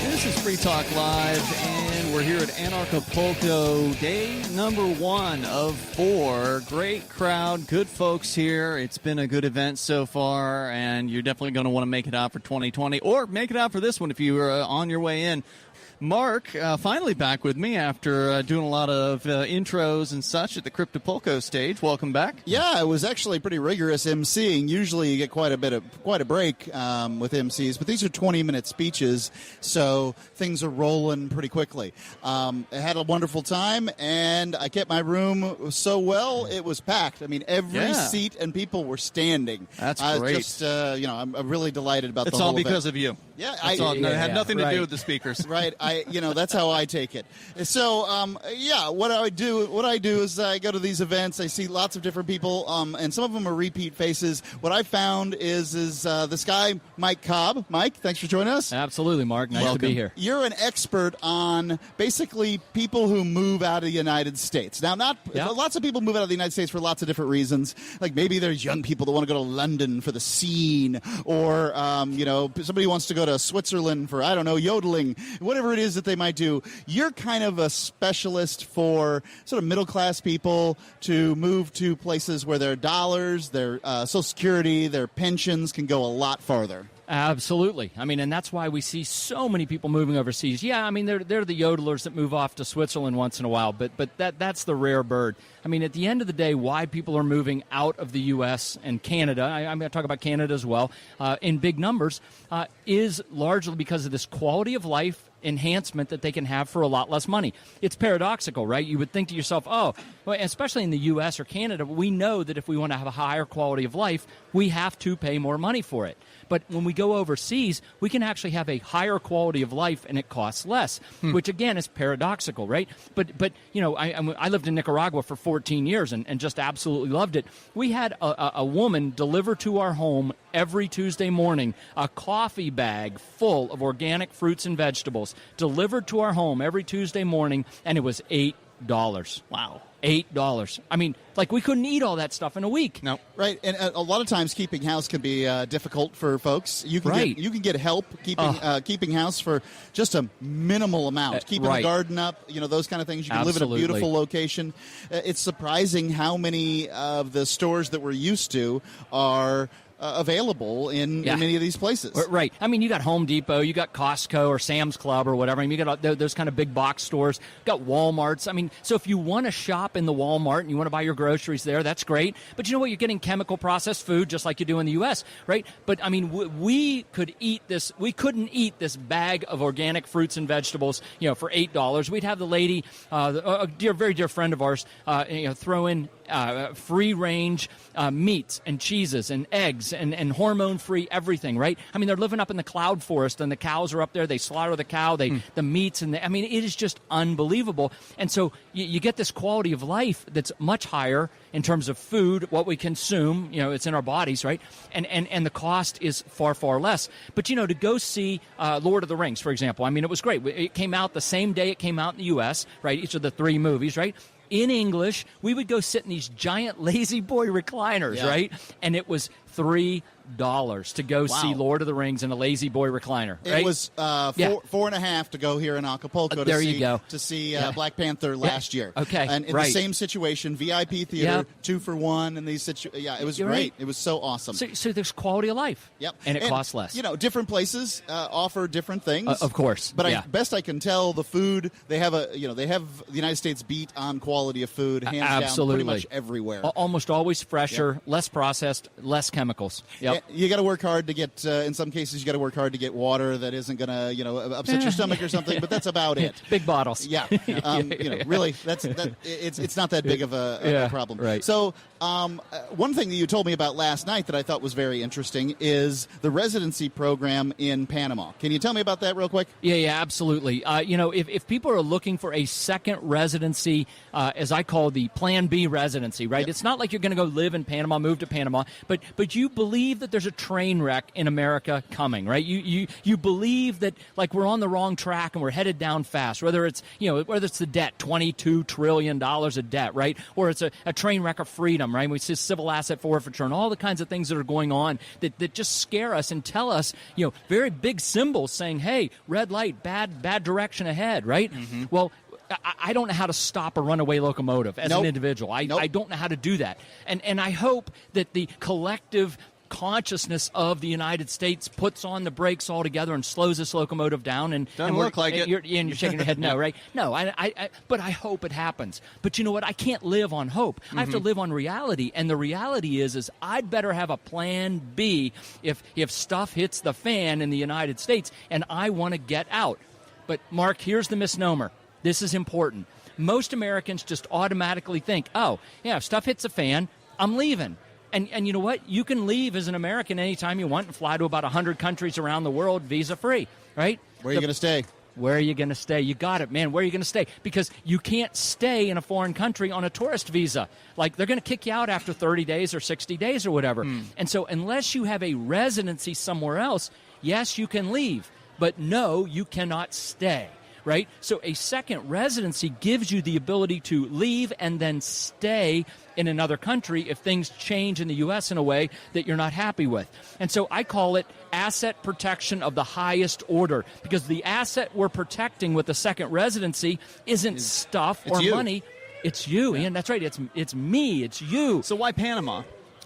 This is Free Talk Live, and we're here at Anarchapulco, day number 1 of 4. Great crowd, good folks here. It's been a good event so far, and you're definitely going to want to make it out for 2020, or make it out for this one if you are on your way in. Mark, finally back with me after doing a lot of intros and such at the Cryptopulco stage. Welcome back. Yeah, it was actually pretty rigorous emceeing. Usually you get quite a break with MCs, but these are 20-minute speeches, so things are rolling pretty quickly. I had a wonderful time, and I kept my room so well it was packed. I mean, every seat and people were standing. That's great. Just, I'm really delighted about it's the whole all because event. of you. Yeah, it had nothing to do with the speakers. Right. That's how I take it. So, what I do is I go to these events. I see lots of different people, and some of them are repeat faces. What I found is this guy, Mike Cobb. Mike, thanks for joining us. Absolutely, Mark. Nice to be here. You're an expert on basically people who move out of the United States. Now, lots of people move out of the United States for lots of different reasons. Like maybe there's young people that want to go to London for the scene, or somebody wants to go to Switzerland for, I don't know, yodeling, whatever it is that they might do. You're kind of a specialist for sort of middle-class people to move to places where their dollars, their Social Security, their pensions can go a lot farther. Absolutely. I mean, and that's why we see so many people moving overseas. Yeah, I mean, they're the yodelers that move off to Switzerland once in a while, but that's the rare bird. I mean, at the end of the day, why people are moving out of the U.S. and Canada, I'm going to talk about Canada as well, in big numbers, is largely because of this quality of life enhancement that they can have for a lot less money. It's paradoxical, right? You would think to yourself, well, especially in the U.S. or Canada, we know that if we want to have a higher quality of life, we have to pay more money for it. But when we go overseas, we can actually have a higher quality of life and it costs less, which again is paradoxical, right? But I lived in Nicaragua for 14 years and just absolutely loved it. We had a woman deliver to our home every Tuesday morning a coffee bag full of organic fruits and vegetables delivered to our home every Tuesday morning, and it was $8 Wow. $8. I mean, like, we couldn't eat all that stuff in a week. No. Right, and a lot of times keeping house can be difficult for folks. You can Right. you can get help keeping house for just a minimal amount. Keeping right. the garden up, those kind of things. You can live in a Absolutely. beautiful location. It's surprising how many of the stores that we're used to are available in many of these places. Right. I mean, you got Home Depot, you got Costco or Sam's Club or whatever. I mean, you got those kind of big box stores. You got Walmarts. I mean, so if you want to shop in the Walmart and you want to buy your groceries there, that's great. But you know what? You're getting chemical processed food just like you do in the U.S., right? But, I mean, we couldn't eat this bag of organic fruits and vegetables, for $8. We'd have the lady, a very dear friend of ours, throw in free-range meats and cheeses and eggs and hormone-free everything, right? I mean, they're living up in the cloud forest, and the cows are up there. They slaughter the cow, the meats, I mean, it is just unbelievable. And so you get this quality of life that's much higher in terms of food, what we consume, it's in our bodies, right? And the cost is far, far less. But, to go see Lord of the Rings, for example, I mean, it was great. It came out the same day it came out in the U.S., right? Each of the 3 movies, right? In English, we would go sit in these giant lazy boy recliners, right? And it was $3 to go see Lord of the Rings in a lazy boy recliner. Right? It was $4.50 to go here in Acapulco to see Black Panther last year. Okay, and in the same situation, VIP theater, 2 for 1, and these it was great. Right. It was so awesome. So there's quality of life. Yep, and it costs less. Different places offer different things, of course. But best I can tell, the food they have they have the United States beat on quality of food, hands Absolutely. down, pretty much everywhere. Almost always fresher, less processed, less chemicals. Yep. You got to work hard to get. In some cases, you got to work hard to get water that isn't going to, upset your stomach or something. But that's about it. Big bottles. Yeah. Really, it's not that big of a problem. Right. So, one thing that you told me about last night that I thought was very interesting is the residency program in Panama. Can you tell me about that real quick? Yeah, absolutely. If people are looking for a second residency, as I call the Plan B residency, right? Yep. It's not like you're going to go live in Panama, move to Panama, but you believe that there's a train wreck in America coming, right? You believe that, like, we're on the wrong track and we're headed down fast. Whether it's the debt, $22 trillion of debt, right? Or it's a train wreck of freedom, right? We see civil asset forfeiture and all the kinds of things that are going on that just scare us and tell us, very big symbols saying, hey, red light, bad direction ahead, right? Mm-hmm. Well, I don't know how to stop a runaway locomotive as an individual. I don't know how to do that. And I hope that the collective consciousness of the United States puts on the brakes altogether and slows this locomotive down. And doesn't look like it. You're shaking your head no, right? No, but I hope it happens. But you know what? I can't live on hope. I have to live on reality. And the reality is I'd better have a plan B if stuff hits the fan in the United States and I want to get out. But, Mark, here's the misnomer. This is important. Most Americans just automatically think, oh, yeah, if stuff hits the fan, I'm leaving. And you know what? You can leave as an American anytime you want and fly to about 100 countries around the world visa-free, right? Where are you going to stay? Where are you going to stay? You got it, man. Where are you going to stay? Because you can't stay in a foreign country on a tourist visa. Like, they're going to kick you out after 30 days or 60 days or whatever. And so unless you have a residency somewhere else, yes, you can leave. But no, you cannot stay. Right? So a second residency gives you the ability to leave and then stay in another country if things change in the U.S. in a way that you're not happy with. And so I call it asset protection of the highest order, because the asset we're protecting with the second residency isn't stuff or money. It's you, Ian. That's right. It's me. It's you. So why Panama?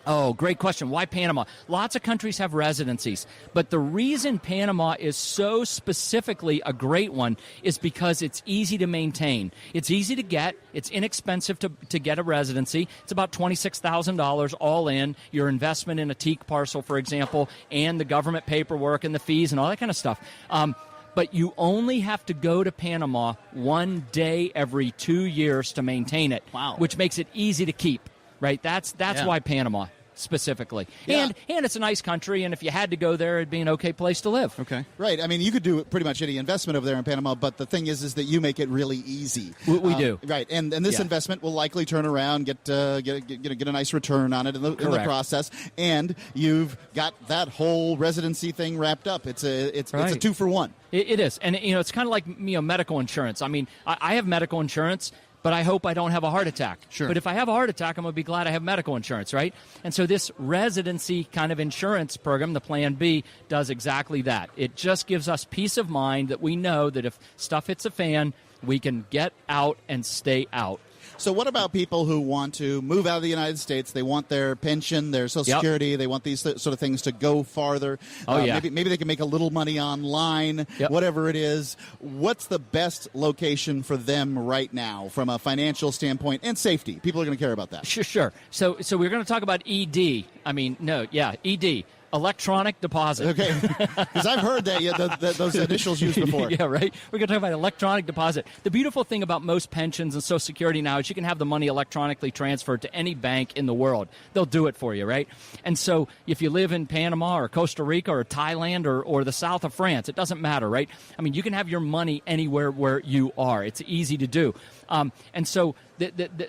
Oh, great question. Why Panama? Lots of countries have residencies, but the reason Panama is so specifically a great one is because it's easy to maintain. It's easy to get. It's inexpensive to get a residency. It's about $26,000 all in, your investment in a teak parcel, for example, and the government paperwork and the fees and all that kind of stuff. But you only have to go to Panama one day every 2 years to maintain it, which makes it easy to keep. Right, that's why Panama specifically, and it's a nice country, and if you had to go there, it'd be an okay place to live. Okay, right. I mean, you could do pretty much any investment over there in Panama, but the thing is that you make it really easy. We do, right, and this investment will likely turn around, get a nice return on it in the process, and you've got that whole residency thing wrapped up. It's a 2 for 1. It is, and it's kind of like medical insurance. I mean, I have medical insurance. but I hope I don't have a heart attack. Sure. But if I have a heart attack, I'm going to be glad I have medical insurance, right? And so this residency kind of insurance program, the Plan B, does exactly that. It just gives us peace of mind that we know that if stuff hits a fan, we can get out and stay out. So what about people who want to move out of the United States? They want their pension, their Social Security. They want these sort of things to go farther. Maybe they can make a little money online, whatever it is. What's the best location for them right now from a financial standpoint and safety? People are going to care about that. Sure. So we're going to talk about ED. ED. Electronic deposit. Okay, because I've heard that those initials used before. Yeah, right. We're going to talk about electronic deposit. The beautiful thing about most pensions and Social Security now is you can have the money electronically transferred to any bank in the world. They'll do it for you, right? And so if you live in Panama or Costa Rica or Thailand or the south of France, it doesn't matter, right? I mean, you can have your money anywhere where you are. It's easy to do. And so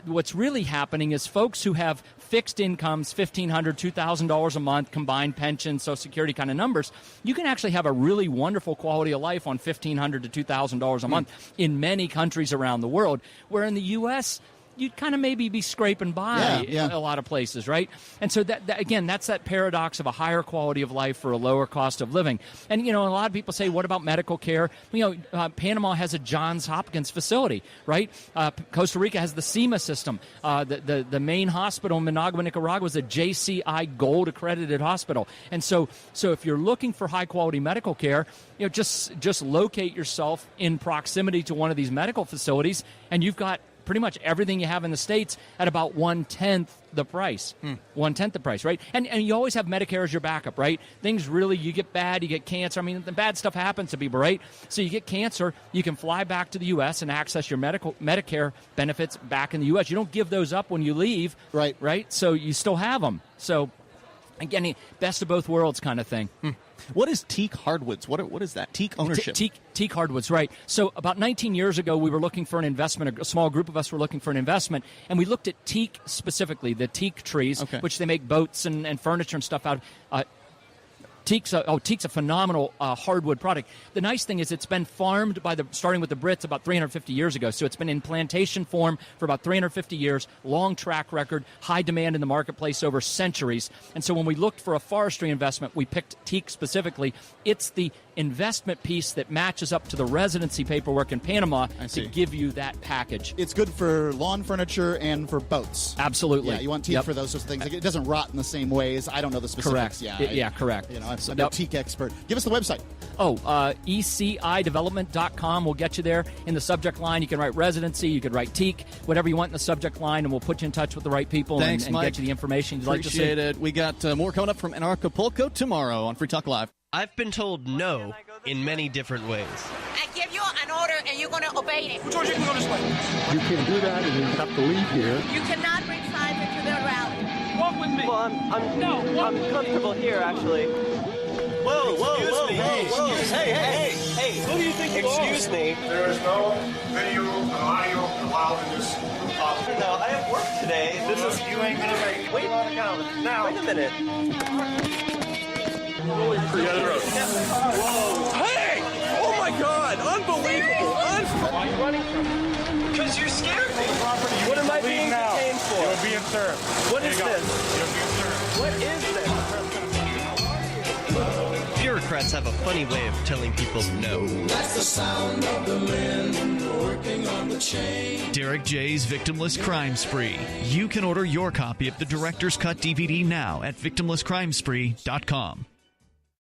what's really happening is folks who have fixed incomes, $1,500, $2,000 a month, combined pension, Social Security kind of numbers, you can actually have a really wonderful quality of life on $1,500 to $2,000 a month in many countries around the world, where in the U.S., you'd kind of maybe be scraping by a lot of places, right? And so that again, that's that paradox of a higher quality of life for a lower cost of living. And, a lot of people say, what about medical care? Panama has a Johns Hopkins facility, right? Costa Rica has the SEMA system. The main hospital in Managua, Nicaragua is a JCI Gold accredited hospital. And so if you're looking for high quality medical care, just locate yourself in proximity to one of these medical facilities, and you've got pretty much everything you have in the States at about 1/10 the price. 1/10 the price, right? And you always have Medicare as your backup, right? Things really, you get bad, you get cancer. I mean, the bad stuff happens to people, right? So you get cancer, you can fly back to the U.S. and access your Medicare benefits back in the U.S. You don't give those up when you leave, right? So you still have them. So, again, best of both worlds kind of thing. What is teak hardwoods? What is that? Teak ownership? Teak hardwoods, right. So about 19 years ago, we were looking for an investment. A small group of us were looking for an investment, and we looked at teak specifically, the teak trees, which they make boats and furniture and stuff out of. Teak's a phenomenal hardwood product. The nice thing is it's been farmed starting with the Brits about 350 years ago. So it's been in plantation form for about 350 years, long track record, high demand in the marketplace over centuries. And so when we looked for a forestry investment, we picked teak specifically. It's the investment piece that matches up to the residency paperwork in Panama to give you that package. It's good for lawn furniture and for boats. Absolutely. Yeah, you want teak for those sorts of things. Like, it doesn't rot in the same ways. I don't know the specifics. Correct. Correct. I'm no teak expert. Give us the website. ECIdevelopment.com will get you there. In the subject line, you can write residency, you could write teak, whatever you want in the subject line, and we'll put you in touch with the right people. Thanks, and get you the information you'd like to see. Appreciate it. We got more coming up from Anarchapulco tomorrow on Free Talk Live. I've been told no in many different ways. I give you an order and you're going to obey it. Who told you to go this way? You can't do that and you have to leave here. You cannot bring signs into the rally. Walk with me. Well, I'm comfortable here, actually. Whoa. Hey. Who do you think you are? Excuse me. There is no video or audio allowed in this office. No, I have work today. You ain't going to make it. Wait a minute. Whoa. Hey! Oh my God! Unbelievable! Why are you running from me? Because you scared me. What am I being detained for? You're being served. What is this? You're being served. What is this? Bureaucrats have a funny way of telling people no. That's the sound of the men working on the chain. Derrick J's Victimless Crime Spree. You can order your copy of the Director's Cut DVD now at victimlesscrimespree.com.